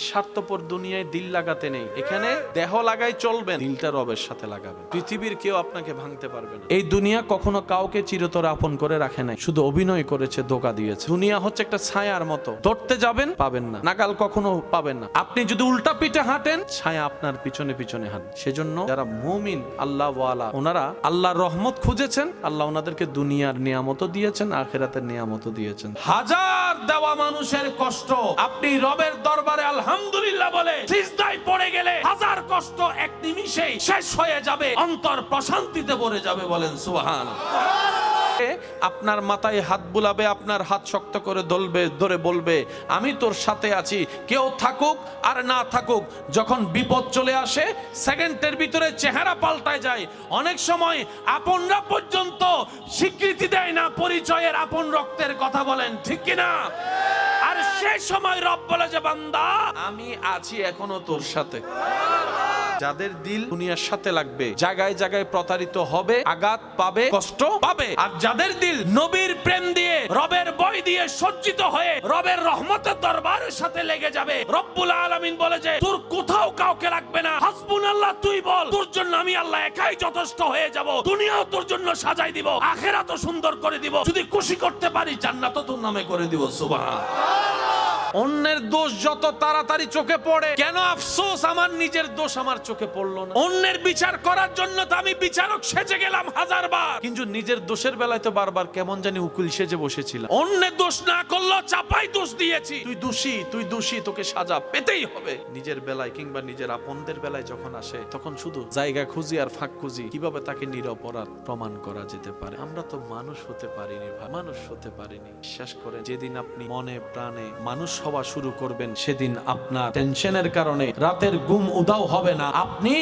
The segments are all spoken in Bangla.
স্বার্থপর দুনিয়ায় দিল লাগাতে নেই। এখানে দেহ লাগাই চলবেন, দিলটা রবের সাথে লাগাবেন। পৃথিবীর কেউ আপনাকে ভাঙতে পারবে না। এই দুনিয়া কখনো কাউকে চিরতরে আপন করে রাখে নাই, শুধু অভিনয় করেছে, ধোঁকা দিয়েছে। দুনিয়া হচ্ছে একটা ছায়ার মতো, ধরতে যাবেন পাবেন না, নাগাল কখনো পাবেন না। আপনি যদি উল্টা পিঠে হাঁটেন, ছায়া আপনার পিছনে পিছনে হাঁটেন। সেজন্য যারা মুমিন আল্লাহ ওয়ালা, ওনারা আল্লাহর রহমত খুঁজেছেন, আল্লাহ ওনাদেরকে দুনিয়ার নিয়ামতও দিয়েছেন, আখিরাতের নিয়ামতও দিয়েছেন। হাজার দেওয়া মানুষের কষ্ট আপনি রবের দরবারে আলহামদুলিল্লাহ বলে সিজদায় পড়ে গেলে হাজার কষ্ট এক নিমিষেই শেষ হয়ে যাবে, অন্তর প্রশান্তিতে ভরে যাবে। বলেন সুবহানাল্লাহ। আপনার মাথায় হাত বুলাবে, আপনার হাত শক্ত করে ধরে বলবে আমি তোর সাথে আছি, কেউ থাকুক আর না থাকুক। যখন বিপদ চলে আসে, সেকেন্ডের ভিতরে চেহারা পাল্টায় যায়। অনেক সময় আপনরা পর্যন্ত স্বীকৃতি দেয় না পরিচয়ের, আপন রক্তের কথা বলেন ঠিক কিনা? আর সেই সময় রব বলে যে বান্দা আমি আছি এখনো তোর সাথে। যাদের দিল দুনিয়ার সাথে লাগবে, জায়গায় জায়গায় প্রতারিত হবে, আঘাত পাবে, কষ্ট পাবে। আর যাদের দিল নবীর প্রেম দিয়ে, রবের বই দিয়ে সজ্জিত হয়ে রবের রহমতের দরবারের সাথে লেগে যাবে, রব্বুল আলামিন বলে যে তোর কোথাও কাউকে লাগবে না, হাসবুনাল্লাহ তুই বল, তোর জন্য আমি আল্লাহ একাই যথেষ্ট হয়ে যাব। দুনিয়াও তোর জন্য সাজাই দিব, আখিরাতও সুন্দর করে দিব, যদি খুশি করতে পারি জান্নাতও তোর নামে করে দিব। সুবহানাল্লাহ। অন্যের দোষ যত তাড়াতাড়ি চোখে পড়ে, কেন আফসোস আমার নিজের দোষ আমার চোখে পড়লো না। অন্যের বিচার করার জন্য তো আমি বিচারক সেজে গেলাম হাজারবার, কিন্তু নিজের দোষের বেলায় তো বারবার কেমন জানি উকিল সেজে বসেছিলাম। অন্যের দোষ না করলো চাপাই দোষ দিয়েছি, তুই দোষী, তুই দোষী, তোকে সাজা পেতেই হবে। নিজের বেলায় কিংবা নিজের আপনদের বেলায় যখন আসে, তখন শুধু জায়গা খুঁজি আর ফাঁক খুঁজি কিভাবে তাকে নিরপরাধ প্রমাণ করা যেতে পারে। আমরা তো মানুষ হতে পারিনি ভাই, মানুষ হতে পারিনি। বিশ্বাস করেন, যেদিন আপনি মনে প্রাণে মানুষ হওয়া শুরু করবেন, সেদিন আপনার টেনশনের কারণে রাতের ঘুম উধাও হবে না। আপনি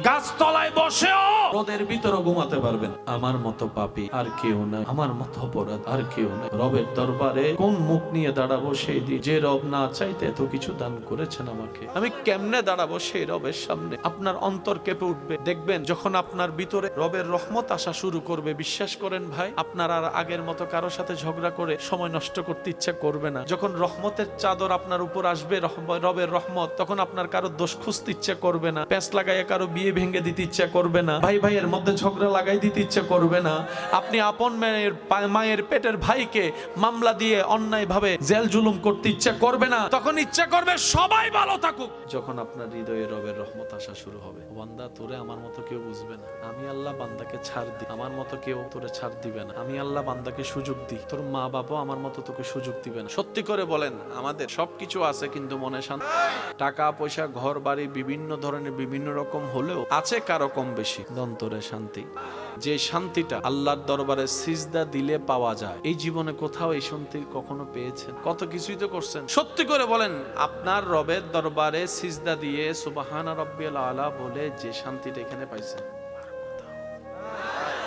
গাছতলায় বসেও রোদের ভিতরে ঘুমাতে পারবেন। আমার মতো পাপী আর কেউ নাই, আমার মতো অপরাধ আর কেউ নাই। রবের দরবারে কোন মুখ নিয়ে দাঁড়াবো সেই দিন, যে রব না চাইতে এত কিছু দান করেছেন আমাকে, আমি কেমনে দাঁড়াবো সেই রবের সামনে? আপনার অন্তর কেঁপে উঠবে। দেখবেন যখন আপনার ভিতরে রবের রহমত আসা শুরু করবে, বিশ্বাস করেন ভাই, আপনার আর আগের মতো কারোর সাথে ঝগড়া করে সময় নষ্ট করতে ইচ্ছা করবে না। যখন রহমতের চাদর আপনার উপর আসবে, রবের রহমত, তখন আপনার কারো দোষ খুঁজতে ইচ্ছা করবে না, প্যাঁচ লাগাইয়া কারো বিয়ে ভেঙে দিতে ইচ্ছা করবে না, ভাই ভাইয়ের মধ্যে ঝগড়া লাগাই দিতে ইচ্ছা করবে না। আপনি আপন মায়ের পেটের ভাইকে মামলা দিয়ে অন্যায় ভাবে জেল জুলুম করতে ইচ্ছা করবে না, তখন ইচ্ছা করবে সবাই ভালো থাকুক। যখন আপনার হৃদয়ে রবের রহমত আসা শুরু হবে, বান্দা তোরে আমার মতো কেউ বুঝবে না, আমি আল্লাহ বান্দাকে ছাড় দিই, আমার মতো কেউ তোরে ছাড় দিবে না, আমি আল্লাহ বান্দাকে সুযোগ দিই, তোর মা বাবা আমার মতো তোকে সুযোগ দিবে না। সত্যি করে বলেন, আমাদের সবকিছু আছে কিন্তু মনে শান্তি, টাকা পয়সা ঘর বাড়ি বিভিন্ন ধরনের বিভিন্ন রকম হলেও আছে কারো কম বেশি, অন্তরে শান্তি। যে শান্তিটা আল্লাহর দরবারে সিজদা দিলে পাওয়া যায়, এই জীবনে কোথাও এই শান্তি কখনো পেয়েছেন? কত কিছুই তো করছেন। সত্যি করে বলেন, আপনার রবের দরবারে সিজদা দিয়ে সুবহানা রাব্বিয়াল আলা বলে যে শান্তিটা এখানে পাইছেন,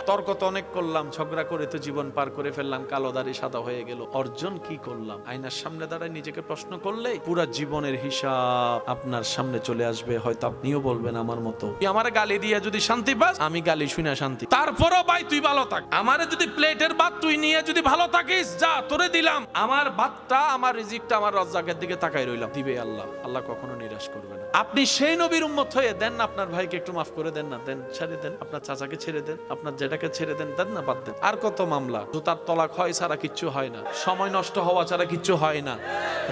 তর্ক তো অনেক করলাম, ঝগড়া করে তো জীবন পার করে ফেললাম, কালো দাড়ি সাদা হয়ে গেল, অর্জন কি করলাম? আয়নার সামনে দাঁড়ায় নিজেকে প্রশ্ন করলে পুরা জীবনের হিসাব আপনার সামনে চলে আসবে। হয়তো আপনিও বলবেন আমার মতো, আমার গালি দিয়ে যদি শান্তি পাস, আমি গালি শুনে শান্তি, তারপরও ভাই তুই ভালো থাক। আমারে যদি প্লেটের ভাত তুই নিয়ে যদি ভালো থাকিস, যা তোরে দিলাম, আমার ভাতটা, আমার রিজিকটা আমার রাজ্জাকের দিকে তাকাই রইলাম, দিবে আল্লাহ। আল্লাহ কখনো নিরাশ করবে না। আপনি সেই নবীর উম্মত হয়ে দেন না, আপনার ভাইকে একটু মাফ করে দেন না, দেন, ছেড়ে দেন, আপনার চাচাকে ছেড়ে দেন, আপনার জেঠাকে ছেড়ে দেন, দেন না, বাদ দেন। আর কত মামলা, জুতার তলাক হয় ছাড়া কিচ্ছু হয় না, সময় নষ্ট হওয়া ছাড়া কিচ্ছু হয় না,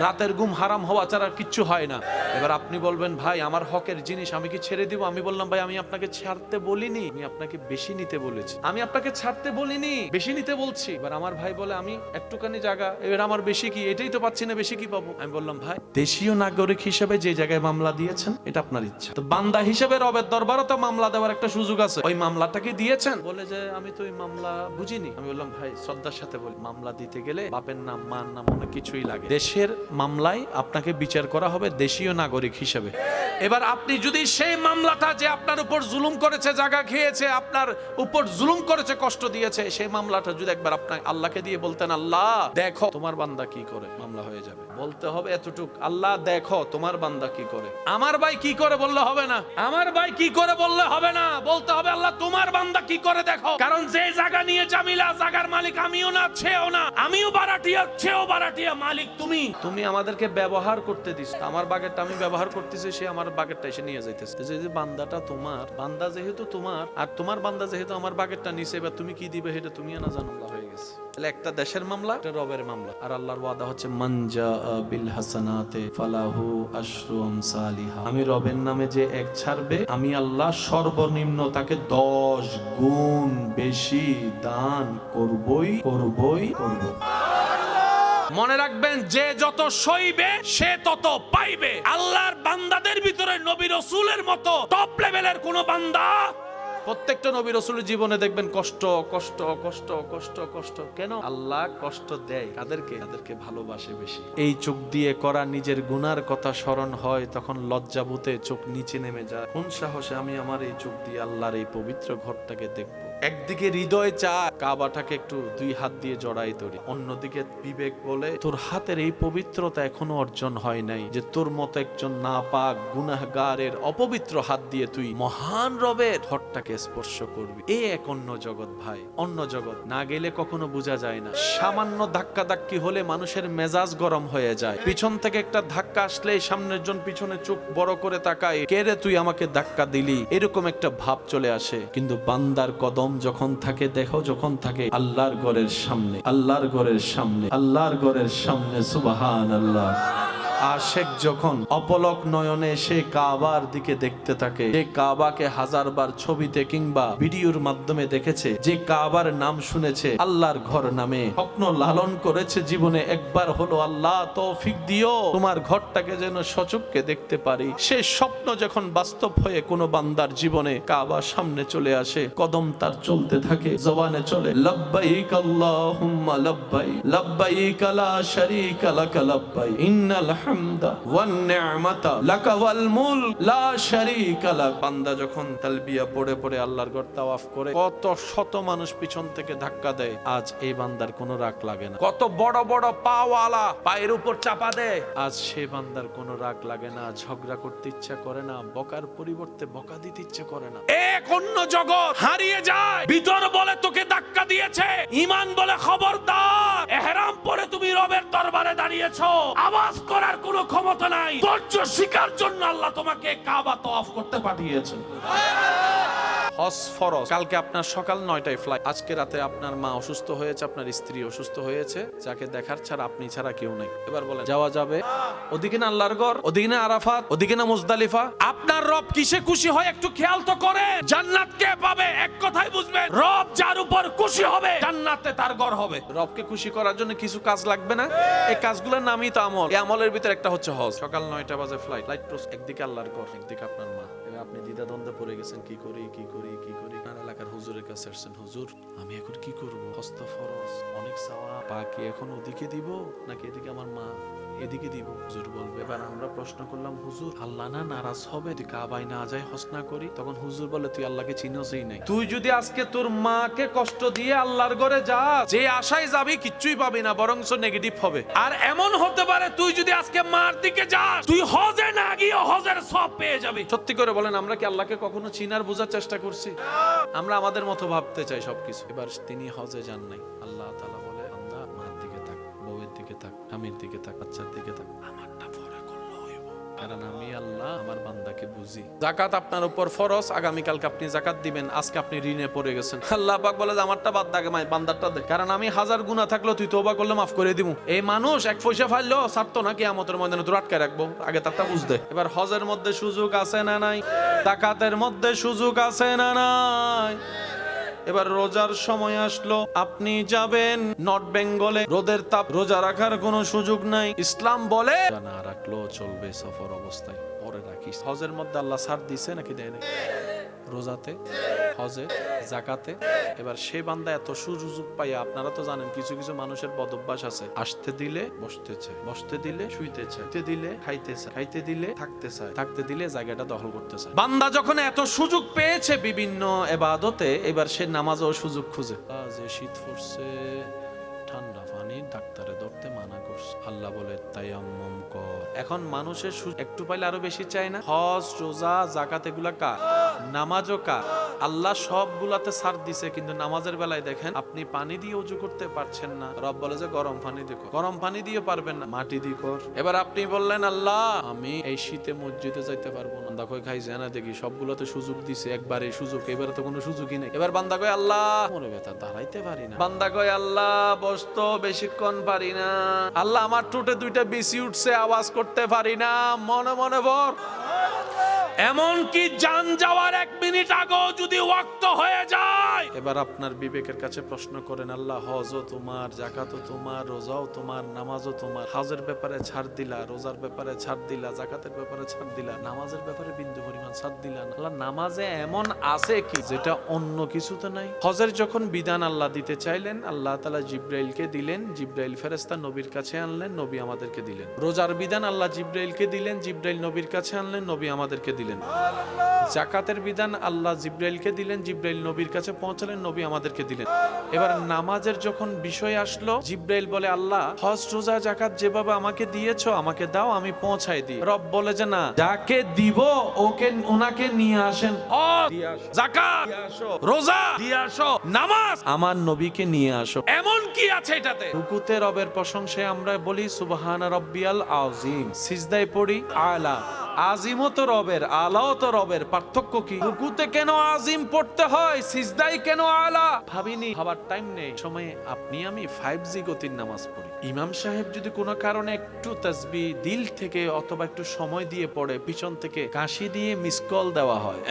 রাতের ঘুম হারাম হওয়া ছাড়া কিচ্ছু হয় না। এবার আপনি বলবেন ভাই আমার হকের জিনিস আমি কি ছেড়ে দিব? আমি বললাম ভাই আমি আপনাকে ছাড়তে বলিনি, আমি আপনাকে বেশি নিতে বলেছি, আমি আপনাকে ছাড়তে বলিনি, বেশি নিতে বলছি। এবার আমার ভাই বলে আমি একটুখানি জায়গা, এবার আমার বেশি কি, এটাই তো পাচ্ছি না, বেশি কি পাবো? আমি বললাম ভাই দেশীয় নাগরিক হিসেবে যে জায়গায় মামলা দিয়েছেন এটা আপনার ইচ্ছা, তো বান্দা হিসেবে রবের দরবারও তো মামলা দেওয়ার একটা সুযোগ আছে, ওই মামলাটা কি দিয়েছেন? বলে যে আমি তো ওই মামলা বুঝিনি। আমি বললাম ভাই শ্রদ্ধার সাথে বলি, মামলা দিতে গেলে বাপের নাম মার নাম অনেক কিছুই লাগে, দেশের মামলায় আপনাকে বিচার করা হবে দেশীয় নাগরিক হিসেবে। এবার আপনি যদি সেই মামলাটা, যে আপনার উপর জুলুম করেছে, জায়গা খেয়েছে, আপনার উপর জুলুম করেছে, কষ্ট দিয়েছে, সেই মামলাটা যদি একবার আপনার আল্লাহকে দিয়ে বলতেন আল্লাহ দেখো তোমার বান্দা কি করে, মামলা হয়ে যাবে। বলতে হবে এতটুক, আল্লাহ দেখো তোমার বান্দা কি করে। আমার ভাই কি করে বললে হবে না, আমার ভাই কি করে বললে হবে না, বলতে হবে আল্লাহ তোমার বান্দা কি করে দেখো। দেখো, কারণ যে জায়গা নিয়ে জামিলা, জায়গার মালিক আমিও না, সেও না, আমিও বারাটিয়া, সেও বারাটিয়া, মালিক তুমি। তুমি আমাদেরকে ব্যবহার করতে দিস, আমার বাগেরটা আমি ব্যবহার করতেছি, সে আমার বাগেরটা এসে নিয়ে যাইতেছে। যে বান্দাটা তোমার, বান্দা যেহেতু তোমার, আর তোমার বান্দা যেহেতু আমার বাগেরটা নিছে, এবার তুমি কি দিবে সেটা তুমি না জানো, হয়ে গেছে। তাহলে একটা দেশের মামলা, একটা রবের মামলা। আর আল্লাহর ওয়াদা হচ্ছে মানজা বিল হাসানাতে ফালাহু আশরু আমসালিহা। আমি রবের নামে যে এক ছাড়বে, আমি আল্লাহ সর্বনিম্ন তাকে 10 গুণ বেশি দান করবই করব। মনে রাখবেন, যে যত সইবে সে তত পাইবে। আল্লাহর বান্দাদের ভিতরে নবী রাসূলের মতো টপ লেভেলের কোন বান্দা, প্রত্যেকটা নবী রাসূলের জীবনে দেখবেন কষ্ট কষ্ট কষ্ট কষ্ট কষ্ট। কেন? আল্লাহ কষ্ট দেয় কাদেরকে? যাদেরকে ভালোবাসে বেশি। এই চোখ দিয়ে করা নিজের গুনার কথা স্মরণ হয়, তখন লজ্জাবোধে চোখ নিচে নেমে যায়। কোন সাহসে আমি আমার এই চোখ দিয়ে আল্লাহর এই পবিত্র ঘরটাকে দেখবো? একদিকে হৃদয় চায় কাবাটাকে একটু 2 হাত দিয়ে জড়াই ধরি, অন্যদিকে বিবেক বলে তোর হাতের এই পবিত্রতা এখনো অর্জন হয় নাই, যে তোর মতো একজন নাপাক গুনাহগারের অপবিত্র হাত দিয়ে তুই মহান রবের ঘরটাকে স্পর্শ করবি। এই এক অন্য জগৎ ভাই, অন্য জগৎ। না গেলে কখনো বোঝা যায় না। সামান্য ধাক্কা ধাক্কি হলে মানুষের মেজাজ গরম হয়ে যায়। পিছন থেকে একটা ধাক্কা আসলে সামনের জন পিছনে চোখ বড় করে তাকায়, কে রে তুই আমাকে ধাক্কা দিলি, এরকম একটা ভাব চলে আসে। কিন্তু বান্দার কদম যখন থাকে, দেখো যখন থাকে আল্লাহর ঘরের সামনে, আল্লাহর ঘরের সামনে, আল্লাহর ঘরের সামনে, সুবহানাল্লাহ। আশেক যখন অপলক নয়নে সে কাবার দিকে দেখতে থাকে, যে কাবাকে হাজারবার ছবিতে কিংবা ভিডিওর মাধ্যমে দেখেছে, যে কাবার নাম শুনেছে, আল্লাহর ঘর নামে স্বপ্ন লালন করেছে জীবনে, একবার হলো আল্লাহ তৌফিক দিও তোমার ঘরটাকে যেন সচক্ষে দেখতে পারি। সে স্বপ্ন যখন বাস্তব হয়ে কোনো বান্দার জীবনে কাবার সামনে চলে আসে, কদম তার চলতে থাকে, জবানে চলে লব্বাইক আল্লাহুম্মা লব্বাইক, লব্বাইক লা শারীকা লাক লব্বাইক, ইন্নাল হামদা ওয়ান নি'মাতা লাকা ওয়াল মুলক লা শারীকা লাক। বান্দা যখন তালবিয়া পড়ে পড়ে আল্লাহর ঘর তাওয়াফ করে, কত শত মানুষ পিছন থেকে ধাক্কা দেয়, আজ এই বান্দার কোনো রাগ লাগে না। কত বড় বড় পাওয়ালা পায়ের উপর চাপা দেয়, আজ সে বান্দার কোনো রাগ লাগে না, ঝগড়া করতে ইচ্ছা করে না, বকার পরিবর্তে বকা দিতে ইচ্ছা করে না। এক অন্য জগৎ হারিয়ে যায়। ভিতর বলে তোকে ধাক্কা দিয়েছে, ঈমান বলে খবরদার, ইহরাম পরে তুমি রবের দরবারে দাঁড়িয়েছো, আওয়াজ করার কোনো ক্ষমতা নাই। ধৈর্য শিকার জন্য আল্লাহ তোমাকে কাবা তওয়াফ করতে পাঠিয়েছেন। হজ ফরজ। কালকে আপনার সকাল 9টায় ফ্লাইট। আজকে রাতে আপনার মা অসুস্থ হয়েছে, আপনার স্ত্রী অসুস্থ হয়েছে, যাকে দেখার ছাড়া আপনি ছাড়া কেউ নাই। এবার বলেন যাওয়া যাবে? ওদিকে না আল্লাহর ঘর, ওদিকে না আরাফাত, ওদিকে না মুজদালিফা। আপনার রব কিসে খুশি হয় একটু খেয়াল তো করেন। জান্নাত কে পাবে? এক কথাই বুঝবেন, রব যার উপর খুশি হবে জান্নাতে তার ঘর হবে। রবকে খুশি করার জন্য কিছু কাজ লাগবে না? এই কাজগুলোর নামই তো আমল। এই আমলের ভিতর একটা হচ্ছে হজ। সকাল 9টা বাজে ফ্লাইট। একদিকে আল্লাহর ঘর, একদিকে আপনার মা। আপনি দ্বিধাদ্বন্দ্বে পড়ে গেছেন, কি করি কি করি কি করি। এলাকার হুজুরের কাছে আসছেন, হুজুর আমি এখন কি করব? হজ তো ফরজ, অনেক সওয়াব, পা কি এখন ওদিকে দিব নাকি এদিকে আমার মা এদিকে দিব? হুজুর বলবে। এবার আমরা প্রশ্ন করলাম, হুজুর আল্লাহ না নারাজ হবে যদি কাবায় না যাই, হজ না করি? তখন হুজুর বলে, তুই আল্লাহকে চিনোসই নাই। তুই যদি আজকে তোর মাকে কষ্ট দিয়ে আল্লাহর ঘরে যা, যে আশায় যাবি কিচ্ছুই পাবি না, বরংস নেগেটিভ হবে। আর এমন হতে পারে তুই যদি আজকে মার দিকে যাস, তুই হজে না গিয়ে হজের সব পেয়ে যাবি। সত্যি করে বলেন, আমরা কি আল্লাহকে কখনো চিনার বোঝার চেষ্টা করছি? আমরা আমাদের মতো ভাবতে চাই সবকিছু। এবার তিনি হজে যান নাই। আল্লাহ তাআলা বলে, বান্দা মার দিকে তাক, বউয়ের দিকে তাক, স্বামীর দিকে তাক, বাচ্চার দিকে তাক, আমারটা পরে করলে হইব, কারণ আমি আল্লাহ আমার বান্দাকে বুঝি। যাকাত আপনার উপর ফরজ, আগামী কালকে আপনি যাকাত দিবেন, আজকে আপনি ঋণে পড়ে গেছেন। আল্লাহ পাক বলে যে আমারটা বাদ দাগে মাই বান্দারটা দে, কারণ আমি 1000 গুনাহ থাকলেও তুই তওবা করলে মাফ করে দিব। এই মানুষ এক পয়সা ফাইললো ছাড়তো না, কিয়ামতের ময়দানে তোর আটকে রাখবো, আগে তারটা বুঝদে। এবার হজের মধ্যে সুযোগ আছে না নাই? যাকাতের মধ্যে সুযোগ আছে না নাই? এবার রোজার সময় আসলো, আপনি যাবেন নর্থ বেঙ্গলে, রোদের তাপ, রোজা রাখার কোনো সুযোগ নাই। ইসলাম বলে না রাখলেও চলবে সফর অবস্থায়, পরে রাখিস। হজের মধ্যে আল্লাহ ছাড় দিছে নাকি দেয় নাই? রোজাতে, হজে, যাকাতে। এবার সে বান্দা এত সুযোগ পাইয়া, আপনারা তো জানেন কিছু কিছু মানুষের বদভ্যাস আছে, আসতে দিলে বসতে চায়, বসতে দিলে শুইতে চায়, শুইতে দিলে খাইতে চায়, খাইতে দিলে থাকতে চায়, থাকতে দিলে জায়গাটা দখল করতে চায়। বান্দা যখন এত সুযোগ পেয়েছে বিভিন্ন ইবাদতে, এবার সে নামাজেও সুযোগ খুঁজে। যে শীত পড়ছে, ঠান্ডা পানি পানি ডাক্তারে ধরতে মানা করছে। আল্লাহ বলে তায়াম্মুম কর। এখন মানুষের একটু পাইলে আরো বেশি চায় না? হজ, রোজা, যাকাত এগুলা কার? নামাজও কার? আল্লাহ সবগুলাতে ছাড় দিছে, কিন্তু নামাজের বেলায় দেখেন আপনি পানি দিয়ে ওযু করতে পারছেন না, রব বলে যে গরম পানি দেখো। গরম পানি দিয়ে পারবেন না, মাটি দিয়ে কর। এবার আপনি বললেন আল্লাহ আমি এই শীতে মসজিদে যাইতে পারবো না, বান্দা কই খাইছে না দেখি সবগুলোতে সুযোগ দিছে, একবারে সুযোগ, এবারে তো কোনো সুযোগই নেই। এবার বান্দা কয় আল্লাহ মনে ব্যথা দাঁড়াইতে পারি না, বান্দা কয় আল্লাহ বসতো বেশিক্ষণ পারি না, আল্লাহ আমার ঠোঁটে দুইটা বেশি উঠছে আওয়াজ করতে পারি না, মনে মনে বল। এমনকি জান যাওয়ার 1 মিনিট আগেও যদি ওয়াক্ত হয়ে যায়, এবার আপনার বিবেকের কাছে প্রশ্ন করেন আল্লাহ হজও তোমার, যাকাতও তোমার, রোজাও তোমার, নামাজও তোমার, হজের ব্যাপারে ছাড় দিলা, রোজার ব্যাপারে ছাড় দিলা, যাকাতের ব্যাপারে ছাড় দিলা, নামাজের ব্যাপারে বিন্দু পরিমাণ ছাড় দিলা না। আল্লাহ নামাজে এমন আছে কি যেটা অন্য কিছুতে নাই? হজের যখন বিধান আল্লাহ দিতে চাইলেন, আল্লাহ তাআলা জিবরাইলকে দিলেন, জিবরাইল ফেরেশতা নবীর কাছে আনলেন, নবী আমাদেরকে দিলেন। রোজার বিধান আল্লাহ জিবরাইলকে দিলেন, জিবরাইল নবীর কাছে আনলেন, নবী আমাদেরকে দিলেন। যাকাতের বিধান আল্লাহ জিবরাইলকে দিলেন, জিবরাইল নবীর কাছে পৌঁছালেন, নবী আমাদেরকে দিলেন। এবার নামাজের যখন বিষয় আসলো, জিবরাইল বলে আল্লাহ হজ, রোজা, যাকাত যেভাবে আমাকে দিয়েছো আমাকে দাও, আমি পৌঁছাই দিই। রব বলে যে না, যাকে দিব ওনাকে নিয়ে আসেন, হজ দিয়ে আসো, যাকাত দিয়ে আসো, রোজা দিয়ে আসো, নামাজ আমার নবীকে নিয়ে আসো। এমন কি আছে এটাতে? রুকুতে রবের প্রশংসায় আমরা বলি সুবহান রাব্বিয়াল আযীম, সিজদায় পড়ি আলা। আজিমও তো রবের, আলাও তো রবের, পার্থক্য কি? রুকুতে কেন আজিম পড়তে হয়, সিজদায় কেন আলা? ভাবিনি, ভাবার টাইম নেই। সময়ে আপনি আমি 5G গতির নামাজ পড়ি। ইমাম সাহেব যদি কোনো কারণে একটু তাসবিহ দিল থেকে অথবা একটু সময় দিয়ে পড়ে, পিছন থেকে কাশি দিয়ে মিস কল দেওয়া হয়।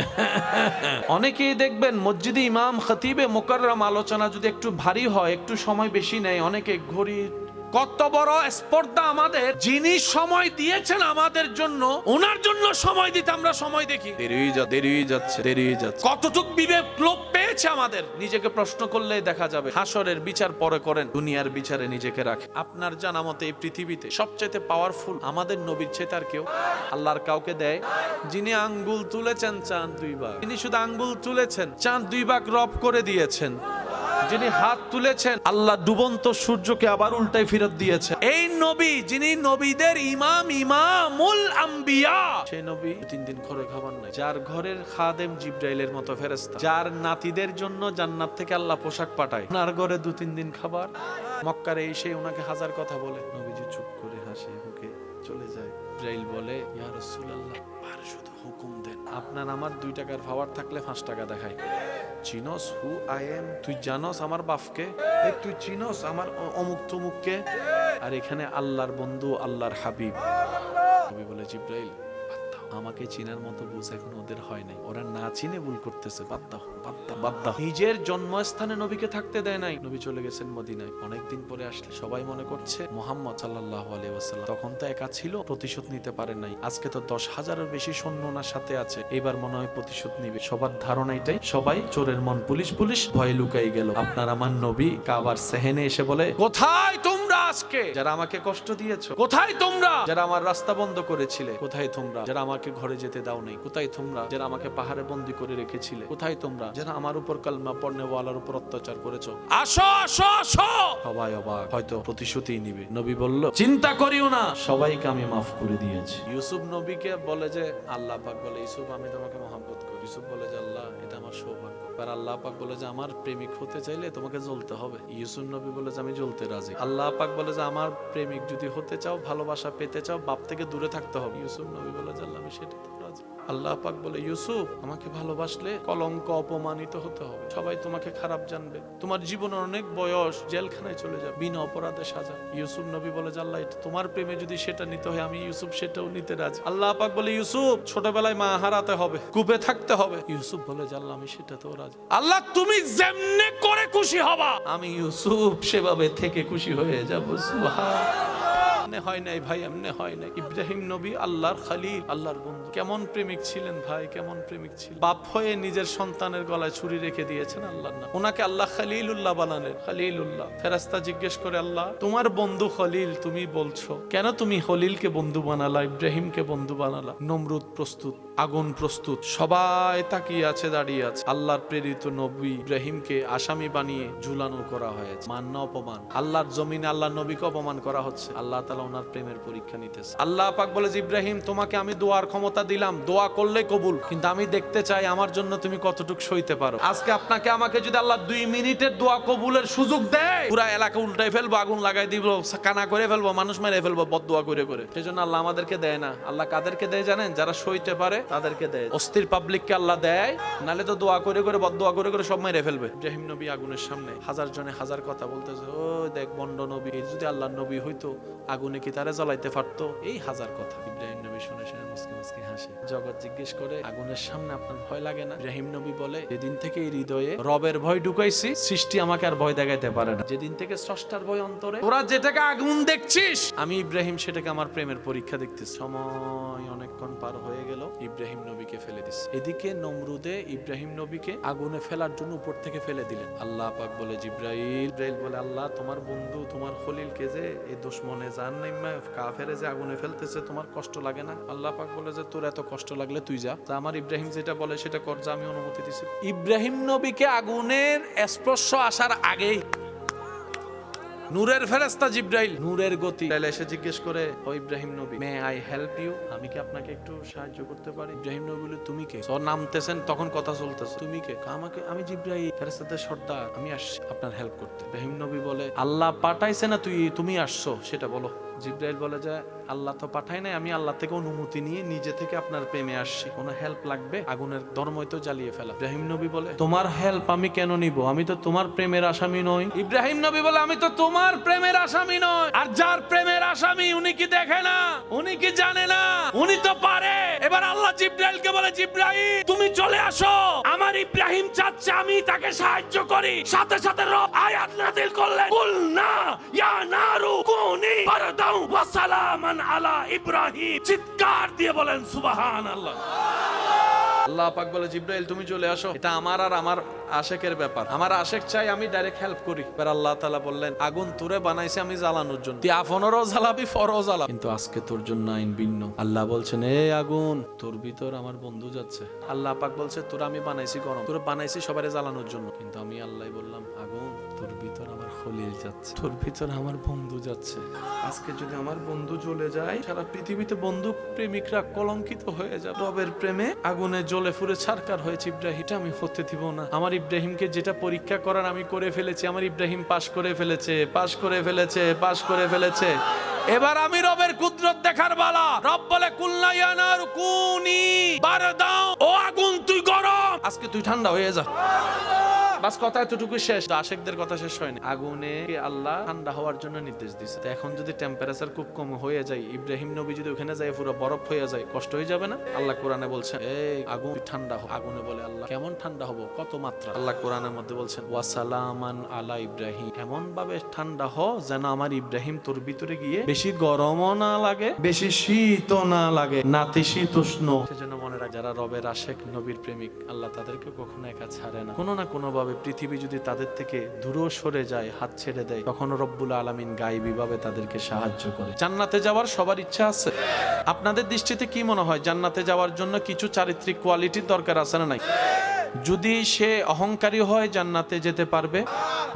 অনেকেই দেখবেন মসজিদে ইমাম খতিবে মুকাররম আলোচনা যদি একটু ভারী হয়, একটু সময় বেশি নেয়, অনেকে ঘড়ি। কত বড় স্পর্ধা আমাদের, যিনি সময় দিয়েছেন আমাদের জন্য, ওনার জন্য সময় দিতে আমরা সময় দেখি দেরি যাচ্ছে। কতটুক বিবেক লোপ পেয়েছে আমাদের? নিজেকে প্রশ্ন করলেই দেখা যাবে। হাসরের বিচার পরে করেন, দুনিয়ার বিচারে নিজেকে রাখে। আপনার জানা মতে এই পৃথিবীতে সবচেয়ে পাওয়ারফুল আমাদের নবীর চেয়ে আর কেউ? আল্লাহর কাউকে দেয়? যিনি আঙ্গুল তুলেছেন চাঁদ 2 ভাগ, তিনি শুধু আঙ্গুল তুলেছেন, চাঁদ 2 ভাগ রব করে দিয়েছেন। যিনি হাত তুলেছেন, আল্লাহ ডুবন্ত সূর্যকে আবার উল্টাই ফেরত দিয়েছে। এই নবী, যিনি নবীদের ইমাম, ইমামুল আম্বিয়া, সেই নবী 3 দিন ঘরে খাবার নাই, যার ঘরের খাদেম জিবরাইলের মতো ফেরেশতা, যার নাতিদের জন্য জান্নাত থেকে আল্লাহ পোশাক পাঠায়, ওনার ঘরে 2-3 দিন খাবার। মক্কারে এসে ওনাকে হাজার কথা বলে, নবীজি চুপ করে হাসে মুখে চলে যায়। জিবরাইল বলে ইয়া রাসূলুল্লাহ, আর শুধু হুকুম দেন, আপনার আমার 2 টাকার পাওয়ার থাকলে 5 টাকা দেখাই। চিনোস হু আই এম? তুই জানোস আমার বাপকে? তুই চিনোস আমার অমুক তমুককে? আর এখানে আল্লাহর বন্ধু, আল্লাহর হাবিব। নবী বলে জিবরাইল আমাকে চিনার মতো বুঝ এখন ওদের হয় নাই, ওরা না চিনে ভুল করতেছে, বাদ দাও। নিজের জন্মস্থানে নবীকে থাকতে দেয় নাই, নবী চলে গেছেন মদিনায়। অনেকদিন পরে আসলে সবাই মনে করছে মুহাম্মদ সাল্লাল্লাহু আলাইহি ওয়াসাল্লাম তখন তো একা ছিল, প্রতিশোধ নিতে পারে নাই, আজকে তো 10,000-এর বেশি সৈন্য ওনার সাথে আছে, এবার মনে হয় প্রতিশোধ নিবে। সবার ধারণা এটাই, সবাই চোরের মন পুলিশ ভয়ে লুকাই গেল। আপনার আমার নবী কাবার সেহেনে এসে বলে কোথায় তোমরা আজকে যারা আমাকে কষ্ট দিয়েছো? কোথায় তোমরা যারা আমার রাস্তা বন্ধ করেছিলে? কোথায় তোমরা যারা আমাকে ঘরে যেতে দাও নাই? কোথায় তোমরা যারা আমাকে পাহাড়ে বন্দী করে রেখেছিলে? কোথায় তোমরা যারা আমার উপর কালমা পড়নেওয়ালার উপর অত্যাচার করেছো? আসো আসো আসো। সবাই অবাক, হয়তো প্রতিশোধই নিবে। নবী বলল চিন্তা করিও না, সবাইকে আমি মাফ করে দিয়েছি। ইউসুফ নবীকে বলে যে আল্লাহ পাক বলে ইউসুফ আমি তোমাকে মহব্বত করি। ইউসুফ বলে যে আল্লাহ এটা আমার সৌভাগ্য। আর আল্লাহ পাক বলে যে আমার প্রেমিক হতে চাইলে তোমাকে জ্বলতে হবে। ইউসুফ নবী বলে যে আমি জ্বলতে রাজি। আল্লাহ পাক বলে যে আমার প্রেমিক যদি হতে চাও, ভালোবাসা পেতে চাও, বাপ থেকে দূরে থাকতে হবে। ইউসুফ নবী বলে যে আল্লাহ আমি সেটাতে রাজি। আল্লাহ পাক বলে ইউসুফ আমাকে ভালোবাসলে কলঙ্ক, অপমানিত হতে হবে, সবাই তোমাকে খারাপ জানবে, তোমার জীবনের অনেক বয়স, জেলখানায় চলে যাবে, বিনা অপরাধে সাজা। ইউসুফ নবী বলে যে আল্লাহ তোমার প্রেমে যদি সেটা নিতে হয় আমি ইউসুফ সেটাও নিতে রাজি। আল্লাহ পাক বলে ইউসুফ ছোটবেলায় মা হারাতে হবে, কূপে থাকতে হবে। ইউসুফ বলে যে আল্লাহ আমি সেটাতেও রাজি। আল্লাহ তুমি যেমনে করে খুশি হবা আমি ইউসুফ সেভাবে থেকে খুশি হয়ে যাবো। সুবহান এমনি হয় নাই ভাই, এমনি হয় নাই। ইব্রাহিম নবী আল্লাহর খলিল, আল্লাহর বন্ধু। কেমন প্রেমিক ছিলেন ভাই, কেমন প্রেমিক ছিলেন। বাপ হয়ে নিজের সন্তানের গলায় ছুরি রেখে দিয়েছেন আল্লাহর নাম। ওনাকে আল্লাহ খলিলুল্লাহ বানালেন, খলিলুল্লাহ। ফেরেশতা জিজ্ঞেস করে, আল্লাহ তোমার বন্ধু খলিল, তুমি বলছো কেন তুমি খলিলকে বন্ধু বানালা, ইব্রাহিমকে বন্ধু বানালা? নমরুদ প্রস্তুত, আগুন প্রস্তুত, সবাই তাকিয়ে আছে, দাঁড়িয়ে আছে। আল্লাহর প্রেরিত নবী ইব্রাহিমকে আসামি বানিয়ে ঝুলানো করা হয়েছে। মান অপমান, আল্লাহর জমিনে আল্লাহর নবীকে অপমান করা হচ্ছে। আল্লাহ তাআলা ওনার প্রেমের পরীক্ষা নিতেছে। আল্লাহ পাক বলে যে, ইব্রাহিম তোমাকে আমি দোয়ার ক্ষমতা দিলাম, দোয়া করলে কবুল, কিন্তু আমি দেখতে চাই আমার জন্য তুমি কতটুকু সইতে পারো। আজকে আপনাকে আমাকে যদি আল্লাহ 2 মিনিটের দোয়া কবুলের সুযোগ দেয়, পুরো এলাকা উল্টাই ফেলবো, আগুন লাগাই দিব, কানা করে ফেলবো, মানুষ মেরে ফেলবো বদদোয়া করে করে। সেজন্য আল্লাহ আমাদেরকে দেয় না। আল্লাহ কাদেরকে দেয় জানেন? যারা সইতে পারে তাদেরকে দেয়। অস্থির পাবলিককে আল্লাহ দেয়, নালে তো দোয়া করে করে বদদোয়া করে করে সব মেরে ফেলবে। ইব্রাহিম নবী আগুনের সামনে হাজার জনে হাজার কথা বলতেছে, ও দেখ বন্ড নবী, যদি আল্লাহর নবী হইতো আগুনে কি তারে জ্বালাইতে পারতো? এই হাজার কথা। ইব্রাহিম নবী শুনে শুনে মুসকে মুসকে হাসে। জগৎ জিজ্ঞেস করে, আগুনের সামনে আপনার ভয় লাগে না? ইব্রাহিম নবী বলে, যেদিন থেকে এই হৃদয়ে রবের ভয় ঢুকাইছি, সৃষ্টি আমাকে আর ভয় দেখাইতে পারে না। যেদিন থেকে স্রষ্টার ভয় অন্তরে, তোরা যেটাকে আগুন দেখছিস, আমি ইব্রাহিম সেটাকে আমার প্রেমের পরীক্ষা দেখতেছি। সময় অনেকক্ষণ পার হয়ে গেল, ইব্রাহিম নবীকে ফেলে দিস। এদিকে নমরুদে ইব্রাহিম নবীকে আগুনে ফেলার জন্য উপর থেকে ফেলে দিলেন। আল্লাহ পাক বলে, জিব্রাইল বলে, আল্লাহ তোমার বন্ধু তোমার খলিলকে যে এই দুশমনে জান নাইমা কাফেরে যে আগুনে ফেলতেছে, তোমার কষ্ট লাগে না? আল্লাহ পাক বলে যে, তোর এত কষ্ট লাগলে তুই যা, আমার ইব্রাহিম যেটা বলে সেটা কর, যা, আমি অনুমতি দিছি। ইব্রাহিম নবীকে আগুনের স্পর্শ আসার আগেই নূরের ফেরেশতা জিব্রাইল, নূরের গতি এসে জিজ্ঞেস করে, ও ইব্রাহিম নবী, মে আই হেল্প ইউ? আমি কি আপনাকে একটু সাহায্য করতে পারি? ইব্রাহিম নবী বলে, তুমি কে? সর নামতেছেন, তখন কথা চলতেছে, তুমি কে? আমাকে, আমি জিব্রাইল, ফেরেশতাদের সর্দার, আমি আসছি আপনার হেল্প করতে। ইব্রাহিম নবী বলে, আল্লাহ পাঠাইছে না তুমি আসছো সেটা বলো। জিব্রাইল বলে যে, আল্লাহ তো পাঠায় নাই, আমি আল্লাহ থেকে অনুমতি নিয়ে নিজে থেকে আপনার প্রেমে আসছি। কোনো হেল্প লাগবে? আগুনের ধর্মই তো জ্বালিয়ে ফেলা। ইব্রাহিম নবী বলে, তোমার হেল্প আমি কেন নিব? আমি তো তোমার প্রেমের আসামি নই। ইব্রাহিম নবী বলে, আমি তো তোমার প্রেমের আসামি নই। আর যার প্রেমের আসামি, উনি কি দেখে না? উনি কি জানে না? উনি তো পারে। এবার আল্লাহ জিব্রাইলকে বলে, জিব্রাইল তুমি চলে আসো, আমার ইব্রাহিম চাচ্ছে আমি তাকে সাহায্য করি। সাথে সাথে রব আয়াত নাযিল করলেন, কুলনা ইয়া নারু কুনি বারদাও ওয়া সালামান আলা ইব্রাহিম। চিৎকার দিয়ে বলেন সুবহানাল্লাহ। আল্লাহ পাক বলে, জিব্রাইল তুমি চলে আসো, এটা আমার আর আমার আশেকের ব্যাপার। আমার আশেক চাই, আমি ডাইরেক্ট হেল্প করি। এবার আল্লাহ তাআলা বললেন, আগুন তোরে বানাইছে আমি জ্বালানোর জন্য, তুই আপনেরও জ্বালাবি, ফরও জ্বালাবি, কিন্তু আজকে তোর জন্য আইন ভিন্ন। আল্লাহ বলছেন, এই আগুন, তোর ভিতর আমার বন্ধু যাচ্ছে। আল্লাহ পাক বলছে, তোরা আমি বানাইছি গরম, তোরা বানাইছি সবারে জ্বালানোর জন্য, কিন্তু আমি আল্লাহ বললাম, আগুন তোর ভিতর আমার খলিল যাচ্ছে, তোর ভিতর আমার বন্ধু যাচ্ছে। আজকে যদি আমার বন্ধু চলে যায়, সারা পৃথিবীতে বন্ধু প্রেমিকরা কলঙ্কিত হয়ে যাবে। রবের প্রেমে আগুনে জ্বলে ফুরে ছারকার হয়েছে ইব্রাহিম, এটা আমি হতে দিব না। আমার ইব্রাহিমকে যেটা পরীক্ষা করার আমি করে ফেলেছি, আমার ইব্রাহিম পাশ করে ফেলেছে, পাশ করে ফেলেছে, পাশ করে ফেলেছে। এবার আমি রবের কুদরত দেখার বেলা। রব বলে, কুলনা ইয়া নারু কুনি বারদাও, ও আগুন তুই গরম, আজকে তুই ঠান্ডা হয়ে যা। বাস কথা এতটুকু শেষ। আশেকদের কথা শেষ হয়নি। আগুনে আল্লাহ ঠান্ডা হওয়ার জন্য নির্দেশ দিয়েছে। এখন যদি টেম্পারেচার খুব কম হয়ে যায়, ইব্রাহিম নবী যদি ওখানে যায় পুরো বরফ হয়ে যায়, কষ্ট হয়ে যাবে না? আল্লাহ কোরআনে বলছেন, এই আগুন ঠান্ডা হোক। আগুনে বলে, আল্লাহ কেমন ঠান্ডা হবো, কত মাত্রা? আল্লাহ কোরআনের মধ্যে বলছেন, ওয়া সালামান আলা ইব্রাহিম, এমন ভাবে ঠান্ডা হ যেন আমার ইব্রাহিম তোর ভিতরে গিয়ে বেশি গরমও না লাগে, বেশি শীতও না লাগে, নাতিশীতোষ্ণ। সেজন্য মনে রাখ, যারা রবের আশেক, নবীর প্রেমিক, আল্লাহ তাদেরকে কখনো একা ছাড়ে না। কোনো না কোনো ভাবে পৃথিবী যদি তাদের থেকে দূরে সরে যায়, হাত ছেড়ে দেয়, তখন রব্বুল আলামিন গায়বী ভাবে তাদেরকে সাহায্য করে। জান্নাতে যাওয়ার সবার ইচ্ছা আছে। আপনাদের দৃষ্টিতে কি মনে হয়, জান্নাতে যাওয়ার জন্য কিছু চারিত্রিক কোয়ালিটির দরকার আছে না নাই? যদি সে অহংকারী হয়, জান্নাতে যেতে পারবে।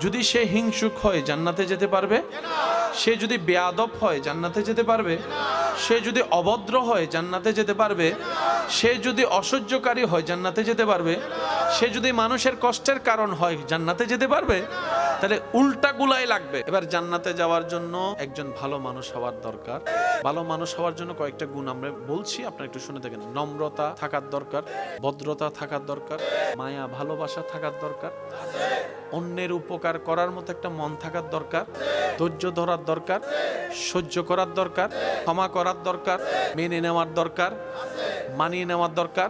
যদি সে হিংসুক হয়, জান্নাতে যেতে পারবে। সে যদি বেয়াদব হয়, জান্নাতে যেতে পারবে। সে যদি অভদ্র হয়, জান্নাতে যেতে পারবে। সে যদি অসহ্যকারী হয়, জান্নাতে যেতে পারবে। সে যদি মানুষের কষ্টের কারণ হয়, জান্নাতে যেতে পারবে। তাহলে উল্টা গুলাই লাগবে। এবার জান্নাতে যাওয়ার জন্য একজন ভালো মানুষ হওয়ার দরকার। ভালো মানুষ হওয়ার জন্য কয়েকটা গুণ আমরা বলছি, আপনারা একটু শুনে দেখেন। নম্রতা থাকার দরকার, ভদ্রতা থাকার দরকার, মায়া ভালোবাসা থাকার দরকার, অন্যের উপকার করার মতো একটা মন থাকার দরকার, ধৈর্য ধরার দরকার, সহ্য করার দরকার, ক্ষমা করার দরকার, মেনে নেওয়ার দরকার, মানিয়ে নেওয়ার দরকার।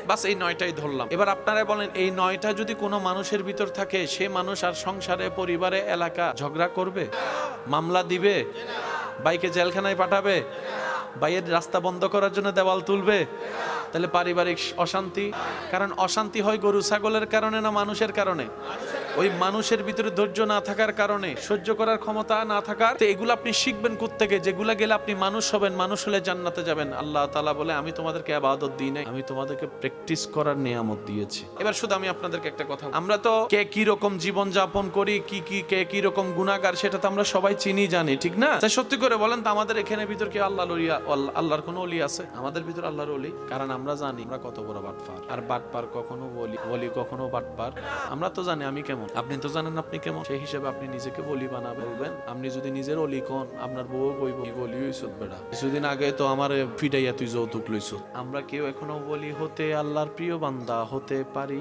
বাস এই 9টাই ধরলাম। এবার আপনারা বলেন, এই 9টা যদি কোনো মানুষের ভিতর থাকে, সে মানুষ আর সংসারে, পরিবারে, এলাকা ঝগড়া করবে, মামলা দিবে, ভাইকে জেলখানায় পাঠাবে? ভাইয়ের রাস্তা বন্ধ করার জন্য দেওয়াল তুলবে? তাহলে পারিবারিক অশান্তি, কারণ অশান্তি হয় গরু ছাগলের কারণে না মানুষের কারণে? ওই মানুষের ভিতরে ধৈর্য না থাকার কারণে, সহ্য করার ক্ষমতা না থাকার। তো এগুলো আপনি শিখবেন কোত্থেকে? যেগুলা গেলে আপনি মানুষ হবেন, মানুষ হলে জান্নাতে যাবেন। আল্লাহ তাআলা বলে আমি তোমাদেরকে ইবাদত দিই নাই, আমি তোমাদেরকে প্র্যাকটিস করার নিয়ামত দিয়েছি। এবার শুধু আমি আপনাদেরকে একটা কথা, আমরা তো কে কি রকম জীবন যাপন করি, কে কি রকম গুনাহগার, সেটা তো আমরা সবাই চিনি জানি, ঠিক না? তাই সত্যি করে বলেন তো, আমাদের এখানে ভিতর কি আল্লাহর কোনো ওলি আছে? আমাদের ভিতর আল্লাহর ওলি? কারণ আমরা জানি আমরা কত বড় বাটপার। আর বাটপার কখনো বলি কখনো বাটপার। আমরা তো জানি আমি কেমন, আপনি তো জানেন আপনি কেমন। সেই হিসেবে আপনি নিজেকে বলি বানাবেন। আপনি যদি নিজের অলি কোন, আপনার বউ কইব বলি হইছত বেড়া, কিছুদিন আগে তো আমার ফিটাইয়া তুই যৌতুক লইছ। আমরা কেউ এখনো বলি হতে, আল্লাহর প্রিয় বান্দা হতে পারি?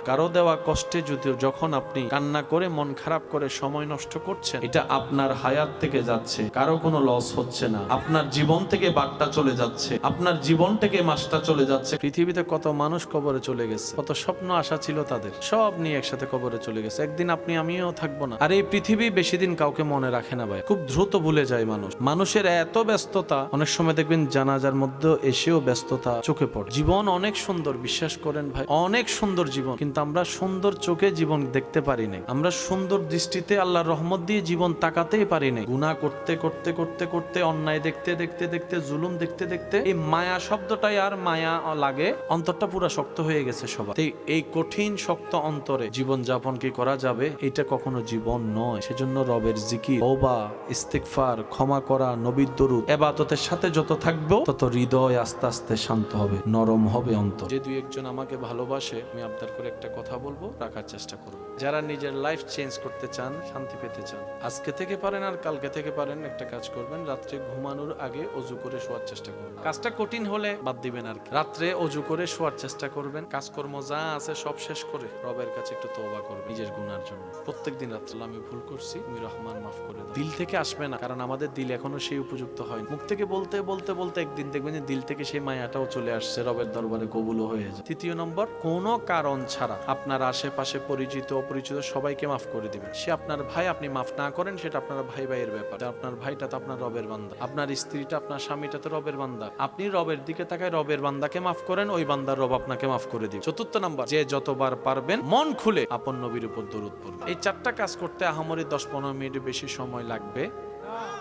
কারো দেওয়া কষ্টে যখন আপনি কান্না করে মন খারাপ করে সময় নষ্ট করছেন, এটা আপনার হায়াত থেকে যাচ্ছে, কারো কোনো লস হচ্ছে না। আপনার জীবন থেকে বারটা চলে যাচ্ছে, আপনার জীবন থেকে মাসটা চলে যাচ্ছে। পৃথিবীতে কত মানুষ কবরে চলে গেছে, কত স্বপ্ন আশা ছিল তাদের, সব নিয়ে একসাথে কবরে চলে গেছে। একদিন আপনি আমিও থাকবো না। আর এই পৃথিবী বেশি দিন কাউকে মনে রাখে না ভাই, খুব দ্রুত ভুলে যায় মানুষ। মানুষের এত ব্যস্ততা, অনেক সময় দেখবেন জানাজার মধ্যে এসেও ব্যস্ততা চোখে পড়ে। জীবন অনেক সুন্দর, বিশ্বাস করেন ভাই, অনেক সুন্দর জীবন, কিন্তু আমরা সুন্দর চোখে জীবন দেখতে পারি না। আমরা সুন্দর দৃষ্টিতে আল্লাহর রহমত দিয়ে জীবন তাকাতেই পারি না। গুনাহ করতে করতে করতে করতে, অন্যায় দেখতে দেখতে দেখতে, জুলুম দেখতে দেখতে, এই মায়া শব্দটাই আর মায়া লাগে, অন্তরটা পুরো শক্ত হয়ে গেছে সবার। এই কঠিন শক্ত অন্তরে জীবন যাপন কি করা যাবে? এটা কখনো জীবন নয়। সেজন্য রবের জিকির, তওবা, ইস্তিগফার, ক্ষমা করা, নবীর দরুদ, ইবাদতের সাথে যত থাকবে তত হৃদয় আস্তে আস্তে শান্ত হবে, নরম হবে অন্তর। যে দুই একজন আমাকে ভালোবাসে, আমি আবদার করে একটা কথা বলবো, রাখার চেষ্টা করব। যারা নিজের লাইফ চেঞ্জ করতে চান, শান্তি পেতে চান, আজকে থেকে পারেন আর কালকে থেকে পারেন, একটা কাজ করবেন, রাত্রে ঘুমানোর আগে অজু করে শোয়ার চেষ্টা করবেন। কাজটা কঠিন হলে বাদ দিবেন আর কি। রাত্রে অজু করে শোয়ার চেষ্টা করবেন। কাজকর্ম যা আছে সব শেষ করে রবের কাছে একটু তওবা করবেন নিজের গুনার জন্য। প্রত্যেকদিন রাত্রে আমি ভুল করছি, তুমি রহমান মাফ করে দাও। দিল থেকে আসবে না, কারণ আমাদের দিল এখনো সেই উপযুক্ত হয়নি। মুখ থেকে বলতে বলতে বলতে একদিন দেখবেন যে দিল থেকে সেই মায়াটাও চলে আসছে, রবের দরবারে কবুলও হয়ে যায়। তৃতীয় নম্বর, কোনো কারণ ছাড়া আপনার আশেপাশে পরিচিত অপরিচিত সবাইকে মাফ করে দিবেন। সে আপনার ভাই, আপনি মাফ না করেন সেটা আপনার ভাই ভাইয়ের ব্যাপার। আপনার ভাইটা তো আপনার রবের বান্দা, আপনার স্ত্রীটা, আপনার স্বামীটা তো রবের বান্দা। আপনি রবের দিকে তাকায় রবের বান্দাকে মাফ করেন, ওই বান্দার রব আপনাকে মাফ করে দিবে। চতুর্থ নাম্বার, যে যতবার পারবেন মন খুলে আপন নবীর উপর দরুদ পড়বেন। এই চারটা কাজ করতে আহামরি 10-15 মিনিট বেশি সময় লাগবে,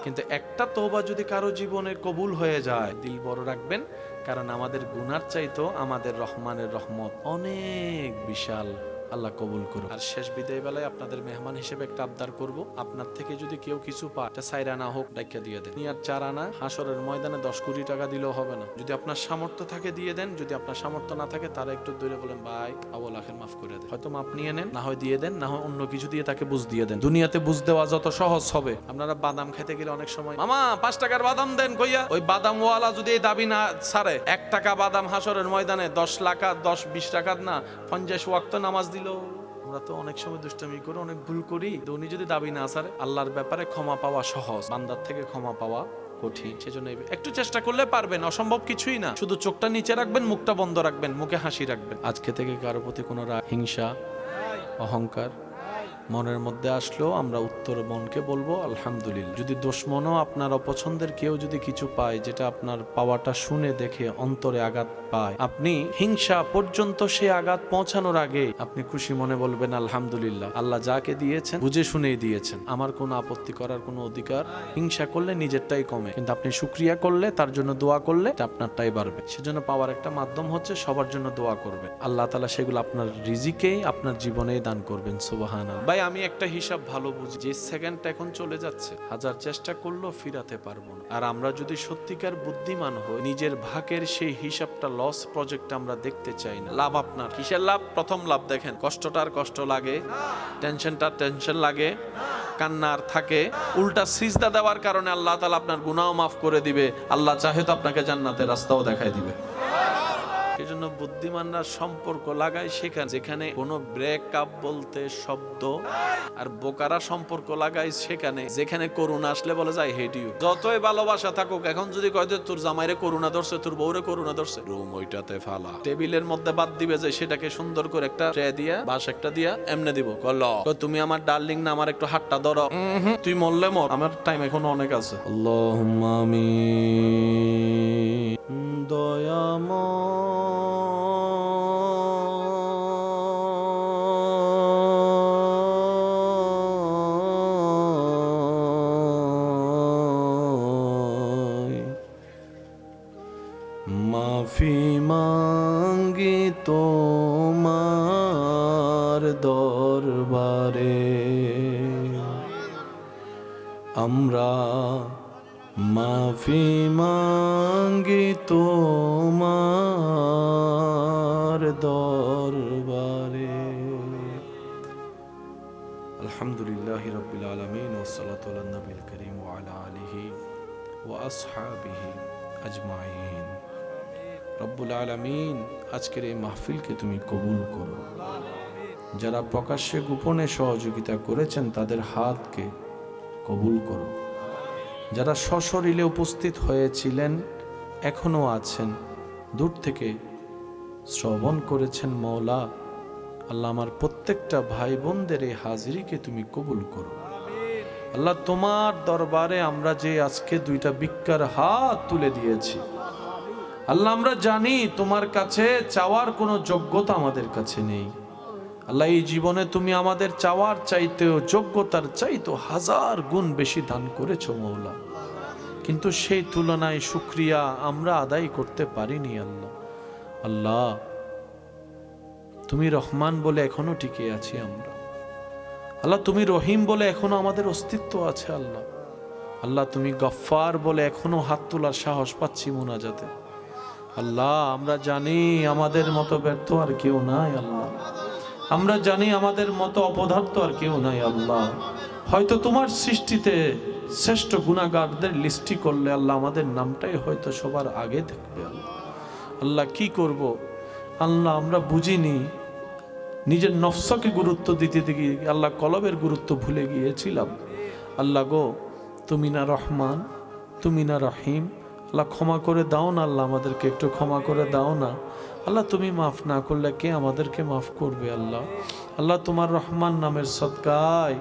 কিন্তু একটা তওবা যদি কারো জীবনে কবুল হয়ে যায়, দিল বড় রাখবেন, কারণ আমাদের গুনার চাইতো আমাদের রহমানের রহমত অনেক বিশাল। আল্লাহ কবুল করুন। আর শেষ বিদায় বেলায় আপনাদের মেহমান হিসেবে একটা আবদার করব, আপনার থেকে যদি কেউ কিছু পায়, এটা 4 আনা হোক, ডাইকা দিয়ে দেন। নিয়ার 4 আনা হাসরের ময়দানে 10 কোটি টাকা দিলেও হবে না। যদি আপনার সামর্থ্য থাকে দিয়ে দেন, যদি আপনার সামর্থ্য না থাকে তারা একটু দূরে বলেন, ভাই আবুল আখের মাফ করে দেন। হয়তো মাপ নিয়ে নেন, না হয় দিয়ে দেন, না হয় অন্য কিছু দিয়ে তাকে বুঝ দিয়ে দেন। দুনিয়াতে বুঝ দেওয়া যত সহজ হবে। আপনারা বাদাম খেতে গেলে অনেক সময়, মামা 5 টাকার বাদাম দেন কইয়া, ওই বাদামওয়ালা যদি এই দাবি না ছাড়ে, 1 টাকা বাদাম হাসরের ময়দানে 10 লাখ 10-20 টাকা না 50 ওয়াক্ত নামাজ দিল। আমরা তো অনেক সময় দুষ্টামি করে অনেক ভুল করি। উনি যদি দাবি না ছাড়ে, আল্লাহর ব্যাপারে ক্ষমা পাওয়া সহজ, বান্দার থেকে ক্ষমা পাওয়া কঠিন। সেজন্য একটু চেষ্টা করলে পারবেন, অসম্ভব কিছুই না। শুধু চোখটা নিচে রাখবেন, মুখটা বন্ধ রাখবেন, মুখে হাসি রাখবেন। আজকে থেকে কারো প্রতি কোনো রাগ, হিংসা, অহংকার মনের মধ্যে আসলেও আমরা উত্তর মনকে বলবো আলহামদুলিল্লাহ। যদি দুশমনও আপনার অপছন্দের কেউ যদি কিছু পায়, যেটা আপনার পাওয়াটা শুনে দেখে অন্তরে আঘাত পায়, আপনি হিংসা পর্যন্ত সে আঘাত পৌঁছানোর আগে আপনি খুশি মনে বলবেন আলহামদুলিল্লাহ, আল্লাহ যাকে দিয়েছেন বুঝে শুনেই দিয়েছেন, আমার কোনো আপত্তি করার কোনো অধিকার। হিংসা করলে নিজেরটাই কমে, কিন্তু আপনি শুকরিয়া করলে, তার জন্য দোয়া করলে আপনারটাই বাড়বে। সেজন্য পাওয়ার একটা মাধ্যম হচ্ছে সবার জন্য দোয়া করবেন। আল্লাহ তাআলা সেগুলো আপনার রিজিকেই, আপনার জীবনেই দান করবেন। সুবহানাল্লাহ। ভাই আমি একটা হিসাব ভালো বুঝি, যে সেকেন্ডটা এখন চলে যাচ্ছে, হাজার চেষ্টা করলেও ফিরাতে পারবো না। আর আমরা যদি সত্যিকার বুদ্ধিমান হই, নিজের ভাগের সেই হিসাবটা, লস প্রজেক্ট আমরা দেখতে চাই না। লাভ আপনার কিসের লাভ? প্রথম লাভ দেখেন, কষ্টটার কষ্ট লাগে, টেনশনটার টেনশন লাগে, কান্নার থাকে। উল্টা সিজদা দেওয়ার কারণে আল্লাহ তাআলা আপনার গুনাহ মাফ করে দিবে। আল্লাহ চাহে তো আপনাকে জান্নাতের রাস্তাও দেখায় দিবে। এই জন্য বুদ্ধিমানরা সম্পর্ক লাগায় সেখানে যেখানে কোনো ব্রেকআপ বলতে শব্দ, আর বোকারা সম্পর্ক লাগায় সেখানে যেখানে করুণা আসলে বলে যায় হেট ইউ। যতই ভালোবাসা থাকুক, এখন যদি কয় যে তোর জামাইরে করুণা ধরছে, তোর বউরে করুণা ধরছে, রুম ওইটাতে ফালা, টেবিলের মধ্যে বাদ দিবে যে সেটাকে সুন্দর করে একটা ট্রে দিয়া বাস একটা দিয়া এমনে দিব, কল তুমি আমার ডার্লিং না, আমার একটু হাতটা ধরো, তুই মরলে মর, আমার টাইম এখন অনেক আছে। আল্লাহুম্মা আমিন। দয়াময় মাফি মাঙ্গি তোমার দরবারে, আমরা মাফি মাঙ্গি তোমার দরবারে। আলহামদুলিল্লাহি রাব্বিল আলামিন ওয়াসসালাতু আলা নবিল কারীম ওয়া আলা আলিহি ওয়া আসহাবিহি আজমাইন। রব্বুল আলামিন, আজকের এই মাহফিলকে তুমি কবুল করো। যারা প্রকাশ্যে গোপনে সহযোগিতা করেছেন তাদের হাতকে কবুল করো। যারা সশরীরে উপস্থিত হয়েছিলেন, এখনো আছেন, দূর থেকে শ্রবণ করেছেন, মওলা আল্লাহ আমার প্রত্যেকটা ভাই বোনদের এই হাজিরিকে তুমি কবুল করো। আল্লাহ তোমার দরবারে আমরা যে আজকে দুইটা ভিক্ষার হাত তুলে দিয়েছি, আল্লাহ আমরা জানি তোমার কাছে চাওয়ার কোনো যোগ্যতা আমাদের কাছে নেই। আল্লাহ এই জীবনে তুমি আমাদের চাওয়ার চাইতেও যোগ্যতার চাইতেও 1000 গুণ বেশি দান করেছো মওলা, কিন্তু সেই তুলনায় শুকরিয়া আমরা আদায় করতে পারিনি। আল্লাহ আল্লাহ তুমি রহমান বলে এখনো টিকে আছি আমরা। আল্লাহ তুমি রহিম বলে এখনো আমাদের অস্তিত্ব আছে। আল্লাহ আল্লাহ তুমি গফফার বলে এখনো হাত তোলার সাহস পাচ্ছি মুনাজাতে। আল্লাহ আমরা জানি আমাদের মতো ব্যর্থ আর কেউ নাই। আল্লাহ আমরা জানি আমাদের মতো অপদার্থ আর কেউ নাই। আল্লাহ হয়তো তোমার সৃষ্টিতে শ্রেষ্ঠ গুনাহগারদের লিস্টি করলে আল্লাহ আমাদের নামটাই হয়তো সবার আগে থাকবে। আল্লাহ কি করব আল্লাহ আমরা বুঝিনি, নিজের নফসকে গুরুত্ব দিতে গিয়ে আল্লাহ কলবের গুরুত্ব ভুলে গিয়েছিলাম। আল্লাহ গো, তুমি না রহমান, তুমি না রহিম, আল্লাহ ক্ষমা করে দাও না। আল্লাহ আমাদেরকে একটু ক্ষমা করে দাও না। আল্লাহ তুমি মাফ না করলে কে আমাদেরকে মাফ করবে? আল্লাহ আল্লাহ তোমার রহমান নামের সদকায়,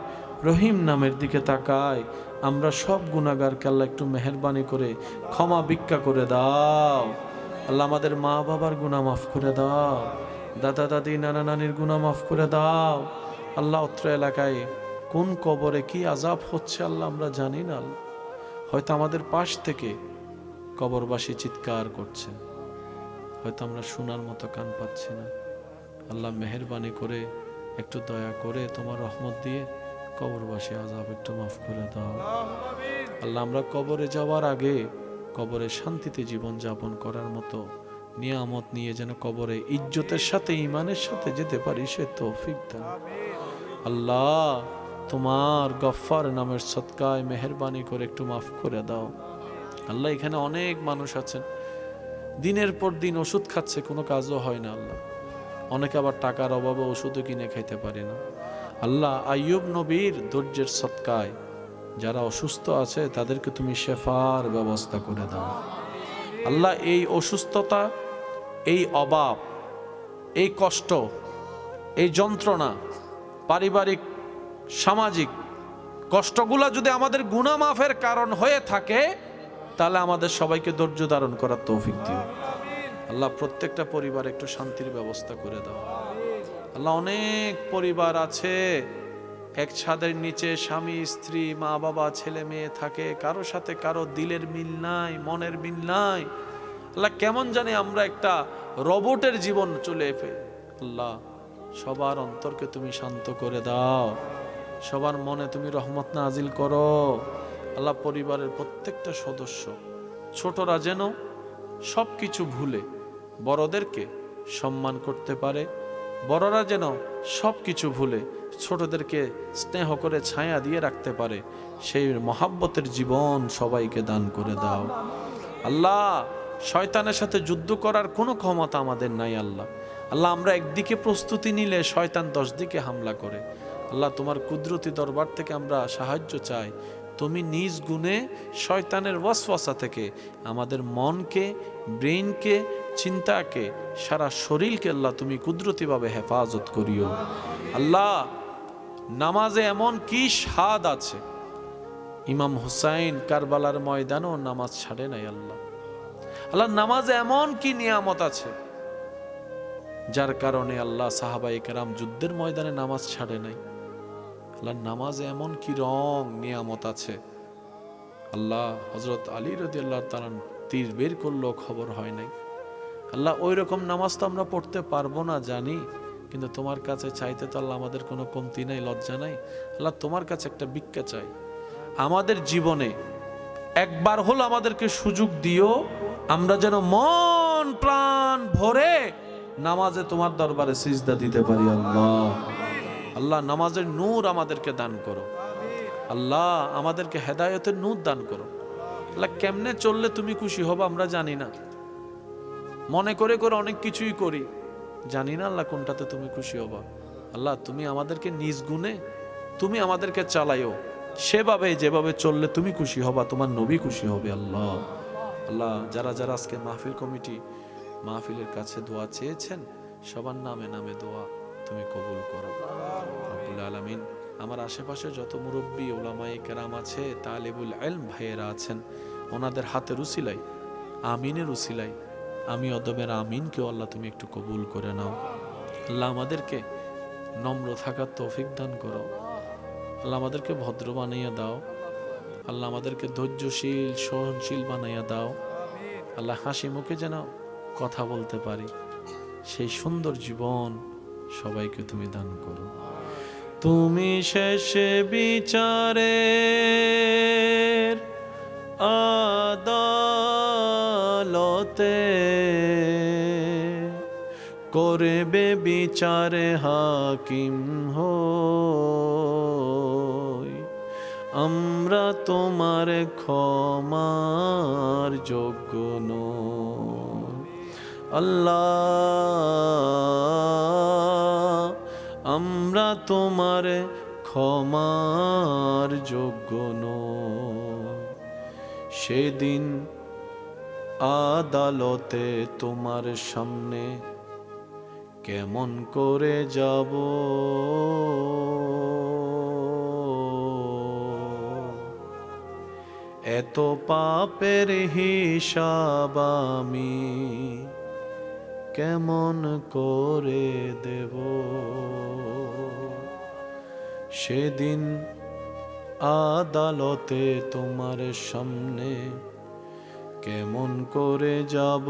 রহিম নামের দিকে তাকায় আমরা সব গুনাহগারকে আল্লাহ একটু মেহেরবানি করে ক্ষমা ভিক্ষা করে দাও। আল্লাহ আমাদের মা বাবার গুনাহ মাফ করে দাও, দাদা দাদি নানা নানির গুনাহ মাফ করে দাও। আল্লাহ অত্র এলাকায় কোন কবরে কি আযাব হচ্ছে আল্লাহ আমরা জানি না। হয়তো আমাদের পাশ থেকে কবরবাসী চিৎকার করছে, হয়তো আমরা শোনার মতো কান পাচ্ছি না। আল্লাহ মেহেরবানি করে একটু দয়া করে তোমার রহমত দিয়ে কবরবাসী আযাব একটু মাফ করে দাও। আল্লাহ আমরা কবরে যাওয়ার আগে কবরে শান্তিতে জীবন যাপন করার মতো নিয়ামত নিয়ে যেন কবরে ইজ্জতের সাথে ঈমানের সাথে যেতে পারি, সে তৌফিক দান। আল্লাহ তোমার গফফার নামের সদকায় মেহেরবানি করে একটু মাফ করে দাও। আল্লাহ এখানে অনেক মানুষ আছেন দিনের পর দিন ওষুধ খাচ্ছে, কোনো কাজও হয় না। আল্লাহ অনেকে আবার টাকার অভাবে ওষুধও কিনে খাইতে পারে না। আল্লাহ আইয়ুব নবীর ধৈর্যের সদকায় যারা অসুস্থ আছে তাদেরকে তুমি শেফার ব্যবস্থা করে দাও। আল্লাহ এই অসুস্থতা, এই অভাব, এই কষ্ট, এই যন্ত্রণা, পারিবারিক সামাজিক কষ্টগুলা যদি আমাদের গুনাহ মাফের কারণ হয়ে থাকে তাহলে আমাদের সবাইকে ধৈর্য ধারণ করার তৌফিক দিও। আল্লাহ প্রত্যেকটা পরিবার একটু শান্তির ব্যবস্থা করে দাও। আল্লাহ অনেক পরিবার আছে এক ছাদের নিচে স্বামী স্ত্রী মা বাবা ছেলে মেয়ে থাকে, কারো সাথে কারো দিলের মিল নাই, মনের মিল নাই। আল্লাহ কেমন জানি আমরা একটা রোবটের জীবন চলে এসে। আল্লাহ সবার অন্তরকে তুমি শান্ত করে দাও, সবার মনে তুমি রহমত নাজিল করো। আল্লাহ পরিবারের প্রত্যেকটা সদস্য ছোটরা যেন সব কিছু ভুলে বড়দেরকে সম্মান করতে পারে, বড়রা যেন সব কিছু ভুলে ছোটদেরকে স্নেহ করে ছায়া দিয়ে রাখতে পারে, সেই মহাব্বতের জীবন সবাইকে দান করে দাও। আল্লাহ শয়তানের সাথে যুদ্ধ করার কোনো ক্ষমতা আমাদের নাই আল্লাহ। আল্লাহ, আমরা একদিকে প্রস্তুতি নিলে শয়তান 10 দিকে হামলা করে। আল্লাহ, তোমার কুদরতি দরবার থেকে আমরা সাহায্য চাই। তুমি নিজ গুণে শয়তানের ওয়াসওয়াসা থেকে আমাদের মনকে, ব্রেইনকে, চিন্তাকে, সারা শরীরকে আল্লাহ তুমি কুদরতিভাবে হেফাজত করিও। আল্লাহ, নামাজে এমন কি স্বাদ আছে, ইমাম হুসাইন কারবালার ময়দানেও নামাজ ছাড়ে নাই। আল্লাহ, আল্লাহ, নামাজে এমন কি নিয়ামত আছে যার কারণে আল্লাহ সাহাবায়ে কেরাম যুদ্ধের ময়দানে নামাজ ছাড়ে নাই। আল্লাহ, নামাজে এমন কি রং নিয়ামত আছে। আল্লাহ, হযরত আলী রাদিয়াল্লাহু তাআলা তীর বের করলো, খবর হয় নাই। আল্লাহ, ওই রকম নামাজ তো আমরা পড়তে পারবো না জানি, কিন্তু তোমার কাছে চাইতে তো আল্লাহ আমাদের কোনো কমতি নাই, লজ্জা নাই। আল্লাহ, তোমার কাছে একটা ভিক্ষা চাই, আমাদের জীবনে একবার হলো আমাদেরকে সুযোগ দিও, আমরা যেন মন প্রাণ ভরে নামাজে তোমার দরবারে সিজদা দিতে পারি। আল্লাহ, আল্লাহ, নামাজের নূর আমাদেরকে দান করো। আল্লাহ, আমাদেরকে হেদায়েতের নূর দান করো। আল্লাহ, কেমনে চললে তুমি খুশি হবা আমরা জানি না, মনে করে করে অনেক কিছুই করি, জানি না আল্লাহ কোনটাতে তুমি খুশি হবা। আল্লাহ, তুমি আমাদেরকে নিজ গুণে তুমি আমাদেরকে চালাইও, সেভাবে যেভাবে চললে তুমি খুশি হবা, তোমার নবী খুশি হবে। আল্লাহ, আল্লাহ, যারা যারা আজকে মাহফিল কমিটি মাহফিলের কাছে দোয়া চেয়েছেন, সবার নামে নামে দোয়া তুমি কবুল করো রব্বুল আলামিন। আমার আশেপাশে যত মুরব্বী উলামায়ে কেরাম আছে, তালিবুল ইলম ভাইয়েরা আছেন, ওনাদের হাতের উসিলাই, আমিনের উসিলাই, আমি অদমের আমিনকেও আল্লাহ তুমি একটু কবুল করে নাও। আল্লাহ, আমাদেরকে নম্র থাকার তৌফিক দান করো। আল্লাহ, আমাদেরকে ভদ্র বানাইয়া দাও। আল্লাহ, আমাদেরকে ধৈর্যশীল সহনশীল বানাইয়া দাও। আল্লাহ, হাসি মুখে যেন কথা বলতে পারি, সেই সুন্দর জীবন সবাইকে তুমি দান করো। তুমি শেষে বিচারের আদালতে করবে বিচারে হাকিম হই, আমরা তোমার ক্ষমার যোগ্য নই। আল্লাহ, আমরা তোমার ক্ষমার যোগ্য নই। সেদিন আদালতে তোমার সামনে কেমন করে যাব, এত পাপের হিসাব আমি কেমন করে দেব। সেদিন আদালতে তোমার সামনে কেমন করে যাব,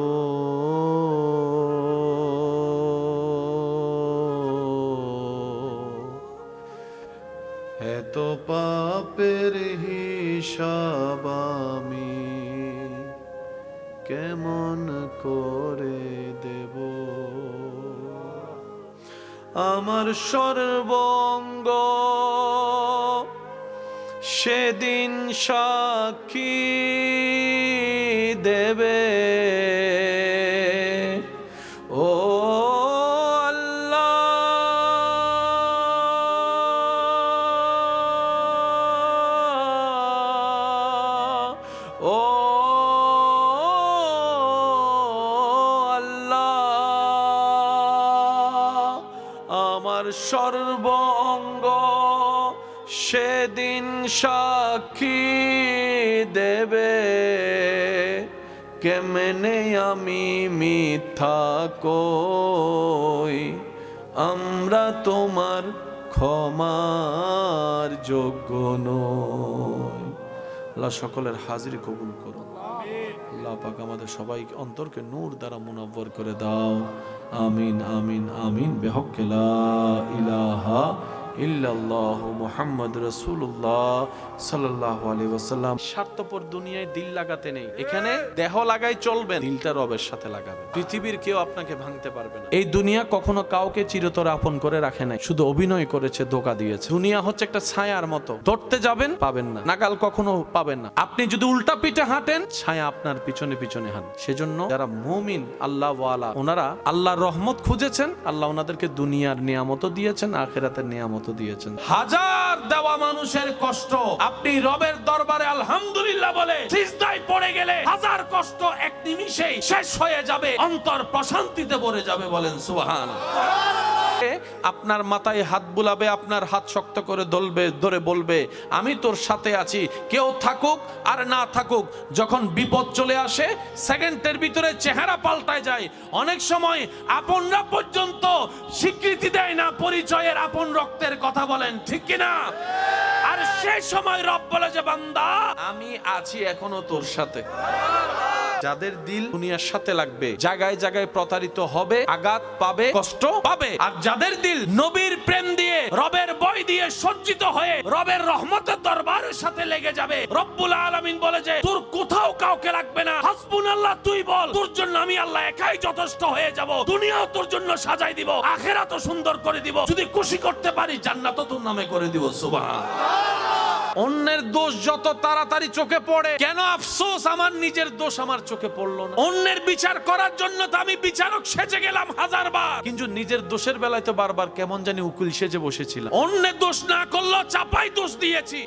এত পাপের হিসাব আমি কেমন করে দেব। আমার সর্বঙ্গ সেদিন সাক্ষী দেবে, ও আল্লাহ, ও আল্লাহ, আমার সর্বঙ্গ সেদিন সাক্ষী দেবে, কেমনে আমি মিথ্যা কই, আমরা তোমার ক্ষমার যোগ্য নই। আল্লাহ, সকলের হাজিরি কবুল করো। আল্লাহ পাক আমাদের সবাইকে অন্তরকে নূর দ্বারা মুনাব্বর করে দাও। আমিন আমিন আমিন। বেহক্কে লা ইলাহা ইল্লাল্লাহু মুহাম্মাদুর রাসূলুল্লাহ সাল্লাল্লাহু আলাইহি ওয়াসাল্লাম। স্বার্থপর দুনিয়ায় দিল লাগাতে নেই, এখানে দেহ লাগাই চলবেন, দিলটা রবের সাথে লাগাবেন। পৃথিবীর কেউ আপনাকে ভাঙতে পারবে না। এই দুনিয়া কখনো কাউকে চিরতরে আপন করে রাখে নাই, শুধু অভিনয় করেছে, ধোঁকা দিয়েছে। দুনিয়া হচ্ছে একটা ছায়ার মতো, ধরতে যাবেন পাবেন না, নাগাল কখনো পাবেন না। আপনি যদি উল্টা পিঠে হাঁটেন, ছায়া আপনার পিছনে পিছনে হান। সেজন্য যারা মুমিন আল্লাহ ওয়ালা, ওনারা আল্লাহর রহমত খুঁজেছেন, আল্লাহ ওনাদেরকে দুনিয়ার নিয়ামতও দিয়েছেন, আখিরাতের নিয়ামতও দিয়েছেন। হাজার দেওয়া মানুষের কষ্ট আপনি রবের দরবারে আলহামদুলিল্লাহ বলে সিজদায় পড়ে গেলে হাজার কষ্ট এক নিমিষেই শেষ হয়ে যাবে, অন্তর প্রশান্তিতে ভরে যাবে। বলেন সুবহানাল্লাহ। আপনার মাথায় হাত বুলাবে, আপনার হাত শক্ত করে ধরে বলবে আমি তোর সাথে আছি, কেউ থাকুক আর না থাকুক। যখন বিপদ চলে আসে, সেকেন্ডের ভিতরে চেহারা পাল্টায় যায়। অনেক সময় আপনরা পর্যন্ত স্বীকৃতি দেয় না পরিচয়ের, আপন রক্তের কথা বলেন ঠিক কিনা? আর সেই সময় রব বলে যে বান্দা আমি আছি এখনো তোর সাথে। যাদের দিল দুনিয়ার সাথে লাগবে, জায়গায় জায়গায় প্রতারিত হবে, আঘাত পাবে, কষ্ট পাবে। আর যাদের দিল নবীর প্রেম দিয়ে, রবের ভয় দিয়ে সজ্জিত হয়ে রবের রহমতের দরবারের সাথে লেগে যাবে, রব্বুল আলামিন বলে যে তোর কোথাও কাউকে লাগবে না, হাসবুনাল্লাহ তুই বল, তোর জন্য আমি আল্লাহ একাই যথেষ্ট হয়ে যাব। দুনিয়াও তোর জন্য সাজাই দিব, আখিরাতও সুন্দর করে দিব, যদি খুশি করতে পারি জান্নাতও তোর নামে করে দিব। সুবহানাল্লাহ। অন্যের দোষ যত তাড়াতাড়ি চোখে পড়ে, কেন আফসোস আমার নিজের দোষ আমার চোখে পড়লো না। অন্যের বিচার করার জন্য তো আমি বিচারক সেজে গেলাম হাজারবার, কিন্তু নিজের দোষের বেলায় তো বারবার কেমন জানি উকিল সেজে বসেছিলাম। অন্যের দোষ না করলেও চাপাই দোষ দিয়েছি,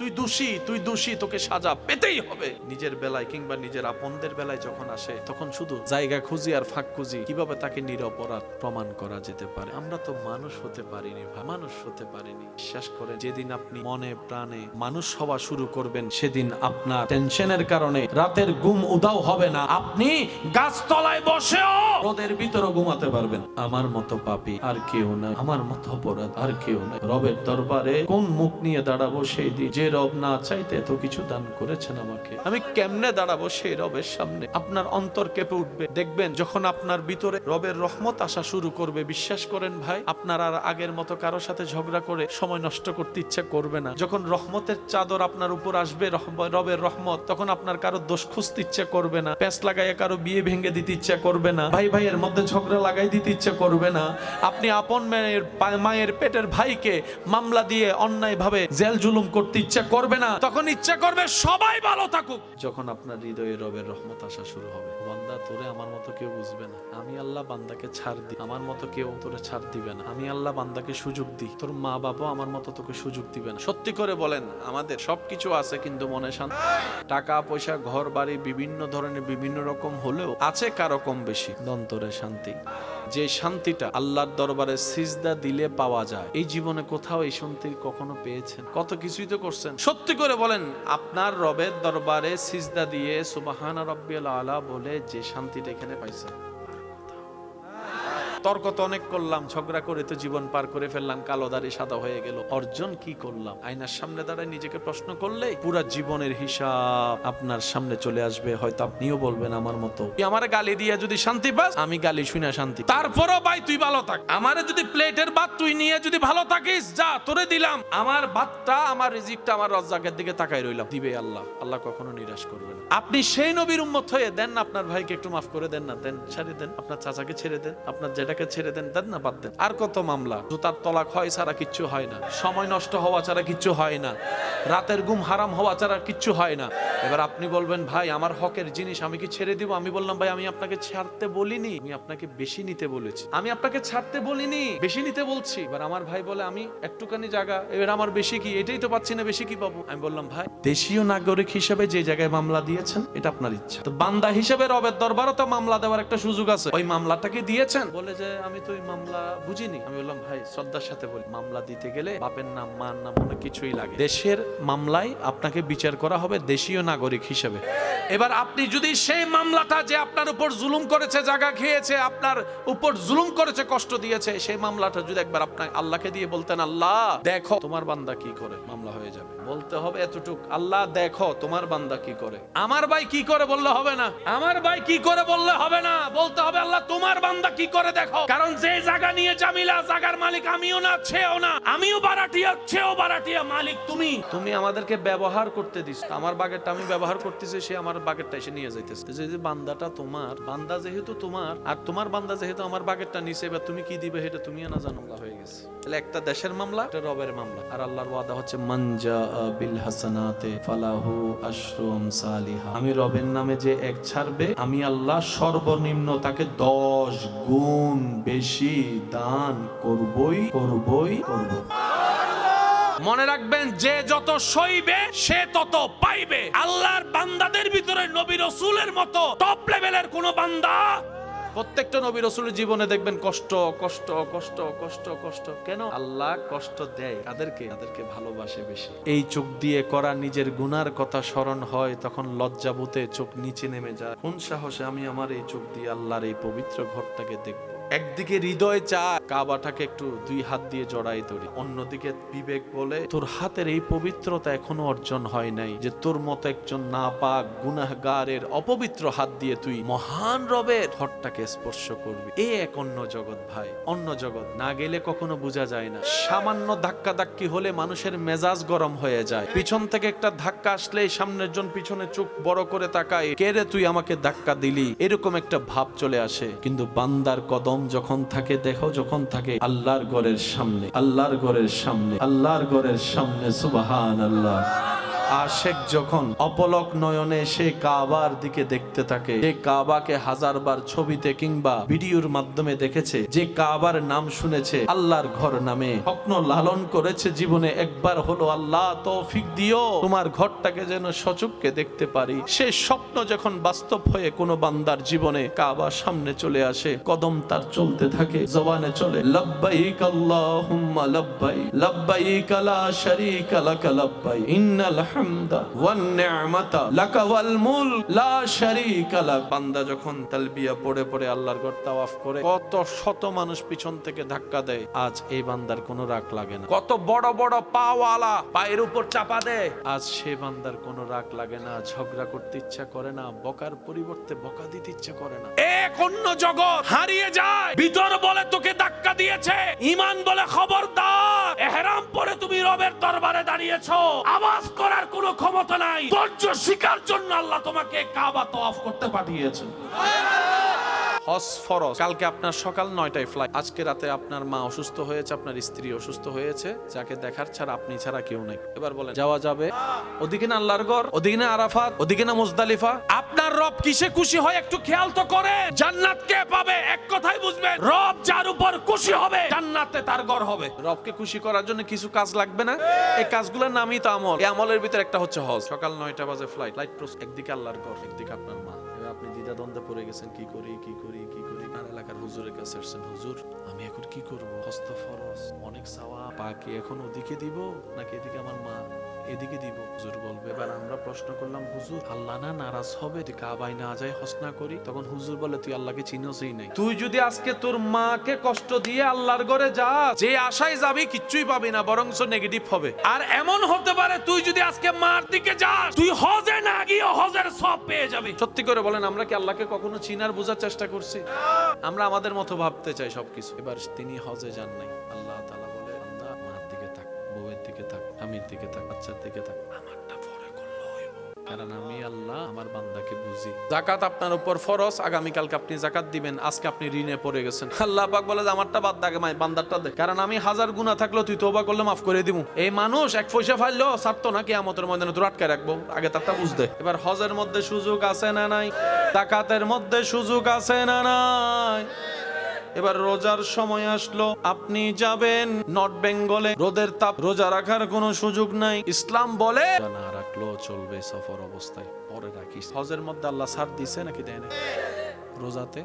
তুই দোষী, তোকে সাজা পেতেই হবে। নিজের বেলায় কিংবা নিজের আপনদের বেলায় যখন আসে, তখন শুধু জায়গা খুঁজি আর ফাঁক খুঁজি, কিভাবে তাকে নিরপরাধ প্রমাণ করা যেতে পারে। আমরা তো মানুষ হতে পারিনি ভাই, মানুষ হতে পারিনি। বিশ্বাস করেন, যেদিন আপনি মনে প্রাণে মানুষ হওয়া শুরু করবেন, সেদিন আপনার টেনশনের কারণে রাতের ঘুম উধাও হবে না। আপনি গাছতলায় বসেও রোদের ভিতরে ঘুমাতে পারবেন। আমার মতো পাপী আর কেউ না, আমার মতো অপরাধ আর কেউ না। রবের দরবারে কোন মুখ নিয়ে দাঁড়াবো সেই দিন, যে রব না চাইতে এত কিছু দান করেছেন আমাকে, আমি কেমনে দাঁড়াবো সেই রবের সামনে? আপনার অন্তর কেঁপে উঠবে। দেখবেন যখন আপনার ভিতরে রবের রহমত আসা শুরু করবে, বিশ্বাস করেন ভাই, আপনার আর আগের মতো কারোর সাথে ঝগড়া করে সময় নষ্ট করতে ইচ্ছা করবে না। যখন রহমতের চাদর আপনার উপর আসবে, রবের রহমত, তখন আপনার কারো দোষ খুঁজতে ইচ্ছা করবে না, প্যাঁচ লাগাইয়া কারো বিয়ে ভেঙে দিতে ইচ্ছা করবে না, ভাই ভাইয়ের মধ্যে ঝগড়া লাগাই দিতে ইচ্ছা করবে না। আপনি আপন মায়ের পেটের ভাইকে মামলা দিয়ে অন্যায় ভাবে জেল জুলুম করতে ইচ্ছা করবে না, তখন ইচ্ছা করবে সবাই ভালো থাকুক। যখন আপনার হৃদয়ে রবের রহমত আসা শুরু হবে, বান্দা তোরে আমার মতো কেউ বুঝবে না, আমি আল্লাহ বান্দাকে ছাড় দিই, আমার মতো কেউ তোরে ছাড় দিবে না, আমি আল্লাহ বান্দাকে সুযোগ দিই, তোর মা বাবা আমার মতো তোকে সুযোগ দিবে না। সত্যি করে বলেন, আমাদের সবকিছু আছে কিন্তু মনে শান্তি, টাকা পয়সা ঘর বাড়ি বিভিন্ন ধরনের বিভিন্ন রকম হলেও আছে কারো কম বেশি, অন্তরে শান্তি। যে শান্তিটা আল্লাহর দরবারে সিজদা দিলে পাওয়া যায়, এই জীবনে কোথাও এই শান্তি কখনো পেয়েছেন? কত কিছুই তো করছেন। সত্যি করে বলেন, আপনার রবের দরবারে সিজদা দিয়ে সুবহান রাব্বিয়াল আলা বলে যে শান্তিটা এখানে পাইছেন। তর্ক তো অনেক করলাম, ঝগড়া করে তো জীবন পার করে ফেললাম, কালো দাড়ি সাদা হয়ে গেল, অর্জন কি করলাম? আয়নার সামনে দাঁড়ায় নিজেকে প্রশ্ন করলে পুরো জীবনের হিসাব আপনার সামনে চলে আসবে। হয়তো আপনিও বলবেন আমার মতো, আমার গালি দিয়ে যদি শান্তি পাস, আমি গালি শুনে শান্তি। তারপরও ভাই তুই ভালো থাক, আমারে যদি প্লেটের ভাত তুই নিয়ে যদি ভালো থাকিস, যা তোরে দিলাম, আমার ভাতটা আমার রিজিকটা আমার রাজ্জাকের দিকে তাকাই রইলাম, দিবে আল্লাহ। আল্লাহ কখনো নিরাশ করবে না। আপনি সেই নবীর উম্মত হয়ে দেন না, আপনার ভাইকে একটু মাফ করে দেন না, দেন, ছেড়ে দেন, আপনার চাচাকে ছেড়ে দেন, আপনার যেটাকে ছেড়ে দেন, দেন না, বাদ দেন। আর কত মামলা, জুতার তলাক হয় ছাড়া কিচ্ছু হয় না, সময় নষ্ট হওয়া ছাড়া কিচ্ছু হয় না, রাতের ঘুম হারাম হওয়া ছাড়া কিচ্ছু হয় না। এবার আপনি বলবেন ভাই আমার হকের জিনিস আমি কি ছেড়ে দিব? আমি বললাম ভাই আমি আপনাকে ছাড়তে বলিনি, আমি আপনাকে বেশি নিতে বলেছি, আমি আপনাকে ছাড়তে বলিনি, বেশি নিতে বলছি। এবার আমার ভাই বলে আমি একটুখানি জায়গা, এবার আমার বেশি কি, এটাই তো পাচ্ছি না, বেশি কি পাবো? আমি বললাম ভাই দেশীয় নাগরিক হিসেবে যে জায়গায় মামলা দিয়েছেন এটা আপনার ইচ্ছা, তো বান্দা হিসেবে রবের দরবারও তো মামলা দেওয়ার একটা সুযোগ আছে, ওই মামলাটাকে দিয়েছেন? বলে যে আমি তো ওই মামলা বুঝিনি। আমি বললাম ভাই শ্রদ্ধার সাথে বলি, মামলা দিতে গেলে বাপের নাম মার নাম অনেক কিছুই লাগে, দেশের মামলায় আপনাকে বিচার করা হবে দেশীয় নাগরিক হিসেবে। এবার আপনি যদি সেই মামলাটা যে আপনার উপর জুলুম করেছে, জায়গা খেয়েছে, আপনার উপর জুলুম করেছে, কষ্ট দিয়েছে, সেই মামলাটা যদি একবার আপনার আল্লাহকে দিয়ে বলতেন আল্লাহ দেখো তোমার বান্দা কি করে, মামলা হয়ে যাবে। বলতে হবে এতটুক, আল্লাহ দেখো তোমার বান্দা কি করে। আমার ভাই কি করে বললে হবে না, আমার ভাই কি করে বললে হবে না, বলতে হবে আল্লাহ তোমার বান্দা কি করে দেখো। দেখো, কারণ যে জায়গা নিয়ে জামিলা, জায়গার মালিক আমিও না, সেও না, আমিও বারাটিয়া, সেও বারাটিয়া, মালিক তুমি। তুমি আমাদেরকে ব্যবহার করতে দিস, আমার বাগেরটা আমি ব্যবহার করতেছি, সে আমার বাগেরটা এসে নিয়ে যাইতেছে। যে বান্দাটা তোমার, বান্দা যেহেতু তোমার, আর তোমার বান্দা যেহেতু আমার বাগেরটা নিছে, এবার তুমি কি দিবে এটা তুমিও না জানো, হয়ে গেছে। তাহলে একটা দেশের মামলা, একটা রবের মামলা। আর আল্লাহর ওয়াদা হচ্ছে মানজা বিল হাসানাতে ফালাহু আশরু আমসালিহা। আমি রবের নামে যে এক ছাড়বে, আমি আল্লাহ সর্বনিম্ন তাকে 10 গুণ বেশি দান করবই করবই করব। মনে রাখবেন, যে যত সইবে সে তত পাইবে। আল্লাহর বান্দাদের ভিতরে নবী রাসূলের মতো টপ লেভেলের কোন বান্দা, প্রত্যেকটা নবী রাসূলের জীবনে দেখবেন কষ্ট কষ্ট কষ্ট কষ্ট কষ্ট। কেন? আল্লাহ কষ্ট দেয় কাদেরকে? তাদেরকে ভালোবাসে বেশি। এই চোখ দিয়ে করা নিজের গুনার কথা স্মরণ হয়, তখন লজ্জাবোধে চোখ নিচে নেমে যায়। কোন সাহসে আমি আমার এই চোখ দিয়ে আল্লাহর এই পবিত্র ঘরটাকে দেখব? একদিকে হৃদয় চায় কাবাটাকে একটু 2 হাত দিয়ে জড়াই ধরি, অন্যদিকে বিবেক বলে তোর হাতের এই পবিত্রতা এখনো অর্জন হয় নাই, যে তোর মতো একজন নাপাক গুনাহগারের অপবিত্র হাত দিয়ে তুই মহান রবের ঘরটাকে স্পর্শ করবি। এই এক অন্য জগৎ ভাই, অন্য জগৎ। না গেলে কখনো বোঝা যায় না। সামান্য ধাক্কা ধাক্কি হলে মানুষের মেজাজ গরম হয়ে যায়। পিছন থেকে একটা ধাক্কা আসলে সামনের জন পিছনে চোখ বড় করে তাকায়, কে রে তুই আমাকে ধাক্কা দিলি, এরকম একটা ভাব চলে আসে। কিন্তু বান্দার কদম যখন থাকে, দেখো যখন থাকে আল্লাহর ঘরের সামনে, আল্লাহর ঘরের সামনে, আল্লাহর ঘরের সামনে, সুবহানাল্লাহ। আশেক যখন অপলক নয়নে সে কাবার দিকে দেখতে থাকে, যে কাবাকে হাজারবার ছবিতে কিংবা ভিডিওর মাধ্যমে দেখেছে, যে কাবার নাম শুনেছে, আল্লাহর ঘর নামে স্বপ্ন লালন করেছে জীবনে, একবার হলো আল্লাহ তৌফিক দিও তোমার ঘরটাকে যেন সচক্ষে দেখতে পারি। সে স্বপ্ন যখন বাস্তব হয়ে কোনো বান্দার জীবনে কাবার সামনে চলে আসে, কদম তার চলতে থাকে, জবানে চলে লব্বাইক আল্লাহুম্মা লব্বাইক, লব্বাইক লা শারীকা লাক লব্বাইক, ইন্নাল হামদা ওয়ান নি'মাতা লাকা ওয়াল মুলক লা শারীকা লাক। বান্দা যখন তালবিয়া পড়ে পড়ে আল্লাহর ঘর তাওয়াফ করে, কত শত মানুষ পিছন থেকে ধাক্কা দেয়, আজ এই বান্দার কোনো রাগ লাগে না। কত বড় বড় পাওয়ালা পায়ের উপর চাপা দেয়, আজ সে বান্দার কোনো রাগ লাগে না, ঝগড়া করতে ইচ্ছা করে না, বকার পরিবর্তে বকা দিতে ইচ্ছা করে না। এক অন্য জগৎ হারিয়ে যায়। ভিতর বলে তোকে ধাক্কা দিয়েছে, ঈমান বলে খবরদার। ইহরাম পরে তুমি রবের দরবারে দাঁড়িয়েছো, আওয়াজ করার কোনো ক্ষমতা নাই। ধৈর্য শিকার জন্য আল্লাহ তোমাকে কাবা তওয়াফ করতে পাঠিয়েছেন। হজ ফরজ। কালকে আপনার সকাল 9টায় ফ্লাইট। আজকে রাতে আপনার মা অসুস্থ হয়েছে, আপনার স্ত্রী অসুস্থ হয়েছে, যাকে দেখার ছাড়া আপনি ছাড়া কেউ নাই। এবার বলেন যাওয়া যাবে? ওদিকে না আল্লাহর ঘর, ওদিকে না আরাফাত, ওদিকে না মুজদালিফা। আপনার রব কিসে খুশি হয় একটু খেয়াল তো করে। জান্নাত কে পাবে? এক কথাই বুঝবেন, রব যার উপর খুশি হবে জান্নাতে তার ঘর হবে। রবকে খুশি করার জন্য কিছু কাজ লাগবে না? এই কাজগুলোর নামই তো আমল। এই আমলের ভিতর একটা হচ্ছে হজ। সকাল 9টা বাজে ফ্লাইট। একদিকে আল্লাহর ঘর, একদিকে আপনার মা। আপনি দ্বিধাদ্বন্দ্বে পড়ে গেছেন, কি করি কি করি কি করি। আর এলাকার হুজুরের কাছে আসছেন, হুজুর আমি এখন কি করব? হজ তো ফরজ, অনেক সওয়াব, পা কি এখন ওদিকে দিব নাকি এদিকে আমার মা এদিকে দিব? হুজুর বলবে। এবার আমরা প্রশ্ন করলাম, হুজুর আল্লাহ না নারাজ হবে তুই কাবায় না যাই হজ না করি? তখন হুজুর বলে, তুই আল্লাহকে চিনোসই নাই। তুই যদি আজকে তোর মাকে কষ্ট দিয়ে আল্লাহর ঘরে যাস, যে আশায় যাবি কিচ্ছুই পাবি না, বরংস নেগেটিভ হবে। আর এমন হতে পারে তুই যদি আজকে মার দিকে যাস, তুই হজে না গিয়ে হজের সব পেয়ে যাবি। সত্যি করে বলেন, আমরা কি আল্লাহকে কখনো চিনার বোঝার চেষ্টা করছি? আমরা আমাদের মতো ভাবতে চাই সবকিছু। এবার তিনি হজে যান নাই। আল্লাহ তাআলা বলে, বান্দা মার দিকে থাক, বউয়ের দিকে থাক, স্বামীর দিকে থাক, বাচ্চার দিকে থাক, আমারটা পরে করলে হইব, কারণ আমি আল্লাহ আমার বান্দাকে বুঝি। যাকাত আপনার উপর ফরজ, আগামীকালকে আপনি যাকাত দিবেন, আজকে আপনি ঋণে পড়ে গেছেন। আল্লাহ পাক বলে, আমারটা বাদ দাগে মাই বান্দারটা দে, কারণ আমি 1000 গুনাহ থাকলেও তুই তওবা করলে মাফ করে দিব। এই মানুষ 1 পয়সা ফাইললো ছাড়তো না, কিয়ামতের ময়দানে তোর আটকে রাখবো, আগে তারটা বুঝদে। এবার হজের মধ্যে সুযোগ আছে না নাই? যাকাতের মধ্যে সুযোগ আছে না নাই? এবার রোজার সময় আসলো, আপনি যাবেন নর্থ বেঙ্গলে, রোদের তাপ, রোজা রাখার কোনো সুযোগ নাই। ইসলাম বলে না রাখলেও চলবে সফর অবস্থায়, পরে রাখিস। হজের মধ্যে আল্লাহ ছাড় দিছে নাকি দেয় না? রোজাতে,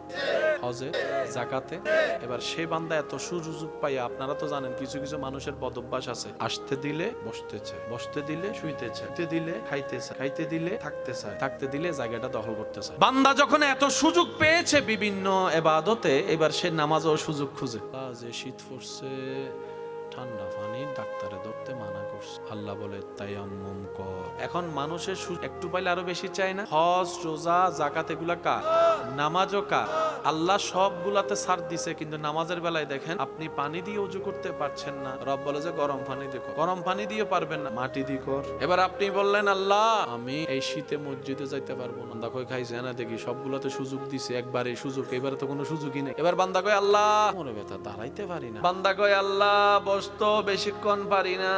হজে, যাকাতে। এবার সে বান্দা এত সুযোগ পাইয়া, আপনারা তো জানেন কিছু কিছু মানুষের বদভ্যাস আছে, আসতে দিলে বসতে চায়, বসতে দিলে শুইতে চায়, শুইতে দিলে খাইতে চায়, খাইতে দিলে থাকতে চায়, থাকতে দিলে জায়গাটা দখল করতে চায়। বান্দা যখন এত সুযোগ পেয়েছে বিভিন্ন ইবাদতে, এবার সে নামাজও সুযোগ খুঁজে। যে শীত পড়ছে, ঠান্ডা পানি ডাক্তারে ধরতে মানা করছে। আল্লাহ বলে তায়াম্মুম কর। এখন মানুষের একটু পাইলে আরো বেশি চায় না? হজ, রোজা, জাকাত এগুলা কার? নামাজও কার? আল্লাহ সবগুলাতে ছাড় দিছে, কিন্তু নামাজের বেলায় দেখেন আপনি পানি দিয়ে ওযু করতে পারছেন না, রব বলে যে গরম পানি দিয়ে কর। গরম পানি দিয়ে পারবেন না, মাটি দিয়ে কর। এবার আপনি বললেন আল্লাহ আমি এই শীতে মসজিদে যাইতে পারবো না, বান্দা কই খাইছে না দেখি সবগুলাতে সুযোগ দিছে, একবারে সুযোগ, এবারে তো কোনো সুযোগই নেই। এবার বান্দা কয় আল্লাহ মরে ব্যথা দাঁড়াইতে পারি না, বান্দা কয় আল্লাহ বসতো বেশিক্ষণ পারি না,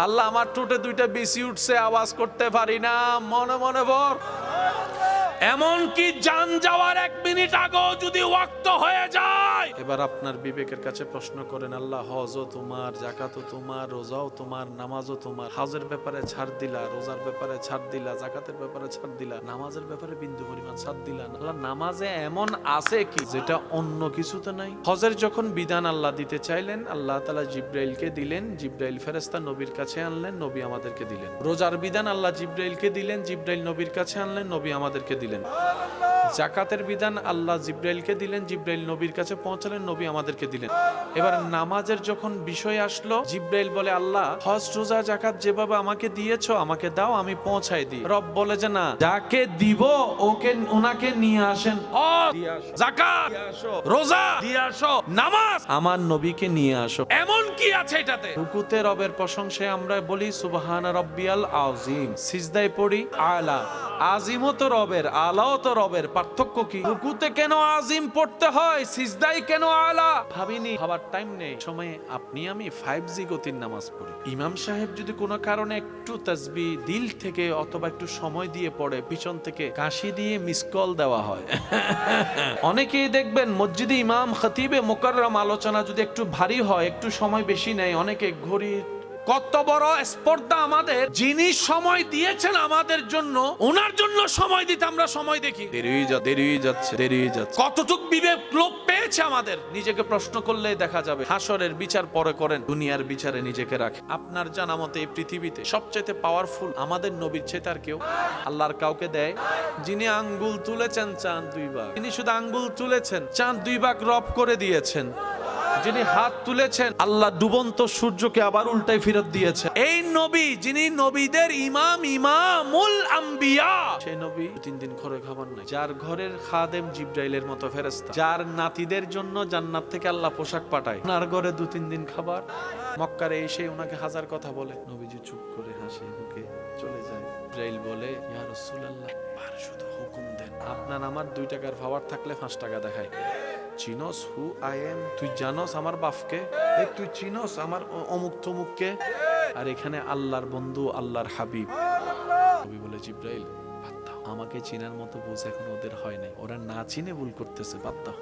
আল্লাহ আমার ঠোঁটে দুইটা বিসি উঠছে আওয়াজ করতে পারি না, মনে মনে বল। এমন কি জান যাওয়ার 1 মিনিট আগেও যদি ওয়াক্ত হয়ে যায়, এবার আপনার বিবেকের কাছে প্রশ্ন করেন আল্লাহ হজও তোমার, জাকাতও তোমার, রোজাও তোমার, নামাজও তোমার, হজের ব্যাপারে ছাড় দিলা, রোজার ব্যাপারে ছাড় দিলা, জাকাতের ব্যাপারে ছাড় দিলা, নামাজের ব্যাপারে বিন্দু পরিমাণ ছাড় দিলা না। আল্লাহ নামাজে এমন আছে কি যেটা অন্য কিছুতে নাই? হজের যখন বিধান আল্লাহ দিতে চাইলেন, আল্লাহ তাআলা জিবরাইলকে দিলেন, জিবরাইল ফেরেশতা নবীর কাছে আনলেন, নবী আমাদেরকে দিলেন। রোজার বিধান আল্লাহ জিবরাইলকে দিলেন, জিবরাইল নবীর কাছে আনলেন, নবী আমাদেরকে দিলেন। জাকাতের বিধান আল্লাহ জিবরাইলকে দিলেন, জিবরাইল নবীর কাছে পৌঁছালেন, নবী আমাদেরকে দিলেন। এবার নামাজের যখন বিষয় আসলো, জিবরাইল বলে আল্লাহ হজ, রোজা, জাকাত যেভাবে আমাকে দিয়েছো আমাকে দাও, আমি পৌঁছাই দিই। রব বলে যে না, যাকে দিব ওনাকে নিয়ে আসেন, হজ দিয়ে আসো, জাকাত দিয়ে আসো, রোজা দিয়ে আসো, নামাজ আমার নবীকে নিয়ে আসো। এমন কি আছে এটাতে? রুকুতে রবের প্রশংসায় আমরা বলি সুবহানা রাব্বিয়াল আযীম, সিজদায় পড়ি আলা। আজিমও তো রবের, আলাও তো রবের, পার্থক্য কি? রুকুতে কেন আজিম পড়তে হয়, সিজদায় কেন আলা? ভাবিনি, ভাবার টাইম নেই। সময়ে আপনি আমি 5G গতির নামাজ পড়ি। ইমাম সাহেব যদি কোনো কারণে একটু তাসবিহ দিল থেকে অথবা একটু সময় দিয়ে পড়ে, পিছন থেকে কাশি দিয়ে মিস কল দেওয়া হয়। অনেকেই দেখবেন মসজিদে ইমাম খতিবে মুকাররম আলোচনা যদি একটু ভারী হয়, একটু সময় বেশি নেয়, অনেকে ঘড়ি। কত বড় স্পর্ধা আমাদের, যিনি সময় দিয়েছেন আমাদের জন্য, ওনার জন্য সময় দিতে আমরা সময় দেখি দেরি যাচ্ছে। কতটুক বিবেক লোপ পেয়েছে আমাদের, নিজেকে প্রশ্ন করলেই দেখা যাবে। হাসরের বিচার পরে করেন, দুনিয়ার বিচারে নিজেকে রাখে। আপনার জানা মতে এই পৃথিবীতে সবচেয়ে পাওয়ারফুল আমাদের নবীর চেয়ে আর কেউ আল্লাহর কাউকে দেয়? যিনি আঙ্গুল তুলেছেন চাঁদ 2 ভাগ, তিনি শুধু আঙ্গুল তুলেছেন, চাঁদ 2 ভাগ রব করে দিয়েছেন। যিনি হাত তুলেছেন, আল্লাহ ডুবন্ত সূর্যকে আবার উল্টাই ফেরত দিয়েছেন। এই নবী, যিনি নবীদের ইমাম, ইমামুল আম্বিয়া, সেই নবী 3 দিন ঘরে খাবার নাই, যার ঘরের খাদেম জিবরাইলের মতো ফেরেশতা, যার নাতিদের জন্য জান্নাত থেকে আল্লাহ পোশাক পাঠায়, ওনার ঘরে 2-3 দিন খাবার। মক্কারে এসে ওনাকে হাজার কথা বলে, নবীজি চুপ করে হাসি মুখে চলে যায়। জিবরাইল বলে ইয়া রাসূলুল্লাহ, একবার শুধু হুকুম দেন, আপনার আমার 2 টাকার পাওয়ার থাকলে 5 টাকা দেখায়। চিনোস হু আই এম? তুই জানোস আমার বাপকে? তুই চিনোস আমার অমুক তমুককে? আর এখানে আল্লাহর বন্ধু, আল্লাহর হাবিব। নবী বলে জিবরাইল বাদ দাও, আমাকে চিনার মতো বুঝ এখন ওদের হয় নাই, ওরা না চিনে ভুল করতেছে, বাদ দাও।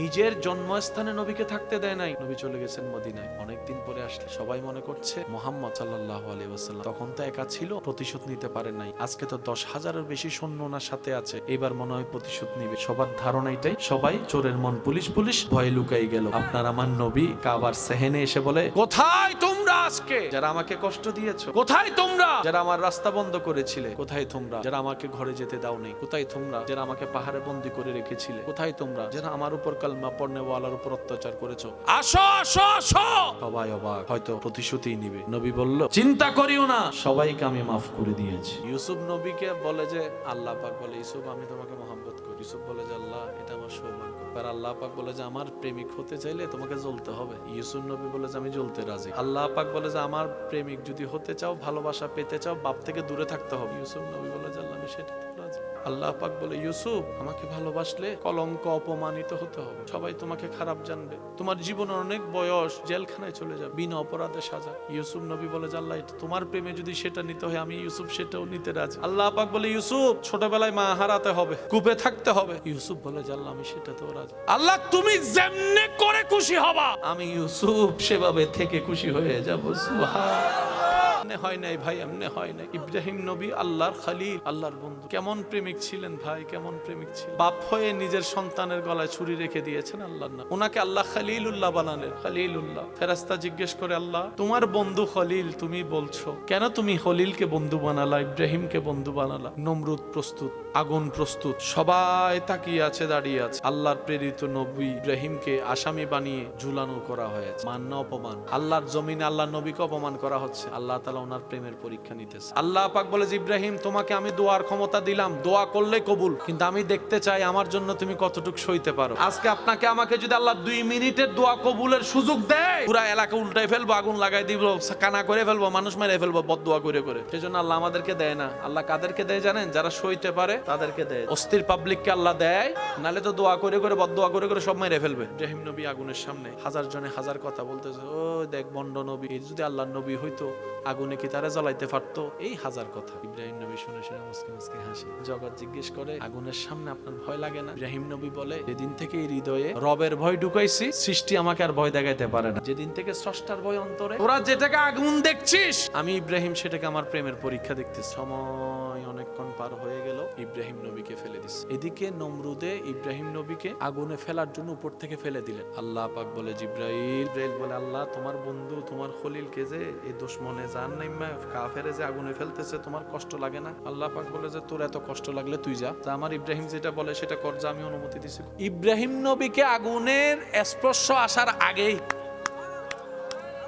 নিজের জন্মস্থানে নবীকে থাকতে দেয় নাই, নবী চলে গেছেন মদিনায়। অনেকদিন পরে আসলে সবাই মনে করছে মুহাম্মদ সাল্লাল্লাহু আলাইহি ওয়াসাল্লাম তখন তো একা ছিল, প্রতিশোধ নিতে পারে নাই, আজকে তো 10,000-এর বেশি সৈন্য ওনার সাথে আছে, এবার মনে হয় প্রতিশোধ নিবে। সবার ধারণা এটাই, সবাই চোরের মন পুলিশ পুলিশ ভয়ে লুকাই গেল। আপনার আমার নবী কাবার সেহেনে এসে বলে কোথায় তোমরা আজকে যারা আমাকে কষ্ট দিয়েছো? কোথায় তোমরা যারা আমার রাস্তা বন্ধ করেছিলে? কোথায় তোমরা যারা আমাকে ঘরে যেতে দাও নাই? কোথায় তোমরা যারা আমাকে পাহাড়ে বন্দী করে রেখেছিলে? কোথায় তোমরা যারা আমার উপর কালমা পড়নেওয়ালার উপর অত্যাচার করেছো? আসো আসো আসো। সবাই অবাক, হয়তো প্রতিশোধই নিবে। নবী বলল চিন্তা করিও না, সবাইকে আমি মাফ করে দিয়েছি। ইউসুফ নবীকে বলে যে আল্লাহ পাক বলে ইউসুফ আমি তোমাকে মহব্বত করি। ইউসুফ বলে যে আল্লাহ এটা আমার সৌভাগ্য। আর আল্লাহ পাক বলে যে আমার প্রেমিক হতে চাইলে তোমাকে জ্বলতে হবে। ইউসুফ নবী বলে যে আমি জ্বলতে রাজি। আল্লাহ পাক বলে যে আমার প্রেমিক যদি হতে চাও, ভালোবাসা পেতে চাও, বাপ থেকে দূরে থাকতে হবে। ইউসুফ নবী বলে যে আল্লাহ আমি সেটা রাজি। আল্লাহ পাক বলে ইউসুফ আমাকে ভালোবাসলে কলঙ্ক অপমানিত হতে হবে, সবাই তোমাকে খারাপ জানবে, তোমার জীবনের অনেক বয়স জেলখানায় চলে যাবে, বিনা অপরাধে সাজা। ইউসুফ নবী বলে যে আল্লাহ তোমার প্রেমে যদি সেটা নিতে হয় আমি ইউসুফ সেটাও নিতে রাজি। আল্লাহ পাক বলে ইউসুফ ছোটবেলায় মা হারাতে হবে, কূপে থাকতে হবে। ইউসুফ বলে যে আল্লাহ আমি সেটাতেও রাজি। আল্লাহ তুমি যেমনে করে খুশি হবা আমি ইউসুফ সেভাবে থেকে খুশি হয়ে যাব। সুবহান এমনি হয় নাই ভাই, এমনি হয় নাই। ইব্রাহিম নবী আল্লাহর খলিল, আল্লাহর বন্ধু। কেমন প্রেমিক ছিলেন ভাই, কেমন প্রেমিক ছিলেন। বাপ হয়ে নিজের সন্তানের গলায় ছুরি রেখে দিয়েছেন আল্লাহর নাম। ওনাকে আল্লাহ খলিলুল্লাহ বানালেন, খলিলুল্লাহ। ফেরেশতা জিজ্ঞেস করে, আল্লাহ তোমার বন্ধু খলিল, তুমি বলছো কেন তুমি খলিলকে বন্ধু বানালা, ইব্রাহিমকে বন্ধু বানালা? নমরুদ প্রস্তুত, আগুন প্রস্তুত, সবাই তাকিয়ে আছে, দাঁড়িয়ে আছে। আল্লাহর প্রেরিত নবী ইব্রাহিমকে আসামি বানিয়ে ঝুলানো করা হয়েছে। মান না অপমান? আল্লাহর জমিনে আল্লাহর নবীকে অপমান করা হচ্ছে। আল্লাহ তাআলা ওনার প্রেমের পরীক্ষা নিতেছে। আল্লাহ পাক বলে যে, ইব্রাহিম তোমাকে আমি দোয়ার ক্ষমতা দিলাম, দোয়া করলে কবুল, কিন্তু আমি দেখতে চাই আমার জন্য তুমি কতটুকু সইতে পারো। আজকে আপনাকে আমাকে যদি আল্লাহ 2 মিনিটের দোয়া কবুলের সুযোগ দেয়, পুরা এলাকা উল্টাই ফেলবো, আগুন লাগাই দিব, কানা করে ফেলবো, মানুষ মেরে ফেলবো বদদোয়া করে করে। সেজন্য আল্লাহ আমাদেরকে দেয় না। আল্লাহ কাদেরকে দেয় জানেন? যারা সইতে পারে তাদেরকে দেয়। অস্থির পাবলিককে আল্লাহ দেয়, নালে তো দোয়া করে করে বদদোয়া করে করে সব মেরে ফেলবে। ইব্রাহিম নবী আগুনের সামনে হাজার জনে হাজার কথা বলতেছে, ও দেখ বন্ড নবী, যদি আল্লাহর নবী হইতো আগুনে কি তারা জ্বালাইতে পারতো? এই হাজার কথা। ইব্রাহিম নবী শুনে শুনে মুসকে মুসকে হাসে। জগৎ জিজ্ঞেস করে, আগুনের সামনে আপনার ভয় লাগে না? ইব্রাহিম নবী বলে, যেদিন থেকে এই হৃদয়ে রবের ভয় ঢুকাইছি, সৃষ্টি আমাকে আর ভয় দেখাইতে পারে না। যেদিন থেকে স্রষ্টার ভয় অন্তরে, তোরা যেটাকে আগুন দেখছিস, আমি ইব্রাহিম সেটাকে আমার প্রেমের পরীক্ষা দেখতেছি। সময় অনেকক্ষণ পার হয়ে গেল, ইব্রাহিম নবীকে ফেলে দিছে। এদিকে নমরুদে ইব্রাহিম নবীকে আগুনে ফেলার জন্য উপর থেকে ফেলে দিলেন। আল্লাহ পাক বলে, জিব্রাইল বলে, আল্লাহ তোমার বন্ধু তোমার খলিলকে যে এই দুশমনে জান নাইমা কাফেরে যে আগুনে ফেলতেছে, তোমার কষ্ট লাগে না? আল্লাহ পাক বলে যে, তোর এত কষ্ট লাগলে তুই যা, আমার ইব্রাহিম যেটা বলে সেটা কর, যা, আমি অনুমতি দিছি। ইব্রাহিম নবীকে আগুনের স্পর্শ আসার আগেই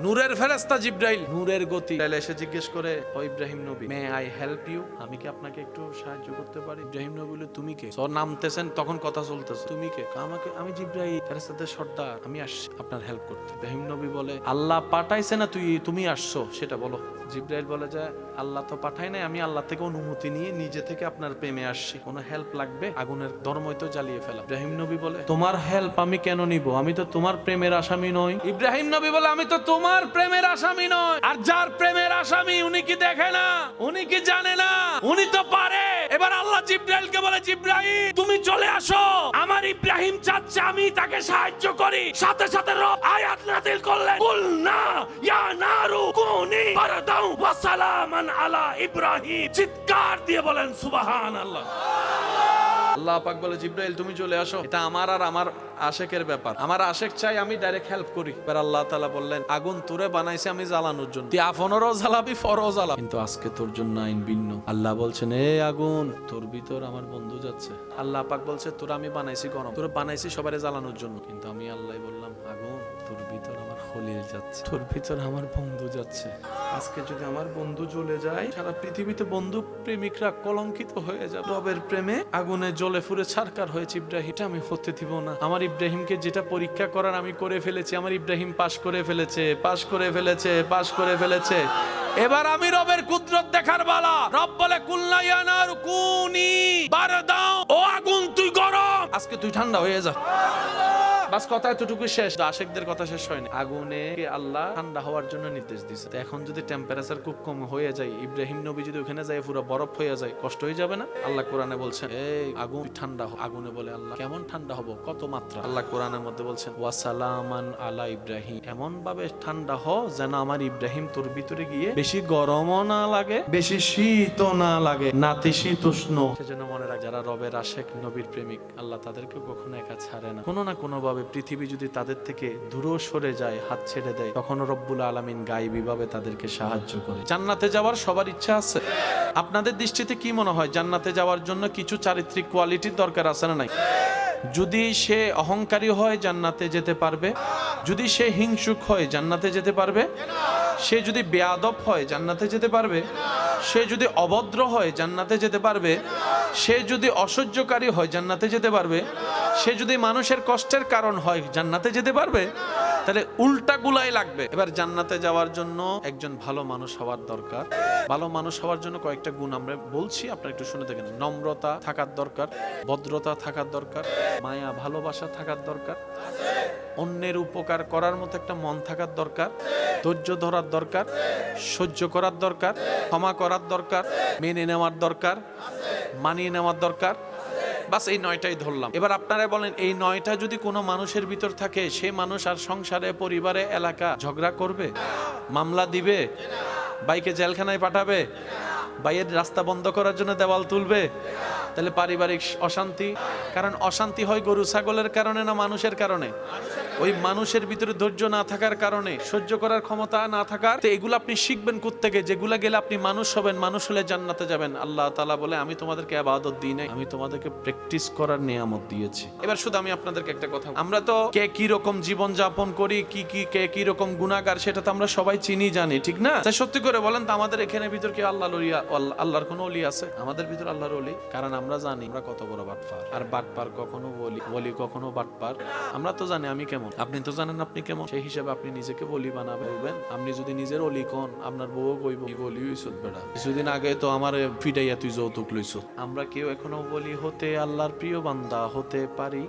নূরের ফেরেশতা জিব্রাইল, নূরের গতি, এসে জিজ্ঞেস করে, ও ইব্রাহিম নবী, মে আই হেল্প ইউ? আমি কি আপনাকে একটু সাহায্য করতে পারি? ইব্রাহিম নবী বলে, তুমি কে? সর নামতেছেন, তখন কথা চলতেছে, তুমি কে? আমাকে, আমি জিব্রাইল, ফেরেশতাদের সর্দার, আমি আসছি আপনার হেল্প করতে। ইব্রাহিম নবী বলে, আল্লাহ পাঠাইছে না তুমি আসছো সেটা বলো। জিব্রাইল বলে যে, আল্লাহ তো পাঠায় নাই, আমি আল্লাহ থেকে অনুমতি নিয়ে নিজে থেকে আপনার প্রেমে আসছি। কোনো হেল্প লাগবে? আগুনের ধর্মই তো জ্বালিয়ে ফেলা। ইব্রাহিম নবী বলে, তোমার হেল্প আমি কেন নিব? আমি তো তোমার প্রেমের আসামি নই। ইব্রাহিম নবী বলে, আমি তো তোমার প্রেমের আসামি নয়। আর যার প্রেমের আসামি, উনি কি দেখে না? উনি কি জানে না? উনি তো পারে। এবার আল্লাহ জিব্রাইলকে বলে, জিব্রাইল তুমি চলে আসো, আমার ইব্রাহিম চাচ্ছে আমি তাকে সাহায্য করি। সাথে সাথে রব আয়াত নাযিল করলেন, কুলনা ইয়া নারু কুনি বারদাও ওয়া সালামান আলা ইব্রাহিম। চিৎকার দিয়ে বলেন সুবহানাল্লাহ। আল্লাহ পাক বলে, জিব্রাইল তুমি চলে আসো, এটা আমার আর আমার আশেকের ব্যাপার। আমার আশেক চাই, আমি ডাইরেক্ট হেল্প করি। এবার আল্লাহ তাআলা বললেন, আগুন তোরে বানাইছে আমি জ্বালানোর জন্য, তুই আপনেরও জ্বালাবি, ফরও জ্বালাবি, কিন্তু আজকে তোর জন্য আইন ভিন্ন। আল্লাহ বলছেন, এ আগুন, তোর ভিতর আমার বন্ধু যাচ্ছে। আল্লাহ পাক বলছে, তোরা আমি বানাইছি গরম, তোরে বানাইছি সবারে জ্বালানোর জন্য, কিন্তু আমি আল্লাহ বললাম, আগুন তোর ভিতর আমার খলিল যাচ্ছে, তোর ভিতর আমার বন্ধু যাচ্ছে। আজকে যদি আমার বন্ধু জ্বলে যায়, সারা পৃথিবীতে বন্ধু প্রেমিকরা কলঙ্কিত হয়ে যাবে। রবের প্রেমে আগুনে জ্বলে ফুরে ছারকার হয়েছে ইব্রাহিম, এটা আমি হতে দিব না। আমার ইব্রাহিমকে যেটা পরীক্ষা করার আমি করে ফেলেছি, আমার ইব্রাহিম পাশ করে ফেলেছে, পাশ করে ফেলেছে, পাশ করে ফেলেছে। এবার আমি রবের কুদরত দেখার বেলা। রব বলে, কুলনা ইয়া নারু কুনি বারদাও, ও আগুন তুই গরম, আজকে তুই ঠান্ডা হয়ে যা। বাস কথা এতটুকু শেষ। আশেকদের কথা শেষ হয়নি। আগুনে আল্লাহ ঠান্ডা হওয়ার জন্য নির্দেশ দিয়েছে। এখন যদি টেম্পারেচার খুব কম হয়ে যায়, ইব্রাহিম নবী যদি ওখানে যায় পুরো বরফ হয়ে যায়, কষ্ট হয়ে যাবে না? আল্লাহ কোরআনে বলছেন, এই আগুন ঠান্ডা হ। আগুনে বলে, আল্লাহ কেমন ঠান্ডা হবো, কত মাত্রা? আল্লাহ কোরআনের মধ্যে বলছেন, ওয়া সালামান আলা ইব্রাহিম, এমন ভাবে ঠান্ডা হ যেন আমার ইব্রাহিম তোর ভিতরে গিয়ে বেশি গরমও না লাগে, বেশি শীতও না লাগে, নাতিশীতোষ্ণ। সেজন্য মনে রাখ, যারা রবের আশেক, নবীর প্রেমিক, আল্লাহ তাদেরকে কখনো একা ছাড়ে না। কোনো না কোনো ভাবে পৃথিবী যদি তাদের থেকে দূর সরে যায়, হাত ছেড়ে দেয়, তখন রব্বুল আলামিন গায়বী ভাবে তাদেরকে সাহায্য করে। জান্নাতে যাওয়ার সবার ইচ্ছা আছে। আপনাদের দৃষ্টিতে কি মনে হয়, জান্নাতে যাওয়ার জন্য কিছু চারিত্রিক কোয়ালিটির দরকার আছে না নাই? যদি সে অহংকারী হয়, জান্নাতে যেতে পারবে। যদি সে হিংসুক হয়, জান্নাতে যেতে পারবে। সে যদি বেয়াদব হয়, জান্নাতে যেতে পারবে। সে যদি অভদ্র হয়, জান্নাতে যেতে পারবে। সে যদি অসহ্যকারী হয়, জান্নাতে যেতে পারবে। সে যদি মানুষের কষ্টের কারণ হয়, জান্নাতে যেতে পারবে। তাহলে উল্টা গুলাই লাগবে। এবার জান্নাতে যাওয়ার জন্য একজন ভালো মানুষ হওয়ার দরকার। ভালো মানুষ হওয়ার জন্য কয়েকটা গুণ আমরা বলছি, আপনারা একটু শুনে দেখেন। নম্রতা থাকার দরকার, ভদ্রতা থাকার দরকার, মায়া ভালোবাসা থাকার দরকার, অন্যের উপকার করার মতো একটা মন থাকার দরকার, ধৈর্য ধরার দরকার, সহ্য করার দরকার, ক্ষমা করার দরকার, মেনে নেওয়ার দরকার, মানিয়ে নেওয়ার দরকার। বাস এই 9টাই ধরলাম। এবার আপনারা বলেন, এই 9টা যদি কোনো মানুষের ভিতর থাকে, সে মানুষ আর সংসারে, পরিবারে, এলাকা ঝগড়া করবে, মামলা দিবে, ভাইকে জেলখানায় পাঠাবে? ভাইয়ের রাস্তা বন্ধ করার জন্য দেওয়াল তুলবে? তাহলে পারিবারিক অশান্তি, কারণ অশান্তি হয় গরু ছাগলের কারণে না মানুষের কারণে? ওই মানুষের ভিতরে ধৈর্য না থাকার কারণে, সহ্য করার ক্ষমতা না থাকার। তো এগুলো আপনি শিখবেন কোত্থেকে? যেগুলা গেলে আপনি মানুষ হবেন, মানুষ হলে জান্নাতে যাবেন। আল্লাহ তাআলা বলে আমি তোমাদেরকে ইবাদত দিই নাই, আমি তোমাদেরকে প্র্যাকটিস করার নিয়ামত দিয়েছি। এবার শুধু আমি আপনাদেরকে একটা কথা, আমরা তো কে কি রকম জীবন যাপন করি, কে কি রকম গুনাহগার, সেটা তো আমরা সবাই চিনি জানি, ঠিক না? তাই সত্যি করে বলেন তো, আমাদের এখানে ভিতর কি আল্লাহর কোনো ওলি আছে? আমাদের ভিতর আল্লাহর ওলি? কারণ আমরা জানি আমরা কত বড় বাটপার। আর বাটপার কখনো বলি কখনো বাটপার। আমরা তো জানি আমি কেমন, আপনি তো জানেন আপনি কেমন। সেই হিসাবে আপনি নিজেকে বলি বানাবেন। আপনি যদি নিজের অলি কোন, আপনার বউ কইব কি বলি হইছত বেড়া, কিছুদিন আগে তো আমার ফিটাইয়া তুই যৌতুক লইছ। আমরা কেউ এখনো বলি হতে, আল্লাহর প্রিয় বান্দা হতে পারি?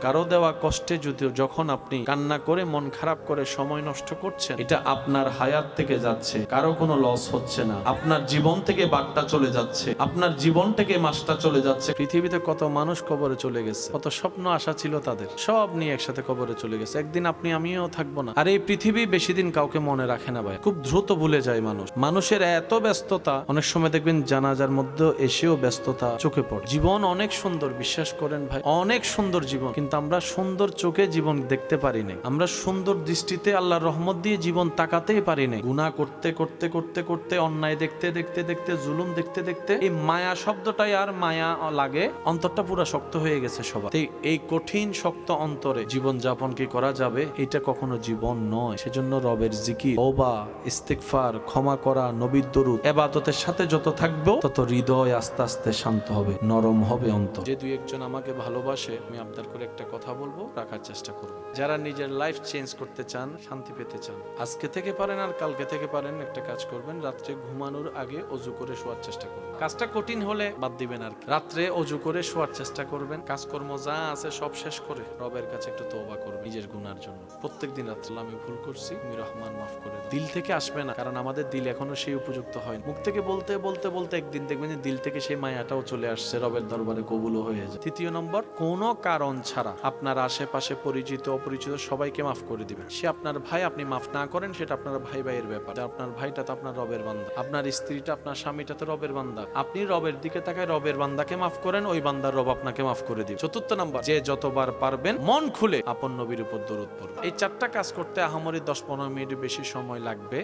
কারো দেওয়া কষ্টে যখন আপনি কান্না করে মন খারাপ করে সময় নষ্ট করছেন, এটা আপনার হায়াত থেকে যাচ্ছে, কারো কোনো লস হচ্ছে না। আপনার জীবন থেকে বাঘটা চলে যাচ্ছে, আপনার জীবন থেকে মাসটা চলে যাচ্ছে। পৃথিবীতে কত মানুষ কবরে চলে গেছে, কত স্বপ্ন আশা ছিল তাদের, সব নিয়ে একসাথে কবরে চলে গেছে। একদিন আপনি আমিও থাকবো না। আর এই পৃথিবী বেশি দিন কাউকে মনে রাখে না ভাই, খুব দ্রুত ভুলে যায় মানুষ। মানুষের এত ব্যস্ততা, অনেক সময় দেখবেন জানাজার মধ্যে এসেও ব্যস্ততা চোখে পড়ে। জীবন অনেক সুন্দর, বিশ্বাস করেন ভাই, অনেক সুন্দর জীবন, কিন্তু আমরা সুন্দর চোখে জীবন দেখতে পারি না। আমরা সুন্দর দৃষ্টিতে আল্লাহর রহমত দিয়ে জীবন তাকাতেই পারি না। গুনাহ করতে করতে করতে করতে, অন্যায় দেখতে দেখতে দেখতে, জুলুম দেখতে দেখতে, এই মায়া শব্দটাই আর মায়া লাগে, অন্তরটা পুরো শক্ত হয়ে গেছে সবার। এই কঠিন শক্ত অন্তরে জীবন যাপন কি করা যাবে? এটা কখনো জীবন নয়। সেজন্য রবের জিকির, তওবা, ইস্তিগফার, ক্ষমা করা, নবীর দরুদ, ইবাদতের সাথে যত থাকবো তত হৃদয় আস্তে আস্তে শান্ত হবে, নরম হবে অন্তর। যে দুই একজন আমাকে ভালোবাসে, আমি আবদার করে একটা কথা বলবো, রাখার চেষ্টা করব। যারা নিজের লাইফ চেঞ্জ করতে চান, শান্তি পেতে চান, আজকে থেকে পারেন আর কালকে থেকে পারেন, একটা কাজ করবেন, রাত্রে ঘুমানোর আগে অজু করে শোয়ার চেষ্টা করবেন। কাজটা কঠিন হলে বাদ দিবেন আর কি। রাত্রে অজু করে শোয়ার চেষ্টা করবেন। কাজকর্ম যা আছে সব শেষ করে রবের কাছে একটু তওবা করবেন নিজের গুনার জন্য। প্রত্যেকদিন রাত্রে আমি ভুল করছি, তুমি রহমান মাফ করে দাও। দিল থেকে আসবে না, কারণ আমাদের দিল এখনো সেই উপযুক্ত হয়। মুখ থেকে বলতে বলতে বলতে একদিন দেখবেন যে দিল থেকে সেই মায়াটাও চলে আসছে, রবের দরবারে কবুলও হয়ে যায়। তৃতীয় নম্বর, কোনো কারণ ছাড়া আপনার আশেপাশে পরিচিত অপরিচিত সবাইকে মাফ করে দিবেন। সে আপনার ভাই, আপনি মাফ না করেন সেটা আপনার ভাই ভাইয়ের ব্যাপার। আপনার ভাইটা তো আপনার রবের বান্দা, আপনার স্ত্রীটা, আপনার স্বামীটা তো রবের বান্দা। আপনি রবের দিকে তাকায় রবের বান্দাকে মাফ করেন, ওই বান্দার রব আপনাকে মাফ করে দিবে। চতুর্থ নাম্বার, যে যতবার পারবেন মন খুলে আপন নবীর উপর দরুদ পড়বেন। এই চারটা কাজ করতে আহামরি 10-15 মিনিট বেশি সময় লাগবে,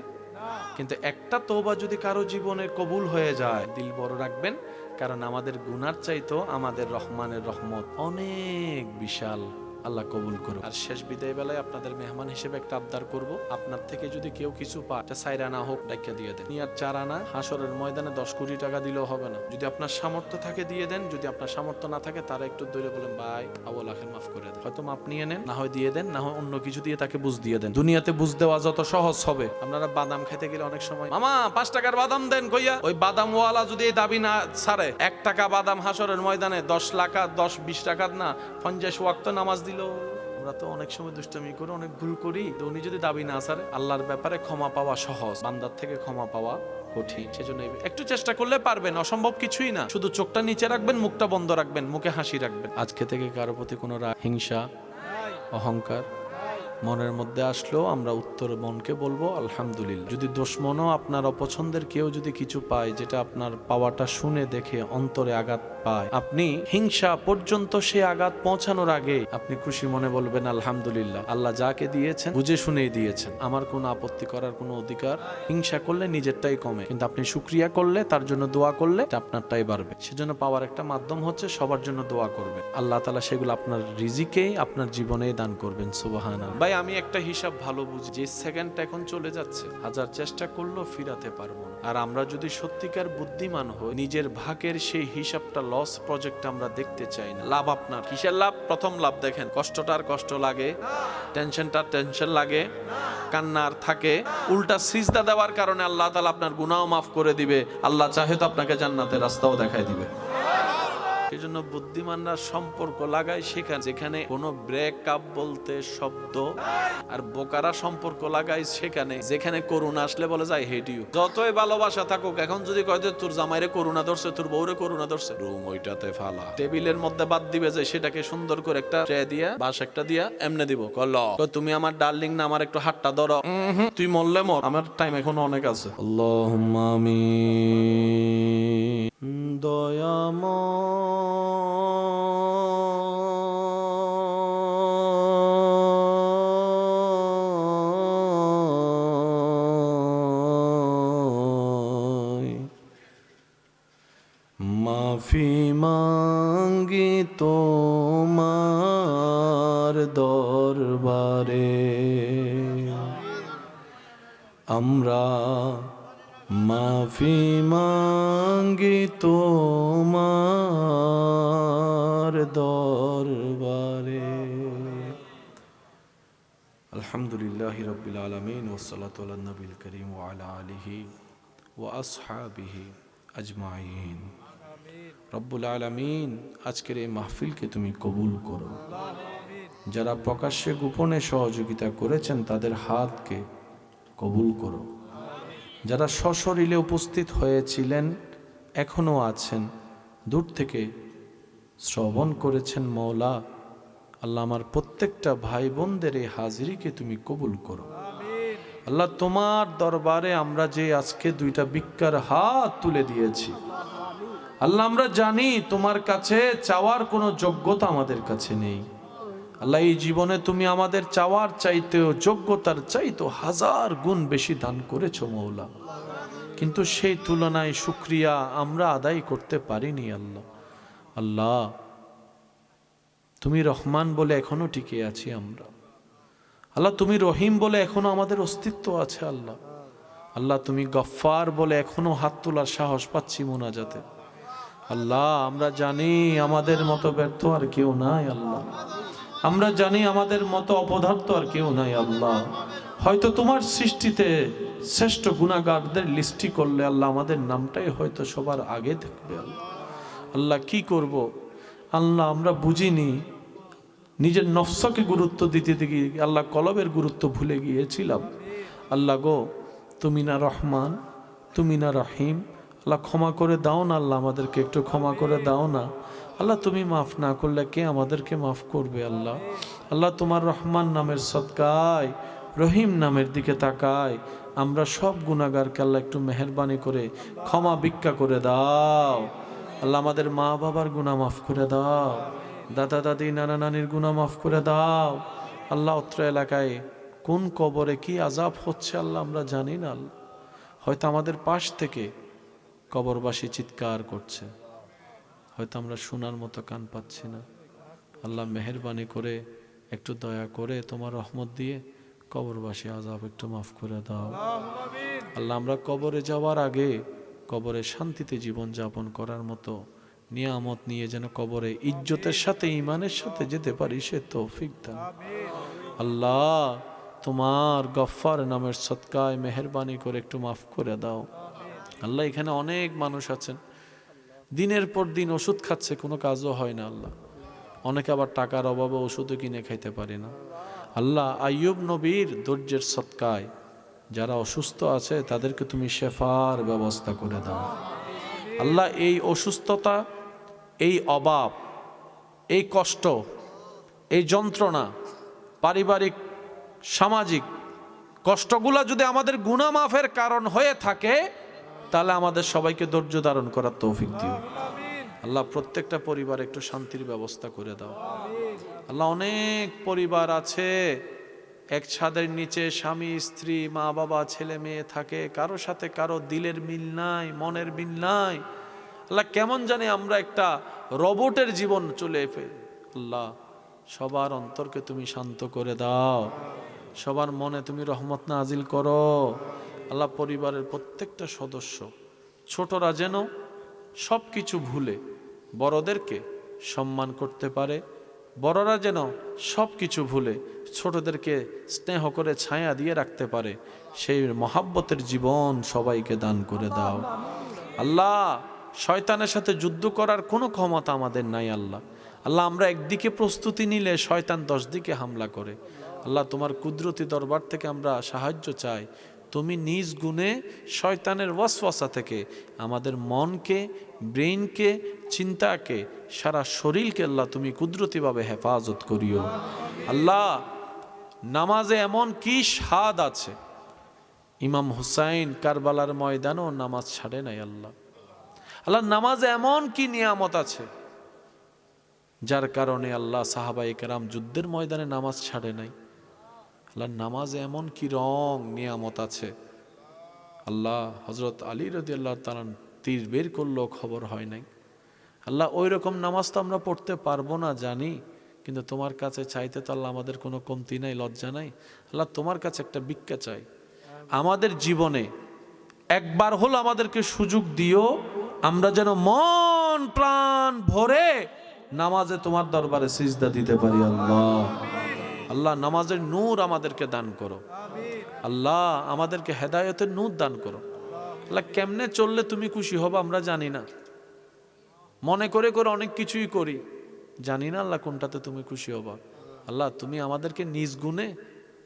কিন্তু একটা তওবা যদি কারো জীবনে কবুল হয়ে যায়, দিল বড় রাখবেন, কারণ আমাদের গুনার চাইতো আমাদের রহমানের রহমত অনেক বিশাল। আল্লাহ কবুল করুন। আর শেষ বিদায় বেলায় আপনাদের মেহমান হিসেবে একটা আবদার করব, আপনার থেকে যদি কেউ কিছু পায়, এটা 4 আনা হোক, ডাইকা দিয়ে দেন। আর 4 আনা হাসরের ময়দানে 10 কোটি টাকা দিলেও হবে না। যদি আপনার সামর্থ্য থাকে দিয়ে দেন, যদি আপনার সামর্থ্য না থাকে তারা একটু দূরে বলেন, ভাই আবুল আখের মাফ করে দেন। হয়তো মাপ নিয়ে নেন, না হয় দিয়ে দেন, না হয় অন্য কিছু দিয়ে তাকে বুঝ দিয়ে দেন। দুনিয়াতে বুঝ দেওয়া যত সহজ হবে। আপনারা বাদাম খেতে গেলে অনেক সময়, মামা 5 টাকার বাদাম দেন কইয়া, ওই বাদামওয়ালা যদি এই দাবি না ছাড়ে, 1 টাকা বাদাম হাসরের ময়দানে 10 লাখ 10-20 টাকার না 50 ওয়াক্ত নামাজ দিল। আমরা তো অনেক সময় দুষ্টামি করে অনেক ভুল করি। তো উনি যদি দাবি না ছাড়ে, আল্লাহর ব্যাপারে ক্ষমা পাওয়া সহজ, বান্দার থেকে ক্ষমা পাওয়া কঠিন। সেজন্য একটু চেষ্টা করলে পারবেন, অসম্ভব কিছুই না। শুধু চোখটা নিচে রাখবেন, মুখটা বন্ধ রাখবেন, মুখে হাসি রাখবেন। আজকে থেকে কারো প্রতি কোনো রাগ, হিংসা, অহংকার মনের মধ্যে আসলো, আমরা উত্তর মনকে বলবো আলহামদুলিল্লাহ। যদি দুশমনও আপনার অপছন্দের কেউ যদি কিছু পায়, যেটা আপনার পাওয়াটা শুনে দেখে অন্তরে আঘাত পায়, আপনি হিংসা পর্যন্ত সে আঘাত পৌঁছানোর আগে আপনি খুশি মনে বলবেন আলহামদুলিল্লাহ, আল্লাহ যাকে দিয়েছেন বুঝে শুনেই দিয়েছেন, আমার কোনো আপত্তি করার কোনো অধিকার। হিংসা করলে নিজেরটাই কমে, কিন্তু আপনি শুকরিয়া করলে, তার জন্য দোয়া করলে আপনারটাই বাড়বে। সেজন্য পাওয়ার একটা মাধ্যম হচ্ছে সবার জন্য দোয়া করবেন। আল্লাহ তাআলা সেগুলো আপনার রিজিকে, আপনার জীবনে দান করবেন। সুবহানাল্লাহ। ভাই আমি একটা হিসাব ভালো বুঝি, যে সেকেন্ডটা এখন চলে যাচ্ছে, হাজার চেষ্টা করলেও ফিরাতে পারবো না। আর আমরা যদি সত্যিকার বুদ্ধিমান হই, নিজের ভাগের সেই হিসাবটা, লস প্রজেক্ট আমরা দেখতে চাই না। লাভ আপনার কিসের লাভ? প্রথম লাভ দেখেন, কষ্টটার কষ্ট লাগে, টেনশনটার টেনশন লাগে, কান্নার থাকে। উল্টা সিজদা দেওয়ার কারণে আল্লাহ তাআলা আপনার গুনাহ মাফ করে দিবে। আল্লাহ চাহে তো আপনাকে জান্নাতের রাস্তাও দেখায় দিবে। সেজন্য বুদ্ধিমানরা সম্পর্ক লাগায় সেখানে যেখানে কোনো ব্রেকআপ বলতে শব্দ, আর বোকারা সম্পর্ক লাগায় সেখানে যেখানে করুণা আসলে বলে যায় হেড ইউ। যতই ভালোবাসা থাকুক, এখন যদি কয় যে তোর জামাইরে করুণা ধরছে, তোর বউরে করুণা ধরছে, রুম ওইটাতে ফালা, টেবিলের মধ্যে বাদ দিবে যে সেটাকে সুন্দর করে একটা ট্রে দিয়া বাস একটা দিয়া এমনে দিব, কল তুমি আমার ডার্লিং না, আমার একটু হাতটা ধরো, তুই মরলে মর, আমার টাইম এখন অনেক আছে। আল্লাহুম্মা আমিন। দয়াময় মাফি মাঙ্গি তোমার দরবারে, আমরা মাফি মাঙ্গি তোমার দরবারে। আলহামদুলিল্লাহি রাব্বিল আলামিন ওয়াসসালাতু আলা নবিল কারীম ওয়া আলা আলিহি ওয়া আসহাবিহি আজমাইন। রব্বুল আলামিন, আজকের এই মাহফিলকে তুমি কবুল করো। যারা প্রকাশ্যে গোপনে সহযোগিতা করেছেন তাদের হাতকে কবুল করো। যারা সশরীরে উপস্থিত হয়েছিলেন, এখনও আছেন, দূর থেকে শ্রবণ করেছেন, মওলা আল্লাহ আমার প্রত্যেকটা ভাই বোনদের এই হাজিরিকে তুমি কবুল করো। আল্লাহ তোমার দরবারে আমরা যে আজকে দুইটা ভিক্ষার হাত তুলে দিয়েছি, আল্লাহ আমরা জানি তোমার কাছে চাওয়ার কোনো যোগ্যতা আমাদের কাছে নেই। আল্লাহ এই জীবনে তুমি আমাদের চাওয়ার চাইতেও যোগ্যতার চাইতেও 1000 গুণ বেশি দান করেছো মওলা, কিন্তু সেই তুলনায় শুকরিয়া আমরা আদায় করতে পারিনি। আল্লাহ আল্লাহ তুমি রহমান বলে এখনো টিকে আছি আমরা। আল্লাহ তুমি রহিম বলে এখনো আমাদের অস্তিত্ব আছে। আল্লাহ আল্লাহ তুমি গফফার বলে এখনো হাত তোলার সাহস পাচ্ছি মুনাজাতে। আল্লাহ আমরা জানি আমাদের মতো ব্যর্থ আর কেউ নাই। আল্লাহ আমরা জানি আমাদের মতো অপদার্থ আর কেউ নাই। আল্লাহ হয়তো তোমার সৃষ্টিতে শ্রেষ্ঠ গুনাহগারদের লিস্টি করলে আল্লাহ আমাদের নামটাই হয়তো সবার আগে থাকবে। আল্লাহ কি করব আল্লাহ, আমরা বুঝিনি, নিজের নফসকে গুরুত্ব দিতে গিয়ে আল্লাহ কলবের গুরুত্ব ভুলে গিয়েছিলাম। আল্লাহ গো, তুমি না রহমান, তুমি না রহিম, আল্লাহ ক্ষমা করে দাও না। আল্লাহ আমাদেরকে একটু ক্ষমা করে দাও না। আল্লাহ তুমি মাফ না করলে কে আমাদেরকে মাফ করবে? আল্লাহ আল্লাহ তোমার রহমান নামের সদকায়, রহিম নামের দিকে তাকায় আমরা সব গুনাহগারকে আল্লাহ একটু মেহেরবানি করে ক্ষমা ভিক্ষা করে দাও। আল্লাহ আমাদের মা বাবার গুনাহ মাফ করে দাও, দাদা দাদি নানা নানির গুনাহ মাফ করে দাও। আল্লাহ অত্র এলাকায় কোন কবরে কি আযাব হচ্ছে আল্লাহ আমরা জানি না। আল্লাহ হয়তো আমাদের পাশ থেকে কবরবাসী চিৎকার করছে, হয়তো আমরা শোনার মতো কান পাচ্ছি না। আল্লাহ মেহেরবানি করে একটু দয়া করে তোমার রহমত দিয়ে কবরবাসী আযাব একটু মাফ করে দাও। আল্লাহ আমরা কবরে যাওয়ার আগে কবরে শান্তিতে জীবন যাপন করার মতো নিয়ামত নিয়ে যেন কবরে ইজ্জতের সাথে ঈমানের সাথে যেতে পারি, সে তৌফিক দান। আল্লাহ তোমার গফফার নামের সদকায় মেহেরবানি করে একটু মাফ করে দাও। আল্লাহ এখানে অনেক মানুষ আছেন দিনের পর দিন ওষুধ খাচ্ছে, কোনো কাজও হয় না। আল্লাহ অনেকে আবার টাকার অভাবে ওষুধও কিনে খাইতে পারে না। আল্লাহ আইয়ুব নবীর ধৈর্যের সদকায় যারা অসুস্থ আছে তাদেরকে তুমি শেফার ব্যবস্থা করে দাও। আল্লাহ এই অসুস্থতা, এই অভাব, এই কষ্ট, এই যন্ত্রণা, পারিবারিক সামাজিক কষ্টগুলা যদি আমাদের গুনাহ মাফের কারণ হয়ে থাকে তাহলে আমাদের সবাইকে ধৈর্য ধারণ করার তৌফিক দিও। আল্লাহ প্রত্যেকটা পরিবারে একটু শান্তির ব্যবস্থা করে দাও। আল্লাহ অনেক পরিবার আছে এক ছাদের নিচে স্বামী স্ত্রী মা বাবা ছেলে মেয়ে থাকে, কারো সাথে কারো দিলের মিল নাই, মনের মিল নাই। আল্লাহ কেমন জানি আমরা একটা রোবটের জীবন চলে ফেলি। আল্লাহ সবার অন্তরকে তুমি শান্ত করে দাও, সবার মনে তুমি রহমত নাজিল করো। আল্লাহ পরিবারের প্রত্যেকটা সদস্য ছোটরা যেন সব কিছু ভুলে বড়দেরকে সম্মান করতে পারে, বড়রা যেন সব কিছু ভুলে ছোটদেরকে স্নেহ করে ছায়া দিয়ে রাখতে পারে, সেই মহাব্বতের জীবন সবাইকে দান করে দাও। আল্লাহ শয়তানের সাথে যুদ্ধ করার কোনো ক্ষমতা আমাদের নাই আল্লাহ। আল্লাহ, আমরা একদিকে প্রস্তুতি নিলে শয়তান 10 দিকে হামলা করে। আল্লাহ, তোমার কুদরতি দরবার থেকে আমরা সাহায্য চাই। তুমি নিজ গুণে শয়তানের ওয়াসওয়াসা থেকে আমাদের মনকে, ব্রেইনকে, চিন্তাকে, সারা শরীরকে আল্লাহ তুমি কুদরতিভাবে হেফাজত করিও। আল্লাহ, নামাজে এমন কি স্বাদ আছে, ইমাম হুসাইন কারবালার ময়দানও নামাজ ছাড়ে নাই। আল্লাহ, আল্লাহ, নামাজে এমন কি নিয়ামত আছে যার কারণে আল্লাহ সাহাবায়ে কেরাম যুদ্ধের ময়দানে নামাজ ছাড়ে নাই। আল্লাহ, নামাজে এমন কি রং নিয়ামত আছে। আল্লাহ, হযরত আলী রাদিয়াল্লাহু তাআলা তীর বের করলো, খবর হয় নাই। আল্লাহ, ওই রকম নামাজ তো আমরা পড়তে পারবো না জানি, কিন্তু তোমার কাছে চাইতে তো আল্লাহ আমাদের কোনো কমতি নাই, লজ্জা নাই। আল্লাহ, তোমার কাছে একটা ভিক্ষা চাই, আমাদের জীবনে একবার হলো আমাদেরকে সুযোগ দিও, আমরা যেন মন প্রাণ ভরে নামাজে তোমার দরবারে সিজদা দিতে পারি। আল্লাহ, আল্লাহ, নামাজের নূর আমাদেরকে দান করো। আল্লাহ, আমাদেরকে হেদায়েতের নূর দান করো। আল্লাহ, কেমনে চললে তুমি খুশি হবা আমরা জানি না, মনে করে করে অনেক কিছুই করি, জানি না আল্লাহ কোনটাতে তুমি খুশি হবা। আল্লাহ, তুমি আমাদেরকে নিজ গুণে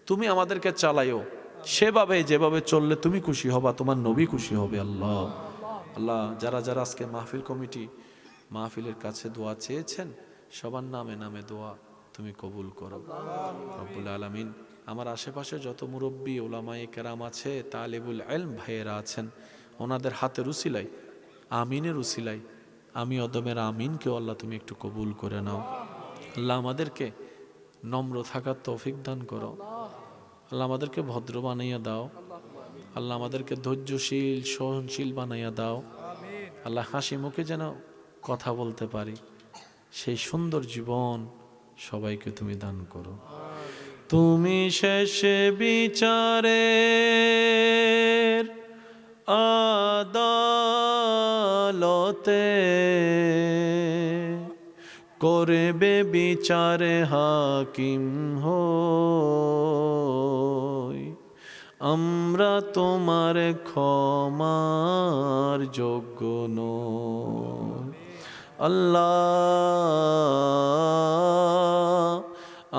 তুমি আমাদেরকে চালাইও, সেভাবে যেভাবে চললে তুমি খুশি হবা, তোমার নবী খুশি হবে। আল্লাহ, আল্লাহ, যারা যারা আজকে মাহফিল কমিটি মাহফিলের কাছে দোয়া চেয়েছেন, সবার নামে নামে দোয়া তুমি কবুল করো রব্বুল আলামিন। আমার আশেপাশে যত মুরব্বী ওলামায়ে কেরাম আছে, তালিবুল ইলম ভাইয়েরা আছেন, ওনাদের হাতের উসিলাই, আমিনের উসিলাই, আমি অদমের আমিনকেও আল্লাহ তুমি একটু কবুল করে নাও। আল্লাহ, আমাদেরকে নম্র থাকার তৌফিক দান করো। আল্লাহ, আমাদেরকে ভদ্র বানাইয়া দাও। আল্লাহ, আমাদেরকে ধৈর্যশীল সহনশীল বানাইয়া দাও। আল্লাহ, হাসি মুখে যেন কথা বলতে পারি, সেই সুন্দর জীবন সবাইকে তুমি দান করো। তুমি শেষে বিচারের আদালতে করবে বিচারে হাকিম হই, আমরা তোমার ক্ষমার যোগ্য নই। আল্লাহ,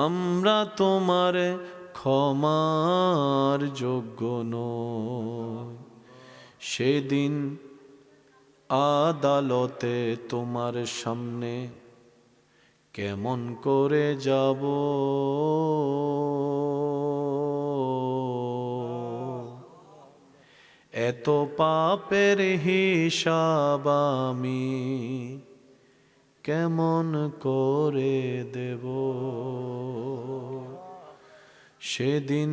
আমরা তোমার ক্ষমার যোগ্য নই। সেদিন আদালতে তোমার সামনে কেমন করে যাব, এত পাপের হিসাব আমি কেমন করে দেব। সেদিন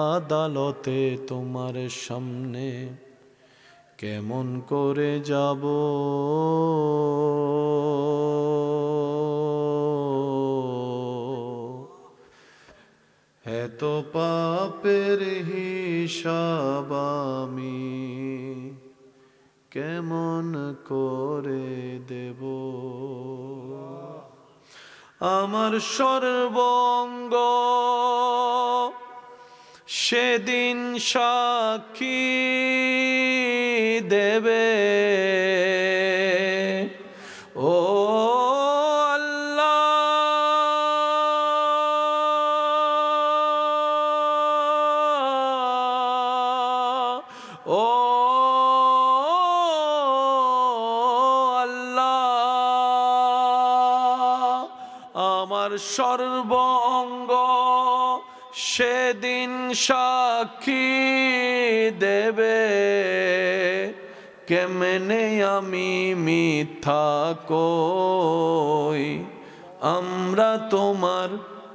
আদালতে তোমার সামনে কেমন করে যাব, এত পাপের হিসাব আমি কেমন করে দেব। আমার সর্বঙ্গ সেদিন সাক্ষী দেবে, ও আল্লাহ, ও আল্লাহ, আমার সর্বঙ্গ সেদিন সাক্ষী দেবে, কেমনে আমি মিথ্যা কই, আমরা তোমার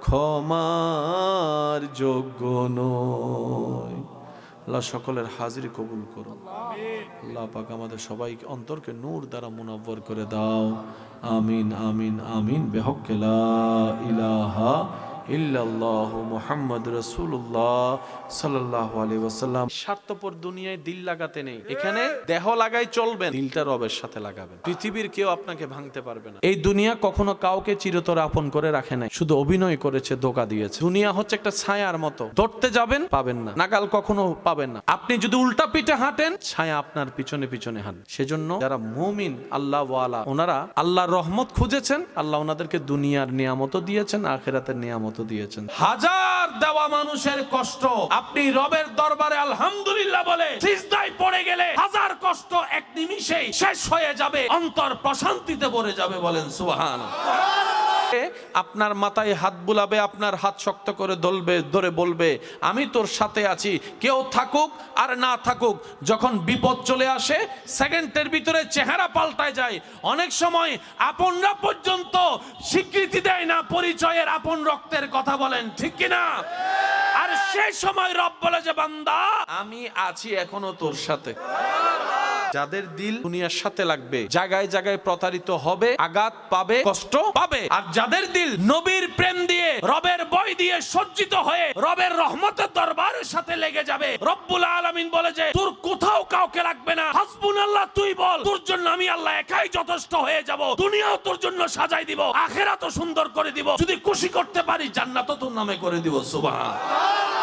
ক্ষমার যোগ্য নই। আল্লাহ, সকলের হাজিরি কবুল করো। আল্লাহ পাক আমাদের সবাইকে অন্তরকে নূর দ্বারা মুনাব্বর করে দাও। আমিন আমিন আমিন। বেহক্কে লা ইলাহা ইল্লাল্লাহু মুহাম্মাদুর রাসূলুল্লাহ সাল্লাল্লাহু আলাইহি ওয়াসাল্লাম। স্বার্থপর দুনিয়ায় দিল লাগাতে নেই, এখানে দেহ লাগাই চলবেন, দিলটা রবের সাথে লাগাবেন। পৃথিবীর কেউ আপনাকে ভাঙতে পারবে না। এই দুনিয়া কখনো কাউকে চিরতরে আপন করে রাখে নাই, শুধু অভিনয় করেছে, ধোঁকা দিয়েছে। দুনিয়া হচ্ছে একটা ছায়ার মতো, ধরতে যাবেন পাবেন না, নাগাল কখনো পাবেন না। আপনি যদি উল্টা পিঠে হাঁটেন, ছায়া আপনার পিছনে পিছনে হাঁটে। সেজন্য যারা মুমিন আল্লাহ ওয়ালা, ওনারা আল্লাহর রহমত খুঁজেছেন, আল্লাহ ওনাদেরকে দুনিয়ার নিয়ামতও দিয়েছেন, আখিরাতের নিয়ামতও দিয়েছেন। হাজার দেওয়া মানুষের কষ্ট, আপনি রবের দরবারে আলহামদুলিল্লাহ বলে সিজদায় পড়ে গেলে হাজার কষ্ট এক নিমিষেই শেষ হয়ে যাবে, অন্তর প্রশান্তিতে ভরে যাবে। বলেন সুবহানাল্লাহ। আপনার মাথায় হাত বুলাবে, আপনার হাত শক্ত করে ধরে বলবে আমি তোর সাথে আছি, কেউ থাকুক আর না থাকুক। যখন বিপদ চলে আসে, সেকেন্ডের ভিতরে চেহারা পাল্টায় যায়। অনেক সময় আপনরা পর্যন্ত স্বীকৃতি দেয় না পরিচয়ের, আপন রক্তের কথা বলেন ঠিক কিনা? আর সেই সময় রব বলে যে বান্দা আমি আছি এখনো তোর সাথে। যাদের দিল দুনিয়ার সাথে লাগবে, জায়গায় জায়গায় প্রতারিত হবে, আঘাত পাবে, কষ্ট পাবে। আর যাদের দিল নবীর প্রেম দিয়ে, রবের ভয় দিয়ে সজ্জিত হয়ে রবের রহমতের দরবারের সাথে লেগে যাবে, রব্বুল আলামিন বলে যে তোর কোথাও কাউকে লাগবে না, হাসবুনাল্লাহ তুই বল, তোর জন্য আমি আল্লাহ একাই যথেষ্ট হয়ে যাব। দুনিয়াও তোর জন্য সাজাই দিব, আখিরাতও সুন্দর করে দিব, যদি খুশি করতে পারি জান্নাতও তোর নামে করে দিব। সুবহানাল্লাহ।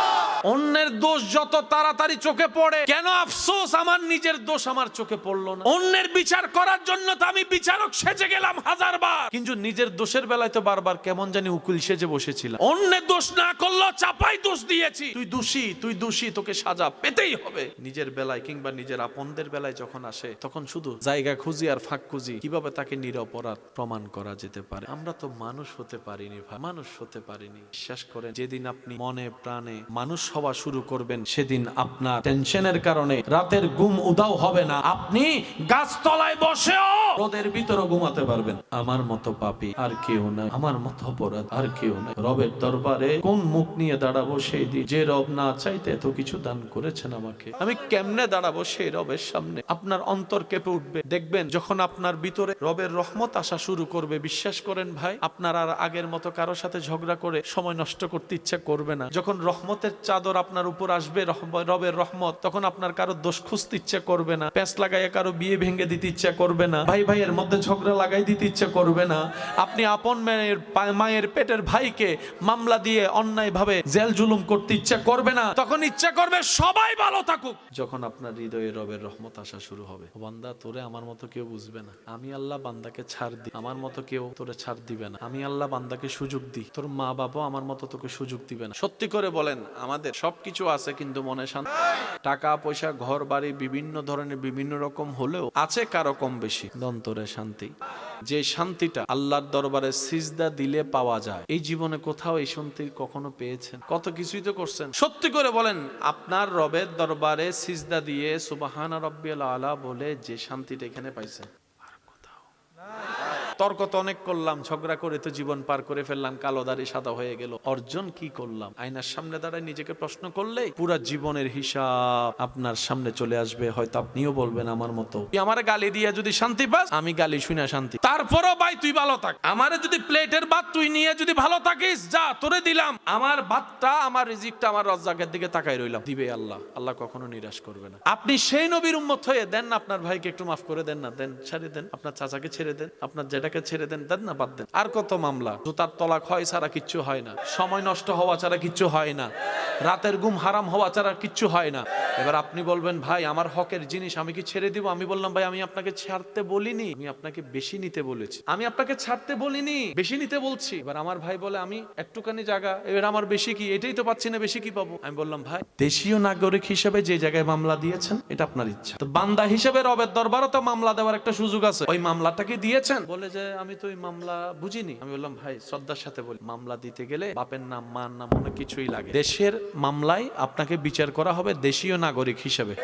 অন্যের দোষ যত তাড়াতাড়ি চোখে পড়ে, কেন আফসোস আমার নিজের দোষ আমার চোখে পড়লো না। অন্যের বিচার করার জন্য তো আমি বিচারক সেজে গেলাম হাজারবার, কিন্তু নিজের দোষের বেলায় তো বারবার কেমন জানি উকিল সেজে বসেছিলাম। অন্যের দোষ না করলেও চাপাই দোষ দিয়েছি, তুই দোষী, তুই দোষী, তোকে সাজা পেতেই হবে। নিজের বেলায় কিংবা নিজের আপনদের বেলায় যখন আসে, তখন শুধু জায়গা খুঁজি আর ফাঁক খুঁজি কিভাবে তাকে নিরপরাধ প্রমাণ করা যেতে পারে। আমরা তো মানুষ হতে পারিনি ভাই, মানুষ হতে পারিনি। বিশ্বাস করেন, যেদিন আপনি মনে প্রাণে মানুষ হওয়া শুরু করবেন, সেদিন আপনার টেনশনের কারণে রাতের ঘুম উধাও হবে না। আপনি গাছতলায় বসেও রোদের ভিতরে ঘুমাতে পারবেন। আমার মতো পাপী আর কেউ নাই, আমার মতো অপরাধ আর কেউ নাই। রবের দরবারে কোন মুখ নিয়ে দাঁড়াবো সেই দিন, যে রব না চাইতে এত কিছু দান করেছেন আমাকে, আমি কেমনে দাঁড়াবো সেই রবের সামনে? আপনার অন্তর কেঁপে উঠবে, দেখবেন যখন আপনার ভিতরে রবের রহমত আসা শুরু করবে। বিশ্বাস করেন ভাই, আপনার আর আগের মতো কারো সাথে ঝগড়া করে সময় নষ্ট করতে ইচ্ছা করবে না। যখন রহমতের চাদর আপনার উপর আসবে, রবের রহমত, তখন আপনার কারো দোষ খুঁজতে ইচ্ছা করবে না, প্যাঁচ লাগাইয়া কারো বিয়ে ভেঙে দিতে ইচ্ছা করবে না, ভাই ভাইয়ের মধ্যে ঝগড়া লাগাই দিতে ইচ্ছা করবে না। আপনি আপন মায়ের পেটের ভাইকে মামলা দিয়ে অন্যায় ভাবে জেল জুলুম করতে ইচ্ছা করবে না, তখন ইচ্ছা করবে সবাই ভালো থাকুক। যখন আপনার হৃদয়ে রবের রহমত আসা শুরু হবে, বান্দা তোরে আমার মতো কেউ বুঝবে না, আমি আল্লাহ বান্দাকে ছাড় দিই, আমার মতো কেউ তোরে ছাড় দিবে না, আমি আল্লাহ বান্দাকে সুযোগ দিই, তোর মা বাবা আমার মতো তোকে সুযোগ দিবে না। সত্যি করে বলেন, আমাদের সবকিছু আছে কিন্তু মনে শান্তি, টাকা পয়সা ঘর বাড়ি বিভিন্ন ধরনের বিভিন্ন রকম হলেও আছে কারো কম বেশি, অন্তরে শান্তি। যে শান্তিটা আল্লাহর দরবারে সিজদা দিলে পাওয়া যায়, এই জীবনে কোথাও এই শান্তি কখনো পেয়েছেন? কত কিছুই তো করছেন। সত্যি করে বলেন, আপনার রবের দরবারে সিজদা দিয়ে সুবহান রাব্বিয়াল আলা বলে যে শান্তিটা এখানে পাইছেন, তর্ক তো অনেক করলাম, ঝগড়া করে তো জীবন পার করে ফেললাম, কালো দাড়ি সাদা হয়ে গেল, অর্জন কি করলাম? আয়নার সামনে দাঁড়ায় নিজেকে প্রশ্ন করলে পুরা জীবনের হিসাব আপনার সামনে চলে আসবে। হয়তো আপনিও বলবেন আমার মতো, তুই আমারে গালি দিয়ে যদি শান্তি পাস, আমি গালি শুনে শান্তি, তারপরও ভাই তুই ভালো থাক। আমারে যদি প্লেটের ভাত তুই নিয়ে যদি ভালো থাকিস, যা তোরে দিলাম, আমার ভাতটা, আমার রিজিকটা আমার রাজ্জাকের দিকে তাকাই রইলাম, দিবে আল্লাহ। আল্লাহ কখনো নিরাশ করবে না। আপনি সেই নবীর উম্মত হয়ে দেন না, আপনার ভাইকে একটু মাফ করে দেন না, দেন, ছেড়ে দেন, আপনার চাচাকে ছেড়ে দেন, আপনার যেটাকে ছেড়ে দেন, দেন না, বাদ দেন। আর কত মামলা, জুতার তলাক হয় ছাড়া কিচ্ছু হয় না, সময় নষ্ট হওয়া ছাড়া কিচ্ছু হয় না, রাতের ঘুম হারাম হওয়া ছাড়া কিচ্ছু হয় না। এবার আপনি বলবেন ভাই আমার হকের জিনিস আমি কি ছেড়ে দিব? আমি বললাম ভাই আমি আপনাকে ছাড়তে বলিনি, আমি আপনাকে বেশি নিতে বলেছি। আমি আপনাকে ছাড়তে বলিনি, বেশি নিতে বলছি। এবার আমার ভাই বলে আমি একটুখানি জায়গা, এবার আমার বেশি কি? এটাই তো পাচ্ছি না, বেশি কি পাবো? আমি বললাম ভাই দেশীয় নাগরিক হিসেবে যে জায়গায় মামলা দিয়েছেন এটা আপনার ইচ্ছা, তো বান্দা হিসেবে রবের দরবারও তো মামলা দেওয়ার একটা সুযোগ আছে, ওই মামলাটা কি দিয়েছেন? বলে যে আমি তো ওই মামলা বুঝিনি। আমি বললাম ভাই শ্রদ্ধার সাথে বলি, মামলা দিতে গেলে বাপের নাম মার নাম অনেক কিছুই লাগে। দেশের মামলায় আপনাকে বিচার করা হবে দেশীয় নাগরিক হিসেবে।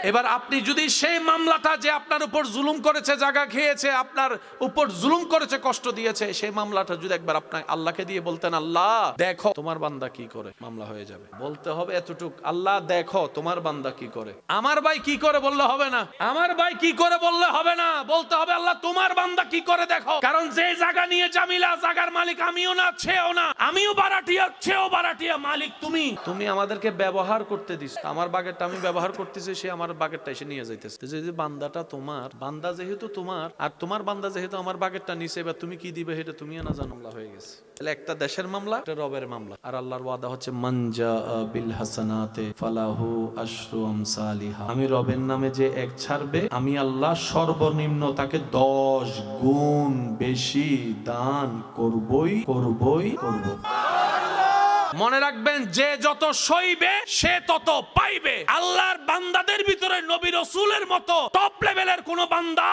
এবার আপনি যদি সেই মামলাটা, যে আপনার উপর জুলুম করেছে, জায়গা খেয়েছে, আপনার উপর জুলুম করেছে, কষ্ট দিয়েছে, সেই মামলাটা যদি একবার আপনি আল্লাহকে দিয়ে বলতেন, আল্লাহ দেখো তোমার বান্দা কি করে, মামলা হয়ে যাবে। বলতে হবে এতটুক, আল্লাহ দেখো তোমার বান্দা কি করে। আমার ভাই কি করে বললে হবে না, আমার ভাই কি করে বললে হবে না, বলতে হবে আল্লাহ তোমার বান্দা কি করে দেখো। কারণ যে জায়গা নিয়ে জামিলা, জায়গার মালিক আমিও না, ছেও না, আমিও বারাটিয়া, ছেও বারাটিয়া, মালিক তুমি। তুমি আমাদেরকে ব্যবহার করতে দিস, আমার বাগেরটা আমি ব্যবহার করতেছি, সে আমার বাগেরটা এসে নিয়ে যাইতেছে। যে বান্দাটা তোমার বান্দা, যেহেতু তোমার, আর তোমার বান্দা যেহেতু আমার বাগেরটা নিছে, এবার তুমি কি দিবে এটা তুমি না জানো। মামলা হয়ে গেছে। তাহলে একটা দেশের মামলা, একটা রবের মামলা। আর আল্লাহর ওয়াদা হচ্ছে মানজা বিল হাসানাতে ফালাহু আশরু আমসালিহা। আমি রবের নামে যে এক ছাড়বে, আমি আল্লাহ সর্বনিম্ন তাকে 10 গুণ বেশি দান করবই করব। মনে রাখবেন, যে যত সইবে সে তত পাইবে। আল্লাহর বান্দাদের ভিতরে নবী রাসূলের মতো টপ লেভেলের কোন বান্দা,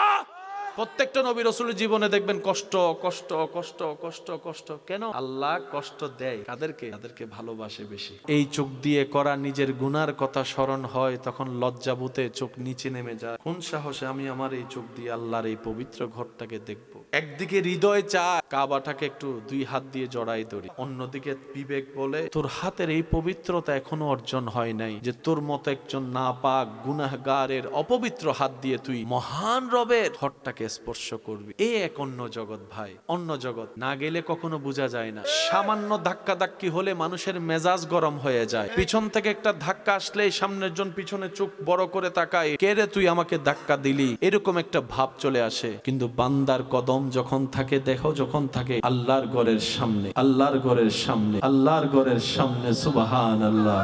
প্রত্যেকটা নবী রাসূলের জীবনে দেখবেন কষ্ট কষ্ট কষ্ট কষ্ট কষ্ট। কেন আল্লাহ কষ্ট দেয় কাদেরকে? তাদেরকে ভালোবাসে বেশি। এই চোখ দিয়ে করা নিজের গুনার কথা স্মরণ হয়, তখন লজ্জাভূতে চোখ নিচে নেমে যায়। কোন সাহসে আমি আমার এই চোখ দিয়ে আল্লাহর এই পবিত্র ঘরটাকে দেখব? একদিকে হৃদয় চায় কাবাটাকে একটু 2 হাত দিয়ে জড়াই ধরি, অন্যদিকে বিবেক বলে তোর হাতের এই পবিত্রতা এখনো অর্জন হয় নাই, যে তোর মতো একজন নাপাক গুনাহগারের অপবিত্র হাত দিয়ে তুই মহান রবের ঘরটাকে স্পর্শ করবি। এই এক অন্য জগৎ ভাই, অন্য জগৎ। না গেলে কখনো বোঝা যায় না। সামান্য ধাক্কা ধাক্কি হলে মানুষের মেজাজ গরম হয়ে যায়। পিছন থেকে একটা ধাক্কা আসলেই সামনের জন পিছনে চোখ বড় করে তাকায়, কে রে তুই আমাকে ধাক্কা দিলি, এরকম একটা ভাব চলে আসে। কিন্তু বান্দার কদম যখন থাকে, দেখো যখন থাকে আল্লাহর ঘরের সামনে, আল্লাহর ঘরের সামনে, আল্লাহর ঘরের সামনে, সুবহানাল্লাহ।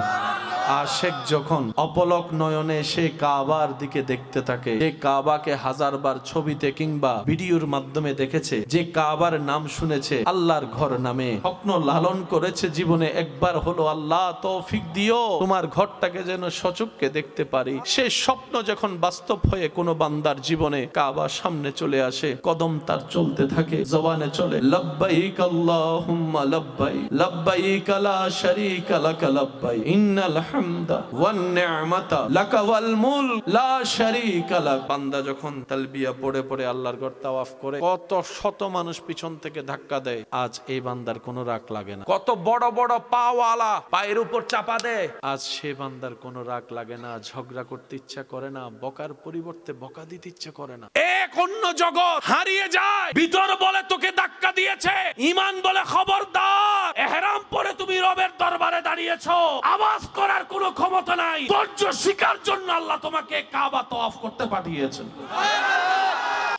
আশেক যখন অপলক নয়নে সে কাবার দিকে দেখতে থাকে, যে কাবাকে 1000 বার ছবিতে কিংবা ভিডিওর মাধ্যমে দেখেছে, যে কাবার নাম শুনেছে, আল্লাহর ঘর নামে স্বপ্ন লালন করেছে জীবনে, একবার হলো আল্লাহ তৌফিক দিও তোমার ঘরটাকে যেন সচক্ষে দেখতে পারি। সে স্বপ্ন যখন বাস্তব হয়ে কোনো বান্দার জীবনে কাবার সামনে চলে আসে, কদম তার চলতে থাকে, জবানে চলে লব্বাইক আল্লাহুম্মা লব্বাইক, লব্বাইক লা শারীকা লাক লব্বাইক, ইন্নাল হামদা ওয়ান নি'মাতা লাকা ওয়াল মুলক লা শারীকা লাক। বান্দা যখন তালবিয়া পড়ে পড়ে আল্লাহর ঘর তাওয়াফ করে, কত শত মানুষ পিছন থেকে ধাক্কা দেয়, আজ এই বান্দার কোনো রাগ লাগে না। কত বড় বড় পাওয়ালা পায়ের উপর চাপা দেয়, আজ সে বান্দার কোনো রাগ লাগে না, ঝগড়া করতে ইচ্ছা করে না, বকার পরিবর্তে বকা দিতে ইচ্ছা করে না। এক অন্য জগৎ হারিয়ে যায়। ভিতর বলে তোকে ধাক্কা দিয়েছে, ঈমান বলে খবরদার। ইহরাম পরে তুমি রবের দরবারে দাঁড়িয়েছো, আওয়াজ করার কোনো ক্ষমতা নাই। ধৈর্য শিকার জন্য আল্লাহ তোমাকে কাবা তওয়াফ করতে পাঠিয়েছেন।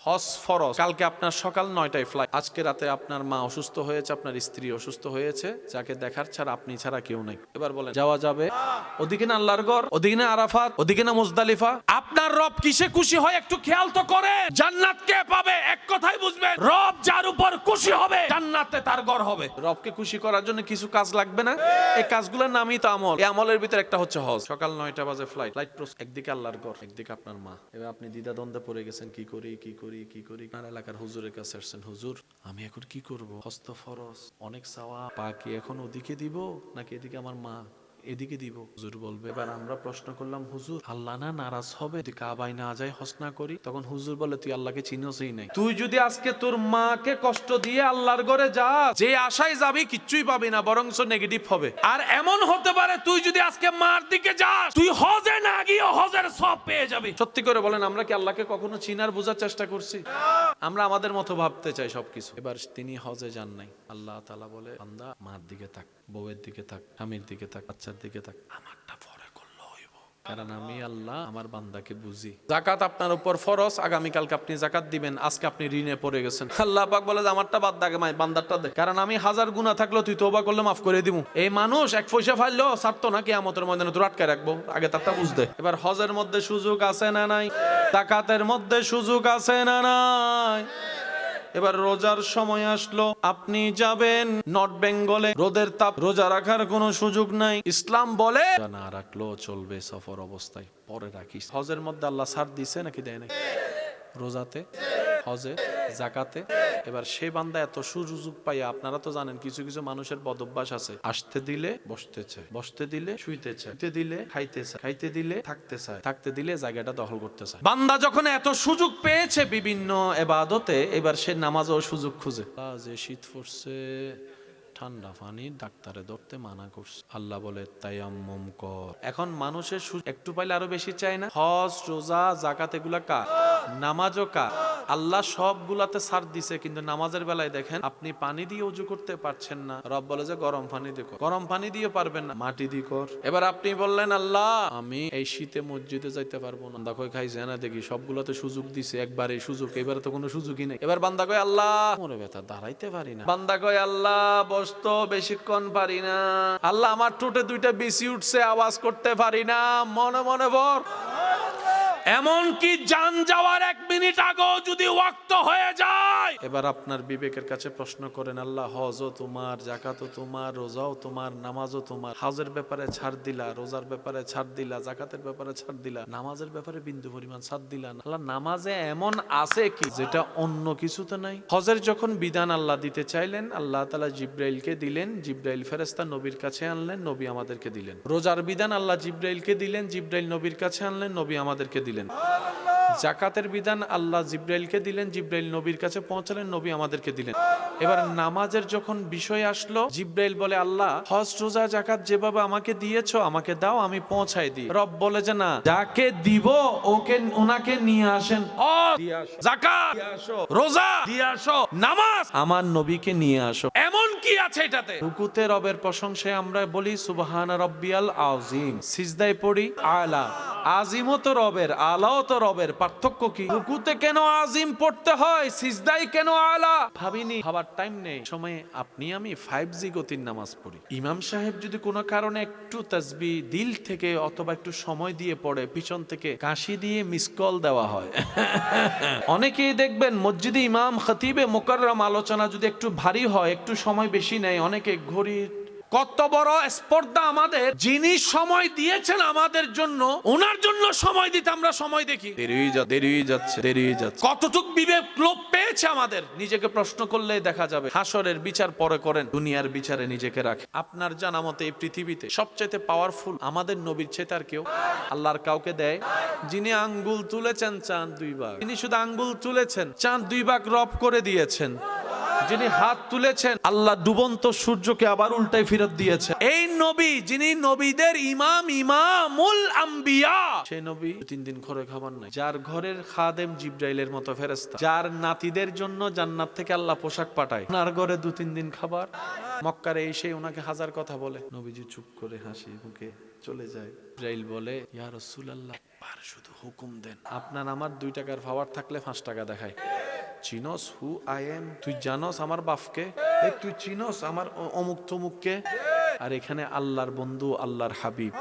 হজ ফরজ। কালকে আপনার সকাল 9টায় ফ্লাইট। আজকে রাতে আপনার মা অসুস্থ হয়েছে, আপনার স্ত্রী অসুস্থ হয়েছে, যাকে দেখার ছাড়া আপনি ছাড়া কেউ নাই। এবার বলেন যাওয়া যাবে? ওদিকে না আল্লাহর ঘর, ওদিকে না আরাফাত, ওদিকে না মুজদালিফা। আপনার রব কিসে খুশি হয় একটু খেয়াল তো করেন। জান্নাত কে পাবে? এক কথাই বুঝবেন, রব যার উপর খুশি হবে জান্নাতে তার ঘর হবে। রবকে খুশি করার জন্য কিছু কাজ লাগবে না? এই কাজগুলোর নামই তো আমল। এই আমলের ভিতরে একটা হচ্ছে হজ। সকাল 9টা বাজে ফ্লাইট। একদিকে আল্লাহর ঘর, একদিকে আপনার মা। এবার আপনি দ্বিধাদ্বন্দ্বে পড়ে গেছেন, কি করি কি করি কি করি। আপনার এলাকার হুজুরের কাছে আসছেন, হুজুর আমি এখন কি করব? হজ তো ফরজ, অনেক সওয়াব, পা কি এখন ওদিকে দিব নাকি এদিকে আমার মা এদিকে দিব? হুজুর বলবে, এবার আমরা প্রশ্ন করলাম, হুজুর আল্লাহ না নারাজ হবে যদি কাবায় না যাই, হজ না করি? তখন হুজুর বলে, তুই আল্লাহকে চিনোসই নাই। তুই যদি আজকে তোর মাকে কষ্ট দিয়ে আল্লাহর ঘরে যাস, যে আশায় যাবি কিচ্ছুই পাবি না, বরংস নেগেটিভ হবে। আর এমন হতে পারে তুই যদি আজকে মার দিকে যাস, তুই হজে না গিয়ে হজের সব পেয়ে যাবি। সত্যি করে বলেন, আমরা কি আল্লাহকে কখনো চিনার বোঝার চেষ্টা করছি? আমরা আমাদের মতো ভাবতে চাই সবকিছু। এবার তিনি হজে যান নাই। আল্লাহ তাআলা বলে, বান্দা মার দিকে তাক, বউয়ের দিকে তাক, স্বামীর দিকে তাক, বাচ্চার দিকে তাক, আমারটা পরে করলে হইব, কারণ আমি আল্লাহ আমার বান্দাকে বুঝি। যাকাত আপনার উপর ফরজ, আগামীকালকে আপনি যাকাত দিবেন, আজকে আপনি ঋণে পড়ে গেছেন। আল্লাহ পাক বলে, আমারটা বাদ দাগে মাই বান্দারটা দে, কারণ আমি 1000 গুনাহ থাকলেও তুই তওবা করলে মাফ করে দিব। এই মানুষ 1 পয়সা ফাইলো ছাড়তো না, কিয়ামতের ময়দানে তোর আটকে রাখবো, আগে তারটা বুঝদে। এবার হজের মধ্যে সুযোগ আছে না নাই? যাকাতের মধ্যে সুযোগ আছে না নাই? এবার রোজার সময় আসলো, আপনি যাবেন নর্থ বেঙ্গলে, রোদের তাপ, রোজা রাখার কোনো সুযোগ নাই। ইসলাম বলে না রাখলেও চলবে সফর অবস্থায়, পরে রাখিস। হজের মধ্যে আল্লাহ ছাড় দিছে নাকি দেয় নাই? রোজাতে, হজে, জাকাতে। এবার সে বান্দা এত সুযোগ পাইয়া, আপনারা তো জানেন কিছু কিছু মানুষের বদভ্যাস আছে, আসতে দিলে বসতে চায়, বসতে দিলে শুইতে চায়, শুইতে দিলে খাইতে চায়, খাইতে দিলে থাকতে চায়, থাকতে দিলে জায়গাটা দখল করতে চায়। বান্দা যখন এত সুযোগ পেয়েছে বিভিন্ন ইবাদতে, এবার সে নামাজও সুযোগ খুঁজে। যে শীত পড়ছে, ঠান্ডা পানি ডাক্তারে ধরতে মানা করছে, আল্লাহ বলে তায়াম্মুম কর। এখন মানুষের একটু পাইলে আরো বেশি চায় না? হজ, রোজা, যাকাত এগুলা কার? নামাজও কার? আল্লাহ সবগুলাতে ছাড় দিছে, কিন্তু নামাজের বেলায় দেখেন আপনি পানি দিয়ে ওযু করতে পারছেন না, রব বলে যে গরম পানি দিয়ে কর। গরম পানি দিয়ে পারবেন না, মাটি দিয়ে কর। এবার আপনি বললেন আল্লাহ আমি এই শীতে মসজিদে যাইতে পারবো না, বান্দা কই খাইছে না দেখি সবগুলোতে সুযোগ দিছে, একবারে সুযোগ, এবারে তো কোনো সুযোগই নেই। এবার বান্দা কয় আল্লাহ মোরে ব্যথা, দাঁড়াইতে পারি না। বান্দা কয় আল্লাহ বসতো বেশিক্ষণ পারি না, আল্লাহ আমার ঠোঁটে দুইটা বিসি উঠছে, আওয়াজ করতে পারি না, মনে মনে বল। এমন কি জান যাওয়ার 1 মিনিট আগেও যদি ওয়াক্ত হয়ে যায়, এবার আপনার বিবেকের কাছে প্রশ্ন করেন, আল্লাহ হজও তোমার, যাকাতও তোমার, রোজাও তোমার, নামাজও তোমার, হজের ব্যাপারে ছাড় দিলা, রোজার ব্যাপারে ছাড় দিলা, যাকাতের ব্যাপারে ছাড় দিলা, নামাজের ব্যাপারে বিন্দু পরিমাণ ছাড় দিলা না। আল্লাহ নামাজে এমন আছে কি যেটা অন্য কিছুতে নাই? হজের যখন বিধান আল্লাহ দিতে চাইলেন, আল্লাহ তাআলা জিবরাইলকে দিলেন, জিবরাইল ফেরেশতা নবীর কাছে আনলেন, নবী আমাদেরকে দিলেন। রোজার বিধান আল্লাহ জিবরাইলকে দিলেন, জিবরাইল নবীর কাছে আনলেন, নবী আমাদেরকে দিলেন। যাকাতের বিধান আল্লাহ জিবরাইলকে দিলেন, জিবরাইল নবীর কাছে পৌঁছালেন, নবী আমাদেরকে দিলেন। এবার নামাজের যখন বিষয় আসলো, জিবরাইল বলে আল্লাহ হজ, রোজা, যাকাত যেভাবে আমাকে দিয়েছো আমাকে দাও, আমি পৌঁছাই দিই। রব বলে যে না, যাকে দিব ওনাকে নিয়ে আসেন, হজ দিয়ে আসো, যাকাত দিয়ে আসো, রোজা দিয়ে আসো, নামাজ আমার নবীকে নিয়ে আসো। এমন কি আছে এটাতে? রুকুতে রবের প্রশংসায় আমরা বলি সুবহানা রাব্বিয়াল আযীম, সিজদায় পড়ি আলা। আজিমও তো রবের, আলাও তো রবের, পার্থক্য কি? রুকুতে কেন আজিম পড়তে হয়, সিজদায় কেন আলা? ভাবিনি, ভাবার টাইম নেই। সময়ে আপনি আমি 5G গতির নামাজ পড়ি। ইমাম সাহেব যদি কোনো কারণে একটু তাসবিহ দিল থেকে অথবা একটু সময় দিয়ে পড়ে, পিছন থেকে কাশি দিয়ে মিস কল দেওয়া হয়। অনেকেই দেখবেন মসজিদে ইমাম খতিবে মুকাররম আলোচনা যদি একটু ভারী হয়, একটু সময় বেশি নেয়, অনেকে ঘড়ি। কত বড় স্পর্ধা আমাদের, যিনি সময় দিয়েছেন আমাদের জন্য, ওনার জন্য সময় দিতে আমরা সময় দেখি, দেরি যাচ্ছে। কতটুক বিবেক লোপ পেয়েছে আমাদের, নিজেকে প্রশ্ন করলে দেখা যাবে। হাসরের বিচার পরে করেন, দুনিয়ার বিচারে নিজেকে রাখে। আপনার জানা মতে এই পৃথিবীতে সবচেয়ে পাওয়ারফুল আমাদের নবীর চেয়ে আর কেউ আল্লাহর কাউকে দেয়? যিনি আঙ্গুল তুলেছেন চাঁদ 2 ভাগ, তিনি শুধু আঙ্গুল তুলেছেন, চাঁদ 2 ভাগ রব করে দিয়েছেন। যিনি হাত তুলেছেন, আল্লাহ ডুবন্ত সূর্যকে আবার উল্টায় ফেরত দিয়েছেন। এই নবী যিনি নবীদের ইমাম, ইমামুল আম্বিয়া, সেই নবী 3 দিন ঘরে খাবার নাই, যার ঘরের খাদেম জিবরাইলের মতো ফেরেশতা, যার নাতিদের জন্য জান্নাত থেকে আল্লাহ পোশাক পাঠায়, ওনার ঘরে 2-3 দিন খাবার। মক্কারে এসে ওনাকে হাজার কথা বলে, নবীজি চুপ করে হাসি মুখে চলে যায়। জিবরাইল বলে ইয়া রাসূলুল্লাহ, আর শুধু হুকুম দেন, আপনার আমার 2 টাকার পাওয়ার থাকলে 5 টাকা দেখায়। চিনস হু আই এম? তুই জানস আমার বাপকে? তুই চিনস আমার অমুক তমুককে? আর এখানে আল্লাহর বন্ধু, আল্লাহর হাবিব।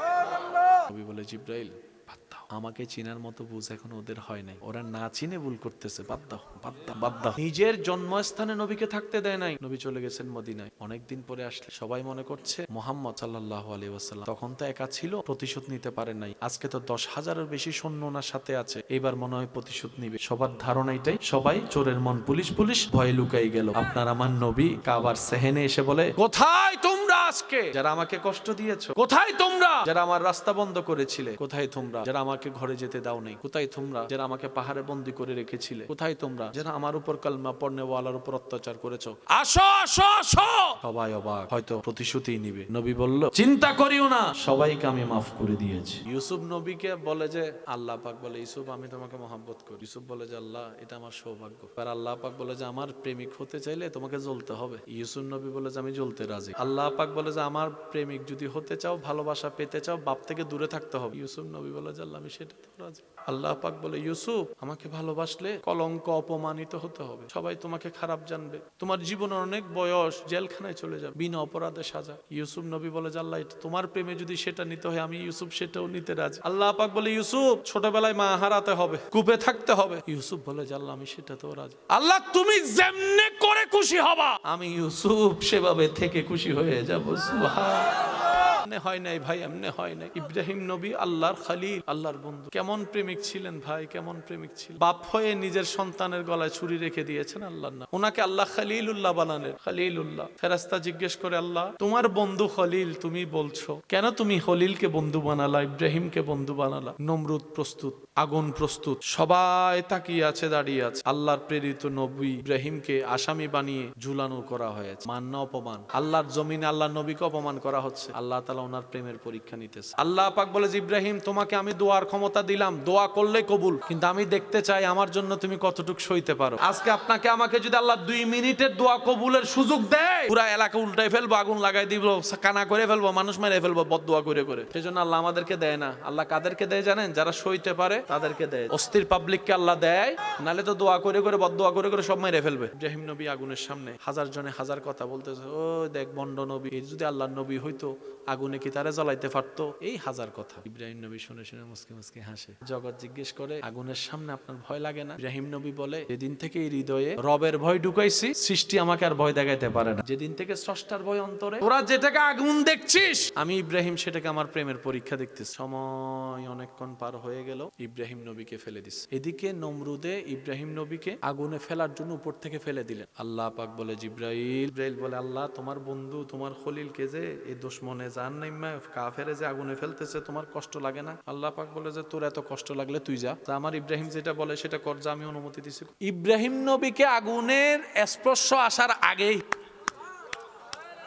নবী বলে জিবরাইল বাদ দাও, আমাকে চিনার মতো বুঝ এখন ওদের হয় নাই, ওরা না চিনে ভুল করতেছে, বাদ দাও বাদ দাও বাদ দাও। নিজের জন্মস্থানে নবীকে থাকতে দেয় নাই, নবী চলে গেছেন মদিনায়। অনেকদিন পরে আসলে সবাই মনে করছে মুহাম্মদ সাল্লাল্লাহু আলাইহি ওয়াসাল্লাম তখন তো একা ছিল, প্রতিশোধ নিতে পারে নাই। আজকে তো 10,000-এর বেশি সৈন্য ওনার সাথে আছে, এবার মনে হয় প্রতিশোধ নিবে। সবার ধারণা এটাই, সবাই চোরের মন পুলিশ পুলিশ, ভয়ে লুকাই গেল। আপনার আমার নবী কাবার সেহেনে এসে বলে, কোথায় তোমরা আজকে যারা আমাকে কষ্ট দিয়েছো? কোথায় তোমরা যারা আমার রাস্তা বন্ধ করেছিলে? কোথায় তোমরা যারা আমাকে ঘরে যেতে দাও নাই? কোথায় তোমরা যারা আমাকে পাহাড়ে বন্দী করে রেখেছিলে? কোথায় তোমরা যারা আমার উপর কালমা পড়নেওয়ালার উপর অত্যাচার করেছো? আসো আসো আসো। সবাই অবাক, হয়তো প্রতিশোধই নিবে। নবী বলল চিন্তা করিও না, সবাইকে আমি মাফ করে দিয়েছি। ইউসুফ নবীকে বলে যে, আল্লাহ পাক বলে ইউসুফ আমি তোমাকে মহব্বত করি। ইউসুফ বলে যে আল্লাহ এটা আমার সৌভাগ্য। আর আল্লাহ পাক বলে যে আমার প্রেমিক হতে চাইলে তোমাকে জ্বলতে হবে। ইউসুফ নবী বলে যে আমি জ্বলতে রাজি। আল্লাহ পাক বলে যে আমার প্রেমিক যদি হতে চাও, ভালোবাসা পেতে চাও, বাপ থেকে দূরে থাকতে হবে। ইউসুফ নবী বলে যে আল্লাহ আমি সেটা তো রাজি। আল্লাহ পাক বলে ইউসুফ আমাকে ভালোবাসলে কলঙ্ক, অপমানিত হতে হবে, সবাই তোমাকে খারাপ জানবে, তোমার জীবনের অনেক বয়স, জেলখানায় চলে যাবে, বিনা অপরাধে সাজা। ইউসুফ নবী বলে যে আল্লাহ তোমার প্রেমে যদি সেটা নিতে হয়, আমি ইউসুফ সেটাও নিতে রাজি। আল্লাহ পাক বলে ইউসুফ ছোটবেলায় মা হারাতে হবে, কূপে থাকতে হবে। ইউসুফ বলে যে আল্লাহ আমি সেটাতেও রাজি। আল্লাহ তুমি যেমনে করে খুশি হবা, আমি ইউসুফ সেভাবে থেকে খুশি হয়ে যাব। সুবহান এমনি হয় নাই ভাই, এমনি হয় নাই। ইব্রাহিম নবী আল্লাহর খলিল, আল্লাহর বন্ধু। কেমন প্রেমিক ছিলেন ভাই, কেমন প্রেমিক ছিলেন। বাপ হয়ে নিজের সন্তানের গলায় ছুরি রেখে দিয়েছেন আল্লাহর নাম। ওনাকে আল্লাহ খলিলুল্লাহ বানালেন, খলিলুল্লাহ। ফেরেশতা জিজ্ঞেস করে, আল্লাহ তোমার বন্ধু খলিল, তুমি বলছো কেন তুমি খলিলকে বন্ধু বানালা, ইব্রাহিমকে বন্ধু বানালা? নমরুদ প্রস্তুত, আগুন প্রস্তুত, সবাই তাকিয়ে আছে, দাঁড়িয়ে আছে। আল্লাহর প্রেরিত নবী ইব্রাহিমকে আসামি বানিয়ে ঝুলানো করা হয়েছে। মান্না অপমান, আল্লাহর জমিনে আল্লাহর নবীকে অপমান করা হচ্ছে। আল্লাহ তাআলা ওনার প্রেমের পরীক্ষা নিতেছে। আল্লাহ পাক বলে যে, ইব্রাহিম তোমাকে আমি দোয়ার ক্ষমতা দিলাম, দোয়া করলে কবুল, কিন্তু আমি দেখতে চাই আমার জন্য তুমি কতটুকু সইতে পারো। আজকে আপনাকে আমাকে যদি আল্লাহ 2 মিনিটের দোয়া কবুলের সুযোগ দেয়, পুরা এলাকা উল্টাই ফেলবো, আগুন লাগাই দিব, কানা করে ফেলবো, মানুষ মেরে ফেলবো বদদোয়া করে করে। সেজন্য আল্লাহ আমাদেরকে দেয় না। আল্লাহ কাদেরকে দেয় জানেন? যারা সইতে পারে তাদেরকে দেয়। অস্থির পাবলিককে আল্লাহ দেয়, নালে তো দোয়া করে করে বদদোয়া করে করে সব মেরে ফেলবে। ইব্রাহিম নবী আগুনের সামনে হাজার জনে হাজার কথা বলতেছে, ও দেখ বন্ড নবী, যদি আল্লাহর নবী হইতো আগুনে কি তারে জ্বালাইতে পারতো? এই হাজার কথা। ইব্রাহিম নবী শুনে শুনে মুসকে মুসকে হাসে। জগৎ জিজ্ঞেস করে, আগুনের সামনে আপনার ভয় লাগে না? ইব্রাহিম নবী বলে, যেদিন থেকে এই হৃদয়ে রবের ভয় ঢুকাইছি, সৃষ্টি আমাকে আর ভয় দেখাইতে পারে না। যেদিন থেকে স্রষ্টার ভয় অন্তরে, তোরা যেটাকে আগুন দেখছিস, আমি ইব্রাহিম সেটাকে আমার প্রেমের পরীক্ষা দেখতেছি। সময় অনেকক্ষণ পার হয়ে গেল, ইব্রাহিম নবীকে ফেলে দিছে। এদিকে নমরুদে ইব্রাহিম নবীকে আগুনে ফেলার জন্য উপর থেকে ফেলে দিলেন। আল্লাহ পাক বলে, জিব্রাইল বলে, আল্লাহ তোমার বন্ধু তোমার খলিলকে যে এই দুশমনে জান নাইমা কাফেরে যে আগুনে ফেলতেছে, তোমার কষ্ট লাগে না? আল্লাহ পাক বলে যে, তোর এত কষ্ট লাগলে তুই যা, আমার ইব্রাহিম যেটা বলে সেটা কর, যা, আমি অনুমতি দিছি। ইব্রাহিম নবীকে আগুনের স্পর্শ আসার আগেই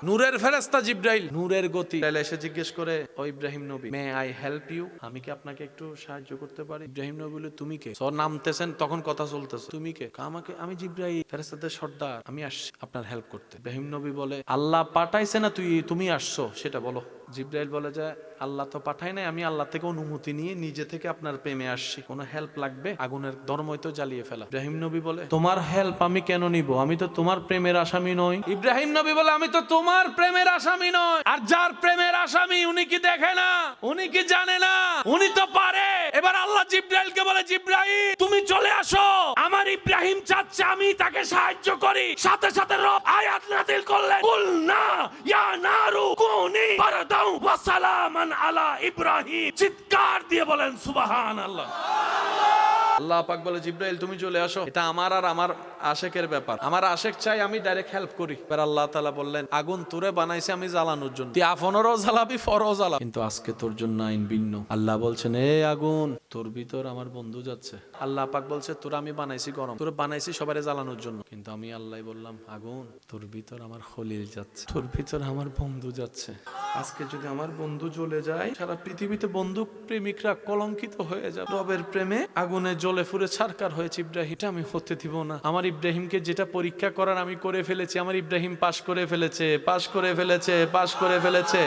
নূরের ফেরেশতা জিব্রাইল, নূরের গতি, এসে জিজ্ঞেস করে, ও ইব্রাহিম নবী, মে আই হেল্প ইউ, আমি কি আপনাকে একটু সাহায্য করতে পারি? ইব্রাহিম নবী বলে, তুমি কে? সর নামতেছেন, তখন কথা চলতেছে, তুমি কে? আমাকে, আমি জিব্রাইল, ফেরেশতাদের সর্দার, আমি আসছি আপনার হেল্প করতে। ইব্রাহিম নবী বলে, আল্লাহ পাঠাইছে না তুমি আসছো সেটা বলো। জিব্রাইল বলে যে, আল্লাহ তো পাঠায় নাই, আমি আল্লাহ থেকে অনুমতি নিয়ে নিজে থেকে আপনার প্রেমে আসছি, কোনো হেল্প লাগবে? আগুনের ধর্মই তো জ্বালিয়ে ফেলা। ইব্রাহিম নবী বলে, তোমার হেল্প আমি কেন নিব? আমি তো তোমার প্রেমের আসামি নই। ইব্রাহিম নবী বলে, আমি তো তোমার প্রেমের আসামি নয়। আর যার প্রেমের আসামি, উনি কি দেখে না? উনি কি জানে না? উনি তো পারে। এবার আল্লাহ জিব্রাইলকে বলে, জিব্রাইল তুমি চলে আসো, আমার ইব্রাহিম চাচ্ছে আমি তাকে সাহায্য করি। সাথে সাথে রব আয়াত নাযিল করলেন, কুলনা ইয়া নারু কুনি বারদাও ওয়া সালামান আলা ইব্রাহিম। চিৎকার দিয়ে বলেন সুবহানাল্লাহ। আল্লাহ পাক বলে, জিব্রাইল তুমি চলে আসো, এটা আমার আর আমার আশেকের ব্যাপার। আমার আশেক চাই, আমি ডাইরেক্ট হেল্প করি। এবার আল্লাহ তাআলা বললেন, আগুন তোরে বানাইছে আমি জ্বালানোর জন্য, তুই আফনেরও জ্বালাবি, ফরও জ্বালাবি, কিন্তু আজকে তোর জন্য আইন ভিন্ন। আল্লাহ বলছেন, এ আগুন, তোর ভিতর আমার বন্ধু যাচ্ছে। আল্লাহ পাক বলছে, তোরা আমি বানাইছি গরম, তোরে বানাইছি সবারে জ্বালানোর জন্য, কিন্তু আমি আল্লাহ বললাম, আগুন তোর ভিতর আমার খলিল যাচ্ছে, তোর ভিতর আমার বন্ধু যাচ্ছে। আজকে যদি আমার বন্ধু জ্বলে যায়, সারা পৃথিবীতে বন্ধু প্রেমিকরা কলঙ্কিত হয়ে যাবে। রবের প্রেমে আগুনে জ্বলে ফুরে ছারকার হয়েছে ইব্রাহিম, এটা আমি হতে দিব না। আমার ইব্রাহিমকে যেটা পরীক্ষা করার আমি করে ফেলেছি, আমার ইব্রাহিম পাশ করে ফেলেছে, পাশ করে ফেলেছে, পাশ করে ফেলেছে।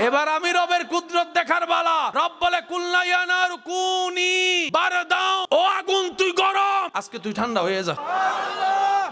এবার আমি রবের কুদরত দেখার বালা। রব বলে, কুলনা ইয়া নারু কুনি বারদাও, ও আগুন তুই গরম, আজকে তুই ঠান্ডা হয়ে যা।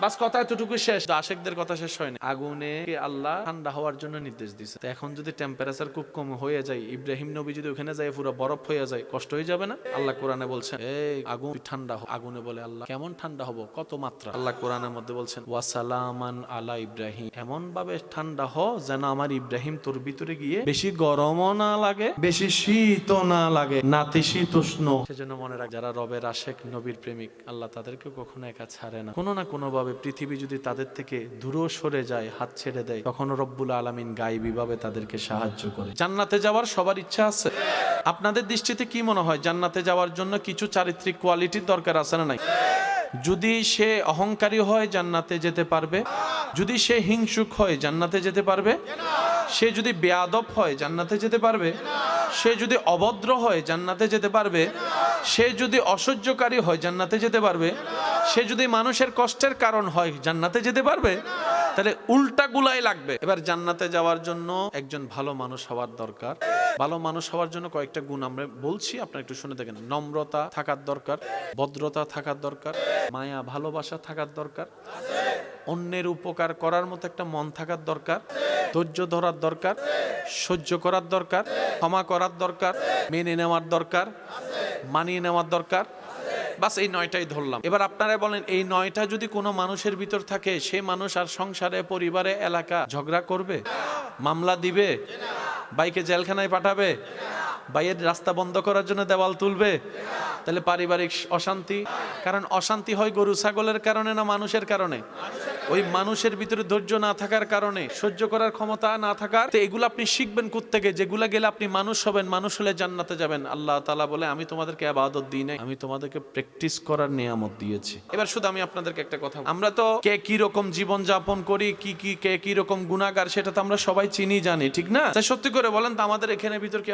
বাস কথা এতটুকু শেষ। আশেকদের কথা শেষ হয়নি। আগুনে আল্লাহ ঠান্ডা হওয়ার জন্য নির্দেশ দিয়েছে। তো এখন যদি টেম্পারেচার খুব কম হয়ে যায়, ইব্রাহিম নবী যদি ওখানে যায় পুরো বরফ হয়ে যায়, কষ্ট হয়ে যাবে না? আল্লাহ কোরআনে বলছেন, এই আগুন ঠান্ডা হ। আগুনে বলে, আল্লাহ কেমন ঠান্ডা হবো, কত মাত্রা? আল্লাহ কোরআনের মধ্যে বলছেন, ওয়া সালামান আলা ইব্রাহিম, এমন ভাবে ঠান্ডা হ যেন আমার ইব্রাহিম তোর ভিতরে গিয়ে বেশি গরমও না লাগে, বেশি শীতও না লাগে, নাতিশীতোষ্ণ। সেজন্য মনে রাখ, যারা রবের আশেক, নবীর প্রেমিক, আল্লাহ তাদেরকে কখনো একা ছাড়ে না। কোনো না কোনো ভাবে পৃথিবী যদি তাদের থেকে দূরে সরে যায়, হাত ছেড়ে দেয়, তখন রব্বুল আলামিন গায়বী ভাবে তাদেরকে সাহায্য করে। জান্নাতে যাওয়ার সবার ইচ্ছা আছে। আপনাদের দৃষ্টিতে কি মনে হয়, জান্নাতে যাওয়ার জন্য কিছু চারিত্রিক কোয়ালিটির দরকার আছে না নাই? যদি সে অহংকারী হয়, জান্নাতে যেতে পারবে। যদি সে হিংসুক হয়, জান্নাতে যেতে পারবে। সে যদি বেয়াদব হয়, জান্নাতে যেতে পারবে। সে যদি অভদ্র হয়, জান্নাতে যেতে পারবে। সে যদি অসহ্যকারী হয়, জান্নাতে যেতে পারবে। সে যদি মানুষের কষ্টের কারণ হয়, জান্নাতে যেতে পারবে। তাহলে উল্টা গুলাই লাগবে। এবার জান্নাতে যাওয়ার জন্য একজন ভালো মানুষ হওয়ার দরকার। ভালো মানুষ হওয়ার জন্য কয়েকটা গুণ আমরা বলছি, আপনারা একটু শুনে দেখেন। নম্রতা থাকার দরকার, ভদ্রতা থাকার দরকার, মায়া ভালোবাসা থাকার দরকার, অন্যের উপকার করার মতো একটা মন থাকার দরকার, ধৈর্য ধরার দরকার, সহ্য করার দরকার, ক্ষমা করার দরকার, মেনে নেওয়ার দরকার, মানিয়ে নেওয়ার দরকার। বাস এই 9টাই ধরলাম। এবার আপনারা বলেন, এই 9টা যদি কোনো মানুষের ভিতর থাকে, সে মানুষ আর সংসারে, পরিবারে, এলাকা ঝগড়া করবে, মামলা দিবে, ভাইকে জেলখানায় পাঠাবে? ভাইয়ের রাস্তা বন্ধ করার জন্য দেওয়াল তুলবে? তাহলে পারিবারিক অশান্তি, কারণ অশান্তি হয় গরু ছাগলের কারণে না মানুষের কারণে? ওই মানুষের ভিতরে ধৈর্য না থাকার কারণে, সহ্য করার ক্ষমতা না থাকার। তো এগুলো আপনি শিখবেন কোত্থেকে? যেগুলা গেলে আপনি মানুষ হবেন, মানুষ হলে জান্নাতে যাবেন। আল্লাহ তাআলা বলে আমি তোমাদেরকে ইবাদত দিই নাই, আমি তোমাদেরকে প্র্যাকটিস করার নিয়ামত দিয়েছি। এবার শুধু আমি আপনাদেরকে একটা কথা, আমরা তো কে কি রকম জীবন যাপন করি, কে কি রকম গুনাহগার, সেটা তো আমরা সবাই চিনি জানি, ঠিক না? তাই সত্যি করে বলেন তো, আমাদের এখানে ভিতর কি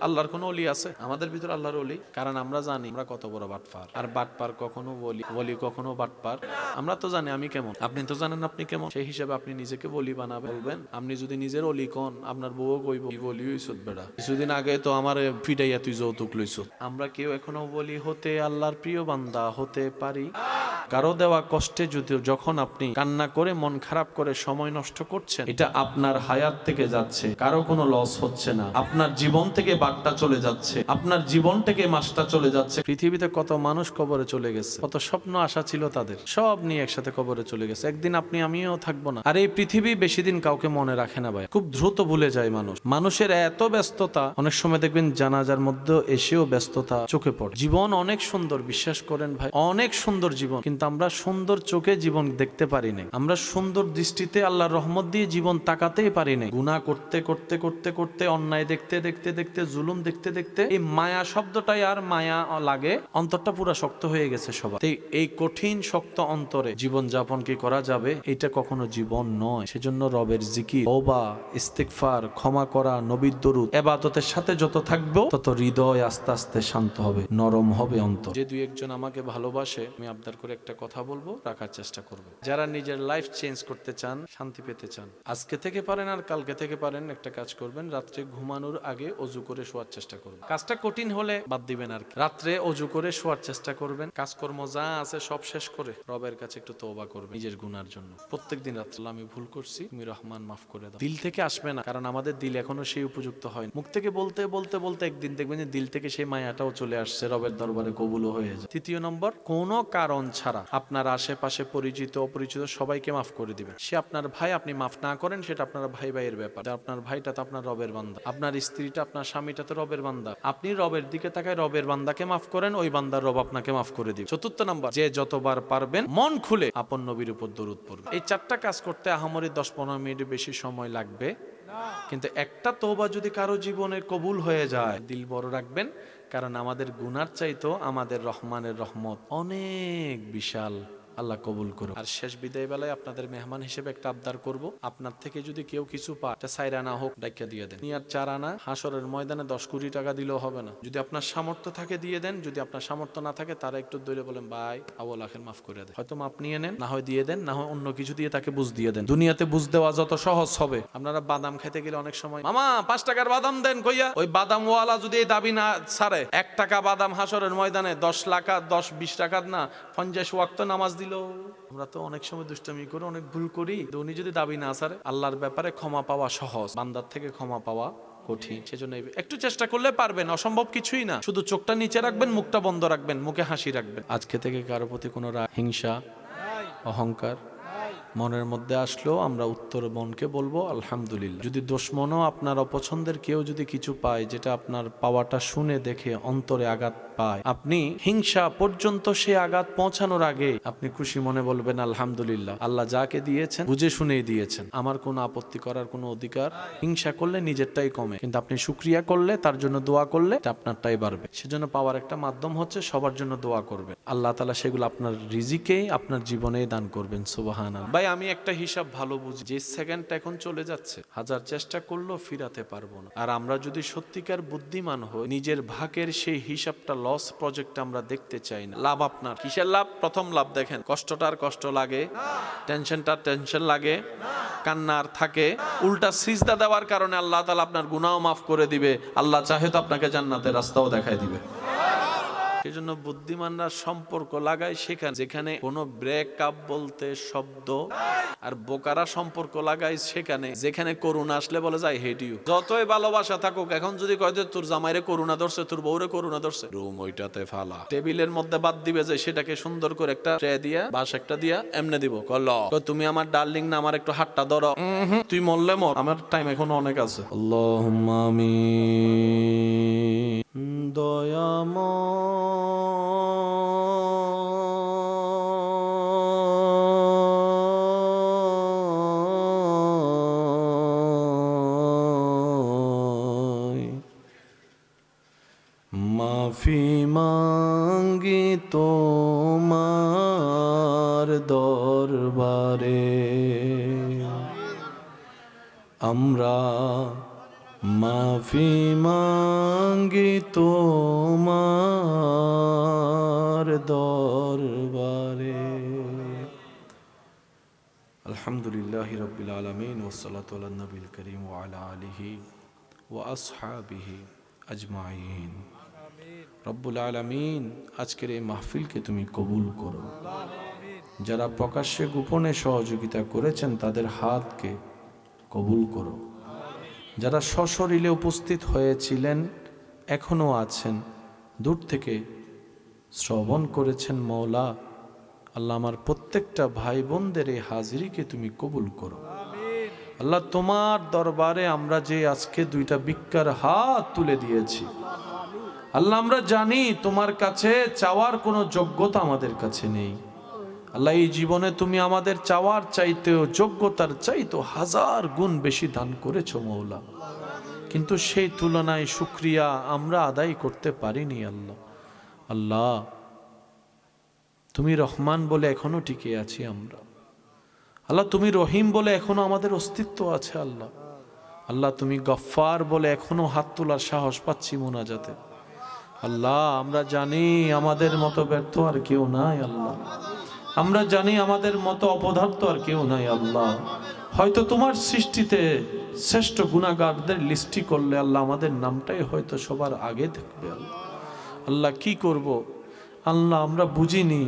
আল্লাহর কোনো ওলি আছে? আমাদের ভিতর আল্লাহর ওলি? কারণ আমরা জানি আমরা কত বড় বাটপার। আর বাটপার কখনো বলি কখনো বাটপার। আমরা তো জানি আমি কেমন, আপনি তো জানেন আপনি কেমন। সেই হিসাবে আপনি নিজেকে বলি বানাবেন, বলবেন। আপনি যদি নিজের অলি কোন, আপনার বউ কইব কি বলি হইছত বেড়া, কিছুদিন আগে তো আমার ফিডাইয়া তুই যৌতুক লইছ। আমরা কেউ এখনো বলি হতে, আল্লাহর প্রিয় বান্দা হতে পারি? কারো দেওয়া কষ্টে যখন আপনি কান্না করে মন খারাপ করে সময় নষ্ট করছেন, এটা আপনার হায়াত থেকে যাচ্ছে, কারো কোনো লস হচ্ছে না। আপনার জীবন থেকে বারটা চলে যাচ্ছে, আপনার জীবন থেকে মাসটা চলে যাচ্ছে। পৃথিবীতে কত মানুষ কবরে চলে গেছে, কত স্বপ্ন আশা ছিল তাদের, সব নিয়ে একসাথে কবরে চলে গেছে। একদিন আপনি আমিও থাকবো না। আর এই পৃথিবী বেশি দিন কাউকে মনে রাখে না ভাই, খুব দ্রুত ভুলে যায় মানুষ। মানুষের এত ব্যস্ততা, অনেক সময় দেখবেন জানাজার মধ্যে এসেও ব্যস্ততা চোখে পড়ে। জীবন অনেক সুন্দর, বিশ্বাস করেন ভাই, অনেক সুন্দর জীবন, কিন্তু আমরা সুন্দর চোখে জীবন দেখতে পারি না। আমরা সুন্দর দৃষ্টিতে আল্লাহর রহমত দিয়ে জীবন তাকাতেই পারি না। গুনাহ করতে করতে করতে করতে, অন্যায় দেখতে দেখতে দেখতে, জুলুম দেখতে দেখতে, এই মায়া শব্দটাই আর মায়া লাগে, অন্তরটা পুরো শক্ত হয়ে গেছে সবার। এই কঠিন শক্ত অন্তরে জীবন যাপন কি করা যাবে? এটা কখনো জীবন নয়। সেজন্য রবের জিকির, তওবা, ইস্তিগফার, ক্ষমা করা, নবীর দরুদ, ইবাদতের সাথে যত থাকবো তত হৃদয় আস্তে আস্তে শান্ত হবে, নরম হবে অন্তর। যে দুই একজন আমাকে ভালোবাসে, আমি আবদার করে একটা কথা বলবো, রাখার চেষ্টা করবে। যারা নিজের লাইফ চেঞ্জ করতে চান, শান্তি পেতে চান, আজকে থেকে পারেন আর কালকে থেকে পারেন, একটা কাজ করবেন, রাত্রে ঘুমানোর আগে অজু করে শোয়ার চেষ্টা করবেন। কাজটা কঠিন হলে বাদ দিবেন আর কি। রাত্রে অজু করে শোয়ার চেষ্টা করবেন। কাজকর্ম যা আছে সব শেষ করে রবের কাছে একটু তওবা করবেন নিজের গুনার জন্য। প্রত্যেকদিন রাত্রে আমি ভুল করছি, তুমি রহমান মাফ করে দাও। দিল থেকে আসবে না, কারণ আমাদের দিল এখনো সেই উপযুক্ত হয়। মুখ থেকে বলতে বলতে বলতে একদিন দেখবেন যে দিল থেকে সেই মায়াটাও চলে আসছে, রবের দরবারে কবুলও হয়ে যায়। তৃতীয় নম্বর, কোনো কারণ ছাড়া আপনার আশেপাশে পরিচিত অপরিচিত সবাইকে মাফ করে দিবেন। সে আপনার ভাই, আপনি মাফ না করেন সেটা আপনার ভাই ভাইয়ের ব্যাপার। আপনার ভাইটা তো আপনার রবের বান্দা, আপনার স্ত্রীটা, আপনার স্বামীটা তো রবের বান্দা। আপনি রবের দিকে তাকায় রবের বান্দাকে মাফ করেন, ওই বান্দার রব আপনাকে মাফ করে দিবে। চতুর্থ নাম্বার, যে যতবার পারবেন মন খুলে আপন নবীর উপর দরুদ পড়বেন। এই চারটা কাজ করতে আহামরি 10-15 মিনিট বেশি সময় লাগবে, কিন্তু একটা তওবা যদি কারো জীবনে কবুল হয়ে যায়, দিল বড় রাখবেন, কারণ আমাদের গুনার চাইতো আমাদের রহমানের রহমত অনেক বিশাল। আল্লাহ কবুল করুন। আর শেষ বিদায় বেলায় আপনাদের মেহমান হিসেবে একটা আবদার করব, আপনার থেকে যদি কেউ কিছু পায়, 4 আনা হোক ডাইকা দিয়ে দেন। আর 4 আনা হাসরের ময়দানে 10 কোটি টাকা দিলেও হবে না। যদি আপনার সামর্থ্য থাকে দিয়ে দেন, যদি আপনার সামর্থ্য না থাকে তারা একটু দৌড়ে বলেন ভাই আবুল আখের মাফ করে দেন। হয়তো মাপ নিয়ে নেন, না হয় দিয়ে দেন, না হয় অন্য কিছু দিয়ে তাকে বুঝ দিয়ে দেন। দুনিয়াতে বুঝ দেওয়া যত সহজ হবে। আপনারা বাদাম খেতে গেলে অনেক সময়, মামা 5 টাকার বাদাম দেন কইয়া, ওই বাদামওয়ালা যদি এই দাবি না ছাড়ে, 1 টাকা বাদাম হাসরের ময়দানে 10-20 টাকা না 50 ওয়াক্ত নামাজ দিল। আমরা তো অনেক সময় দুষ্টামি করে অনেক ভুল করি। উনি যদি দাবি না ছাড়ে, আল্লাহর ব্যাপারে ক্ষমা পাওয়া সহজ, বান্দার থেকে ক্ষমা পাওয়া কঠিন। সেজন্য একটু চেষ্টা করলে পারবেন, অসম্ভব কিছুই না। শুধু চোখটা নিচে রাখবেন, মুখটা বন্ধ রাখবেন, মুখে হাসি রাখবেন। আজকে থেকে কারো প্রতি কোনো রাগ, হিংসা, অহংকার মনের মধ্যে আসলেও আমরা উত্তর মনকে বলবো আলহামদুলিল্লাহ। যদি দুশমনও আপনার অপছন্দের কেউ যদি কিছু পায়, যেটা আপনার পাওয়াটা শুনে দেখে অন্তরে আঘাত পায়, আপনি হিংসা পর্যন্ত সে আঘাত পৌঁছানোর আগে আপনি খুশি মনে বলবেন আলহামদুলিল্লাহ, আল্লাহ যাকে দিয়েছেন বুঝে শুনেই দিয়েছেন, আমার কোনো আপত্তি করার কোনো অধিকার। হিংসা করলে নিজেরটাই কমে, কিন্তু আপনি শুকরিয়া করলে, তার জন্য দোয়া করলে আপনারটাই বাড়বে। সেজন্য পাওয়ার একটা মাধ্যম হচ্ছে সবার জন্য দোয়া করবেন। আল্লাহ তাআলা সেগুলো আপনার রিজিকে, আপনার জীবনে দান করবেন। সুবহানাল্লাহ। ভাই আমি একটা হিসাব ভালো বুঝি, যে সেকেন্ডটা এখন চলে যাচ্ছে, হাজার চেষ্টা করলেও ফিরাতে পারবো না। আর আমরা যদি সত্যিকার বুদ্ধিমান হই, নিজের ভাগের সেই হিসাবটা, লস প্রজেক্ট আমরা দেখতে চাই না। লাভ আপনার কিসের লাভ? প্রথম লাভ দেখেন, কষ্টটার কষ্ট লাগে, টেনশনটার টেনশন লাগে, কান্নার থাকে। উল্টা সিজদা দেওয়ার কারণে আল্লাহ তাআলা আপনার গুনাহ মাফ করে দিবে। আল্লাহ চাহে তো আপনাকে জান্নাতের রাস্তাও দেখায় দিবে। সেজন্য বুদ্ধিমানরা সম্পর্ক লাগায় সেখানে যেখানে কোনো ব্রেকআপ বলতে শব্দ, আর বোকারা সম্পর্ক লাগায় সেখানে যেখানে করুণা আসলে বলে যায় হেট ইউ। যতই ভালোবাসা থাকুক, এখন যদি কয় যে তোর জামাইরে করুণা ধরছে, তোর বউরে করুণা ধরছে, রুম ওইটাতে ফালা, টেবিলের মধ্যে বাদ দিবে যে সেটাকে সুন্দর করে একটা ট্রে দিয়া বাস একটা দিয়া এমনে দিব, কল তুমি আমার ডার্লিং না, আমার একটু হাতটা ধরো, তুই মরলে মর, আমার টাইম এখন অনেক আছে। আল্লাহুম্মা আমিন। মাফি মাঙ্গি তোমার দরবারে, আমরা মাফি মাঙ্গি তোমার দরবারে। আলহামদুলিল্লাহি রাব্বিল আলামিন ওয়াসসালাতু আলা নবিল কারীম ওয়া আলা আলিহি ওয়া আসহাবিহি আজমাইন। রব্বুল আলামিন, আজকের এই মাহফিলকে তুমি কবুল করো। যারা প্রকাশ্যে গোপনে সহযোগিতা করেছেন তাদের হাতকে কবুল করো। যারা সশরীরে উপস্থিত হয়েছিলেন, এখনো আছেন, দূর থেকে শ্রবণ করেছেন, মওলা আল্লাহ আমার প্রত্যেকটা ভাই বোনদের এই হাজিরিকে তুমি কবুল করো। আল্লাহ তোমার দরবারে আমরা যে আজকে দুইটা ভিক্ষার হাত তুলে দিয়েছি, আল্লাহ আমরা জানি তোমার কাছে চাওয়ার কোনো যোগ্যতা আমাদের কাছে নেই। আল্লাহ এই জীবনে তুমি আমাদের চাওয়ার চাইতেও যোগ্যতার চাইতেও 1000 গুণ বেশি দান করেছো মওলা, কিন্তু সেই তুলনায় শুকরিয়া আমরা আদায় করতে পারিনি। আল্লাহ আল্লাহ তুমি রহমান বলে এখনো টিকে আছি আমরা। আল্লাহ তুমি রহিম বলে এখনো আমাদের অস্তিত্ব আছে। আল্লাহ আল্লাহ তুমি গফফার বলে এখনো হাত তোলার সাহস পাচ্ছি মুনাজাতে। আল্লাহ আমরা জানি আমাদের মতো ব্যর্থ আর কেউ নাই। আল্লাহ আমরা জানি আমাদের মতো অপদার্থ আর কেউ নাই। আল্লাহ হয়তো তোমার সৃষ্টিতে শ্রেষ্ঠ গুনাহগারদের লিস্টি করলে আল্লাহ আমাদের নামটাই হয়তো সবার আগে থাকবে। আল্লাহ কি করব আল্লাহ আমরা বুঝিনি,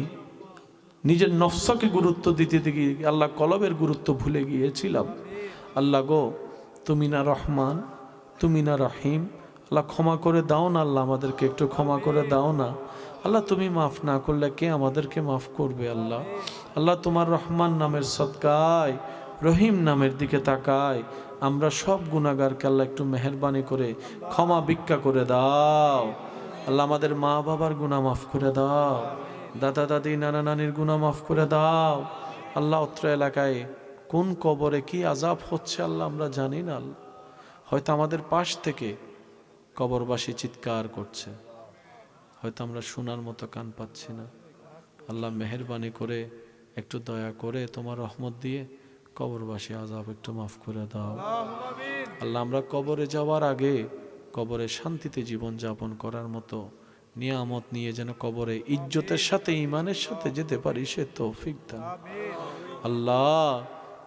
নিজের নফসকে গুরুত্ব দিতে গিয়ে আল্লাহ কলবের গুরুত্ব ভুলে গিয়েছিলাম। আল্লাহ গো, তুমি না রহমান, তুমি না রহিম, আল্লাহ ক্ষমা করে দাও না। আল্লাহ আমাদেরকে একটু ক্ষমা করে দাও না। আল্লাহ তুমি মাফ না করলে কে আমাদেরকে মাফ করবে? আল্লাহ আল্লাহ তোমার রহমান নামের সদকায়, রহিম নামের দিকে তাকায় আমরা সব গুনাহগারকে আল্লাহ একটু মেহেরবানি করে ক্ষমা ভিক্ষা করে দাও। আল্লাহ আমাদের মা বাবার গুনাহ মাফ করে দাও, দাদা দাদি নানা নানির গুনাহ মাফ করে দাও। আল্লাহ অত্র এলাকায় কোন কবরে কি আযাব হচ্ছে আল্লাহ আমরা জানি না। আল্লাহ হয়তো আমাদের পাশ থেকে কবরবাসী চিৎকার করছে, হয়তো আমরা শোনার মতো কান পাচ্ছি না। আল্লাহ মেহেরবানি করে একটু দয়া করে তোমার রহমত দিয়ে কবরবাসী আযাব একটু মাফ করে দাও। আল্লাহ আমরা কবরে যাওয়ার আগে কবরে শান্তিতে জীবন যাপন করার মতো নিয়ামত নিয়ে যেন কবরে ইজ্জতের সাথে ঈমানের সাথে যেতে পারি, সে তৌফিক দান। আল্লাহ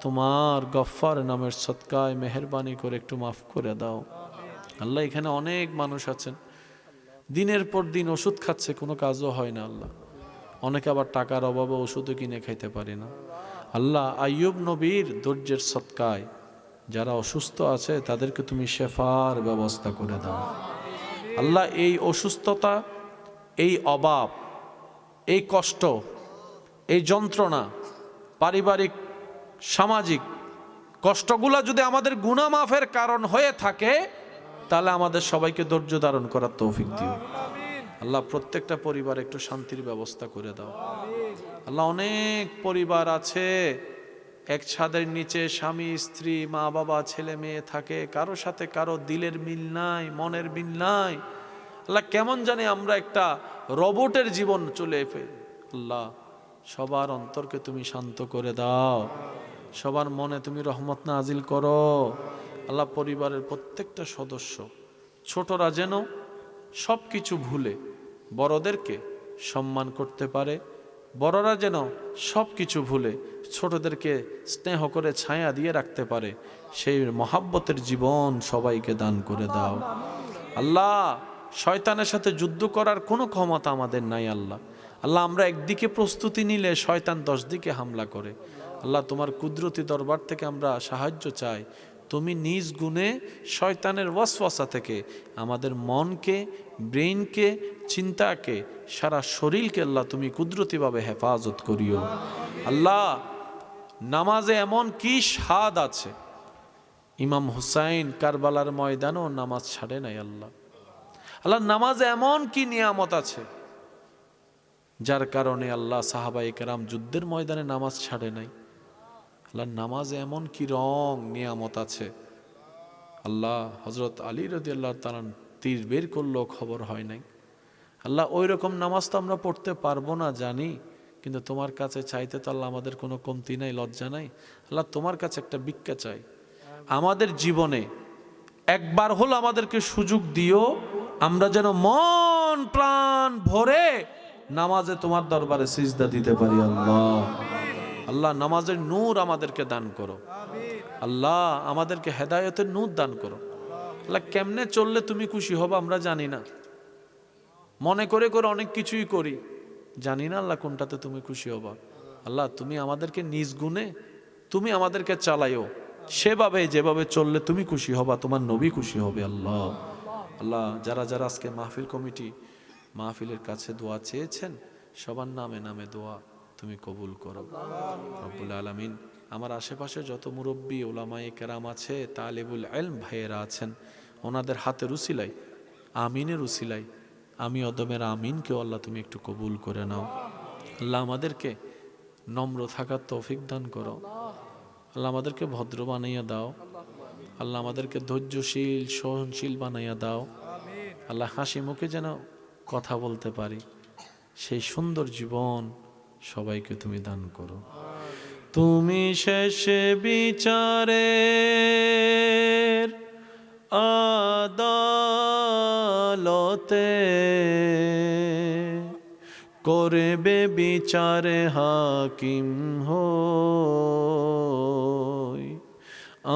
তোমার গফফার নামের সদকায় মেহেরবানি করে একটু মাফ করে দাও। আল্লাহ এখানে অনেক মানুষ আছেন দিনের পর দিন ওষুধ খাচ্ছে, কোনো কাজও হয় না। আল্লাহ অনেকে আবার টাকার অভাবে ওষুধও কিনে খাইতে পারে না। আল্লাহ আইয়ুব নবীর ধৈর্যের সদকায় যারা অসুস্থ আছে তাদেরকে তুমি শেফার ব্যবস্থা করে দাও। আল্লাহ এই অসুস্থতা, এই অভাব, এই কষ্ট, এই যন্ত্রণা, পারিবারিক সামাজিক কষ্টগুলা যদি আমাদের গুনাহ মাফের কারণ হয়ে থাকে তাহলে আমাদের সবাইকে ধৈর্য ধারণ করার তৌফিক দিও। আল্লাহ প্রত্যেকটা পরিবারে একটু শান্তির ব্যবস্থা করে দাও। আল্লাহ অনেক পরিবার আছে এক ছাদের নিচে স্বামী স্ত্রী মা বাবা ছেলে মেয়ে থাকে, কারো সাথে কারো দিলের মিল নাই, মনের মিল নাই। আল্লাহ কেমন জানি আমরা একটা রোবটের জীবন চলে ফেলি। আল্লাহ সবার অন্তরকে তুমি শান্ত করে দাও, সবার মনে তুমি রহমত নাজিল করো। আল্লাহ পরিবারের প্রত্যেকটা সদস্য ছোটরা যেন সব কিছু ভুলে বড়দেরকে সম্মান করতে পারে, বড়রা যেন সব কিছু ভুলে ছোটদেরকে স্নেহ করে ছায়া দিয়ে রাখতে পারে, সেই মহাব্বতের জীবন সবাইকে দান করে দাও। আল্লাহ শয়তানের সাথে যুদ্ধ করার কোনো ক্ষমতা আমাদের নাই আল্লাহ। আল্লাহ, আমরা একদিকে প্রস্তুতি নিলে শয়তান 10 দিকে হামলা করে। আল্লাহ, তোমার কুদরতি দরবার থেকে আমরা সাহায্য চাই। তুমি নিজ গুণে শয়তানের ওয়াসওয়াসা থেকে আমাদের মনকে, ব্রেইনকে, চিন্তাকে, সারা শরীরকে আল্লাহ তুমি কুদরতিভাবে হেফাজত করিও। আল্লাহ, নামাজে এমন কি স্বাদ আছে, ইমাম হুসাইন কারবালার ময়দানেও নামাজ ছাড়ে নাই আল্লাহ। আল্লাহ, নামাজে এমন কি নিয়ামত আছে যার কারণে আল্লাহ সাহাবায়ে কেরাম যুদ্ধের ময়দানে নামাজ ছাড়ে নাই। আল্লাহ, নামাজে এমন কি রং নিয়ামত আছে। আল্লাহ, হযরত আলী রাদিয়াল্লাহু তাআলা তীর বের করলেও খবর হয় নাই। আল্লাহ, ওই রকম নামাজ তো আমরা পড়তে পারবো না জানি, কিন্তু তোমার কাছে চাইতে তো আল্লাহ আমাদের কোনো কমতি নাই, লজ্জা নাই। আল্লাহ, তোমার কাছে একটা ভিক্ষা চাই, আমাদের জীবনে একবার হলো আমাদেরকে সুযোগ দিও, আমরা যেন মন প্রাণ ভরে নামাজে তোমার দরবারে সিজদা দিতে পারি। আল্লাহ, আল্লাহ নামাজের নূর আমাদেরকে দান করো। আল্লাহ, আমাদেরকে হেদায়েতের নূর দান করো। আল্লাহ, কেমনে চললে তুমি খুশি হবা আমরা জানি না, মনে করে করে অনেক কিছুই করি, জানি না আল্লাহ কোনটাতে তুমি খুশি হবা। আল্লাহ, তুমি আমাদেরকে নিজ গুণে তুমি আমাদেরকে চালাইও, সেভাবে যেভাবে চললে তুমি খুশি হবা, তোমার নবী খুশি হবে। আল্লাহ, আল্লাহ, যারা যারা আজকে মাহফিল কমিটি মাহফিলের কাছে দোয়া চেয়েছেন, সবার নামে নামে দোয়া তুমি কবুল করো রব্বুল আলামিন। আমার আশেপাশে যত মুরব্বী উলামায়ে কেরাম আছে, তালিবুল ইলম ভাইয়েরা আছেন, ওনাদের হাতের উসিলাই, আমিনের উসিলাই আমি অদমের আমিনকেও আল্লাহ তুমি একটু কবুল করে নাও। আল্লাহ, আমাদেরকে নম্র থাকার তৌফিক দান করো। আল্লাহ, আমাদেরকে ভদ্র বানাইয়া দাও। আল্লাহ, আমাদেরকে ধৈর্যশীল সহনশীল বানাইয়া দাও। আল্লাহ, হাসি মুখে যেন কথা বলতে পারি, সেই সুন্দর জীবন সবাইকে তুমি দান করো। তুমি শেষে বিচারের আদালতে করবে বিচারে হাকিম হই,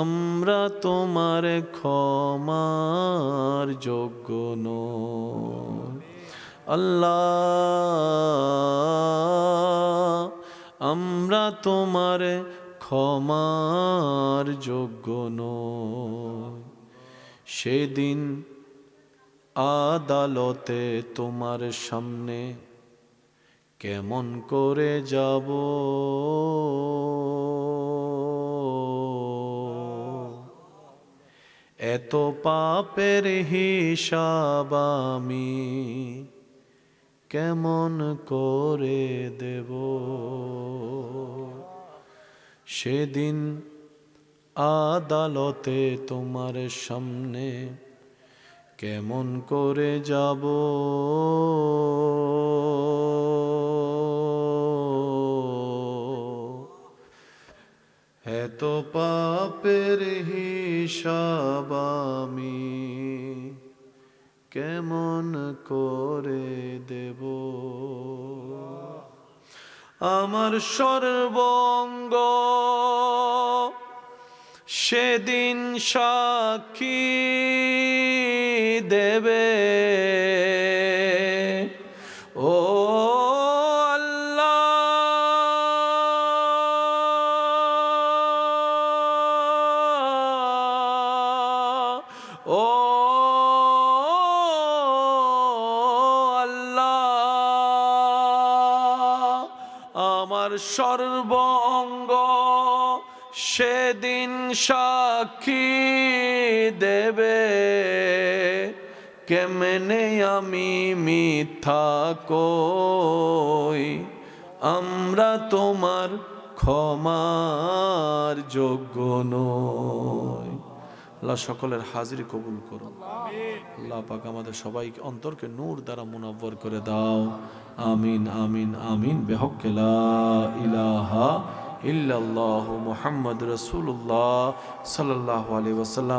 আমরা তোমার ক্ষমার যোগ্য নই। আল্লাহ, আমরা তোমার ক্ষমার যোগ্য নই। সেদিন আদালতে তোমার সামনে কেমন করে যাব, এত পাপের হিসাব আমি কেমন করে দেব। সেদিন আদালতে তোমার সামনে কেমন করে যাব, এত পাপের হিসাব আমি কেমন করে দেব। আমার সর্বঙ্গ সেদিন সাক্ষী দেবে, ও আল্লাহ, ও আল্লাহ, আমার সর্বঙ্গ সেদিন সাক্ষী দেবে, কেমনে আমি মিথ্যা কই, আমরা তোমার ক্ষমার যোগ্য নই। আল্লাহ, সকলের হাজিরি কবুল করো। আল্লাহ পাক আমাদের সবাইকে অন্তরকে নূর দ্বারা মুনাব্বর করে দাও। আমিন আমিন আমিন। বিহক্কে লা ইলাহা ইল্লাল্লাহু মুহাম্মাদুর রাসূলুল্লাহ সাল্লাল্লাহু আলাইহি ওয়াসাল্লাম।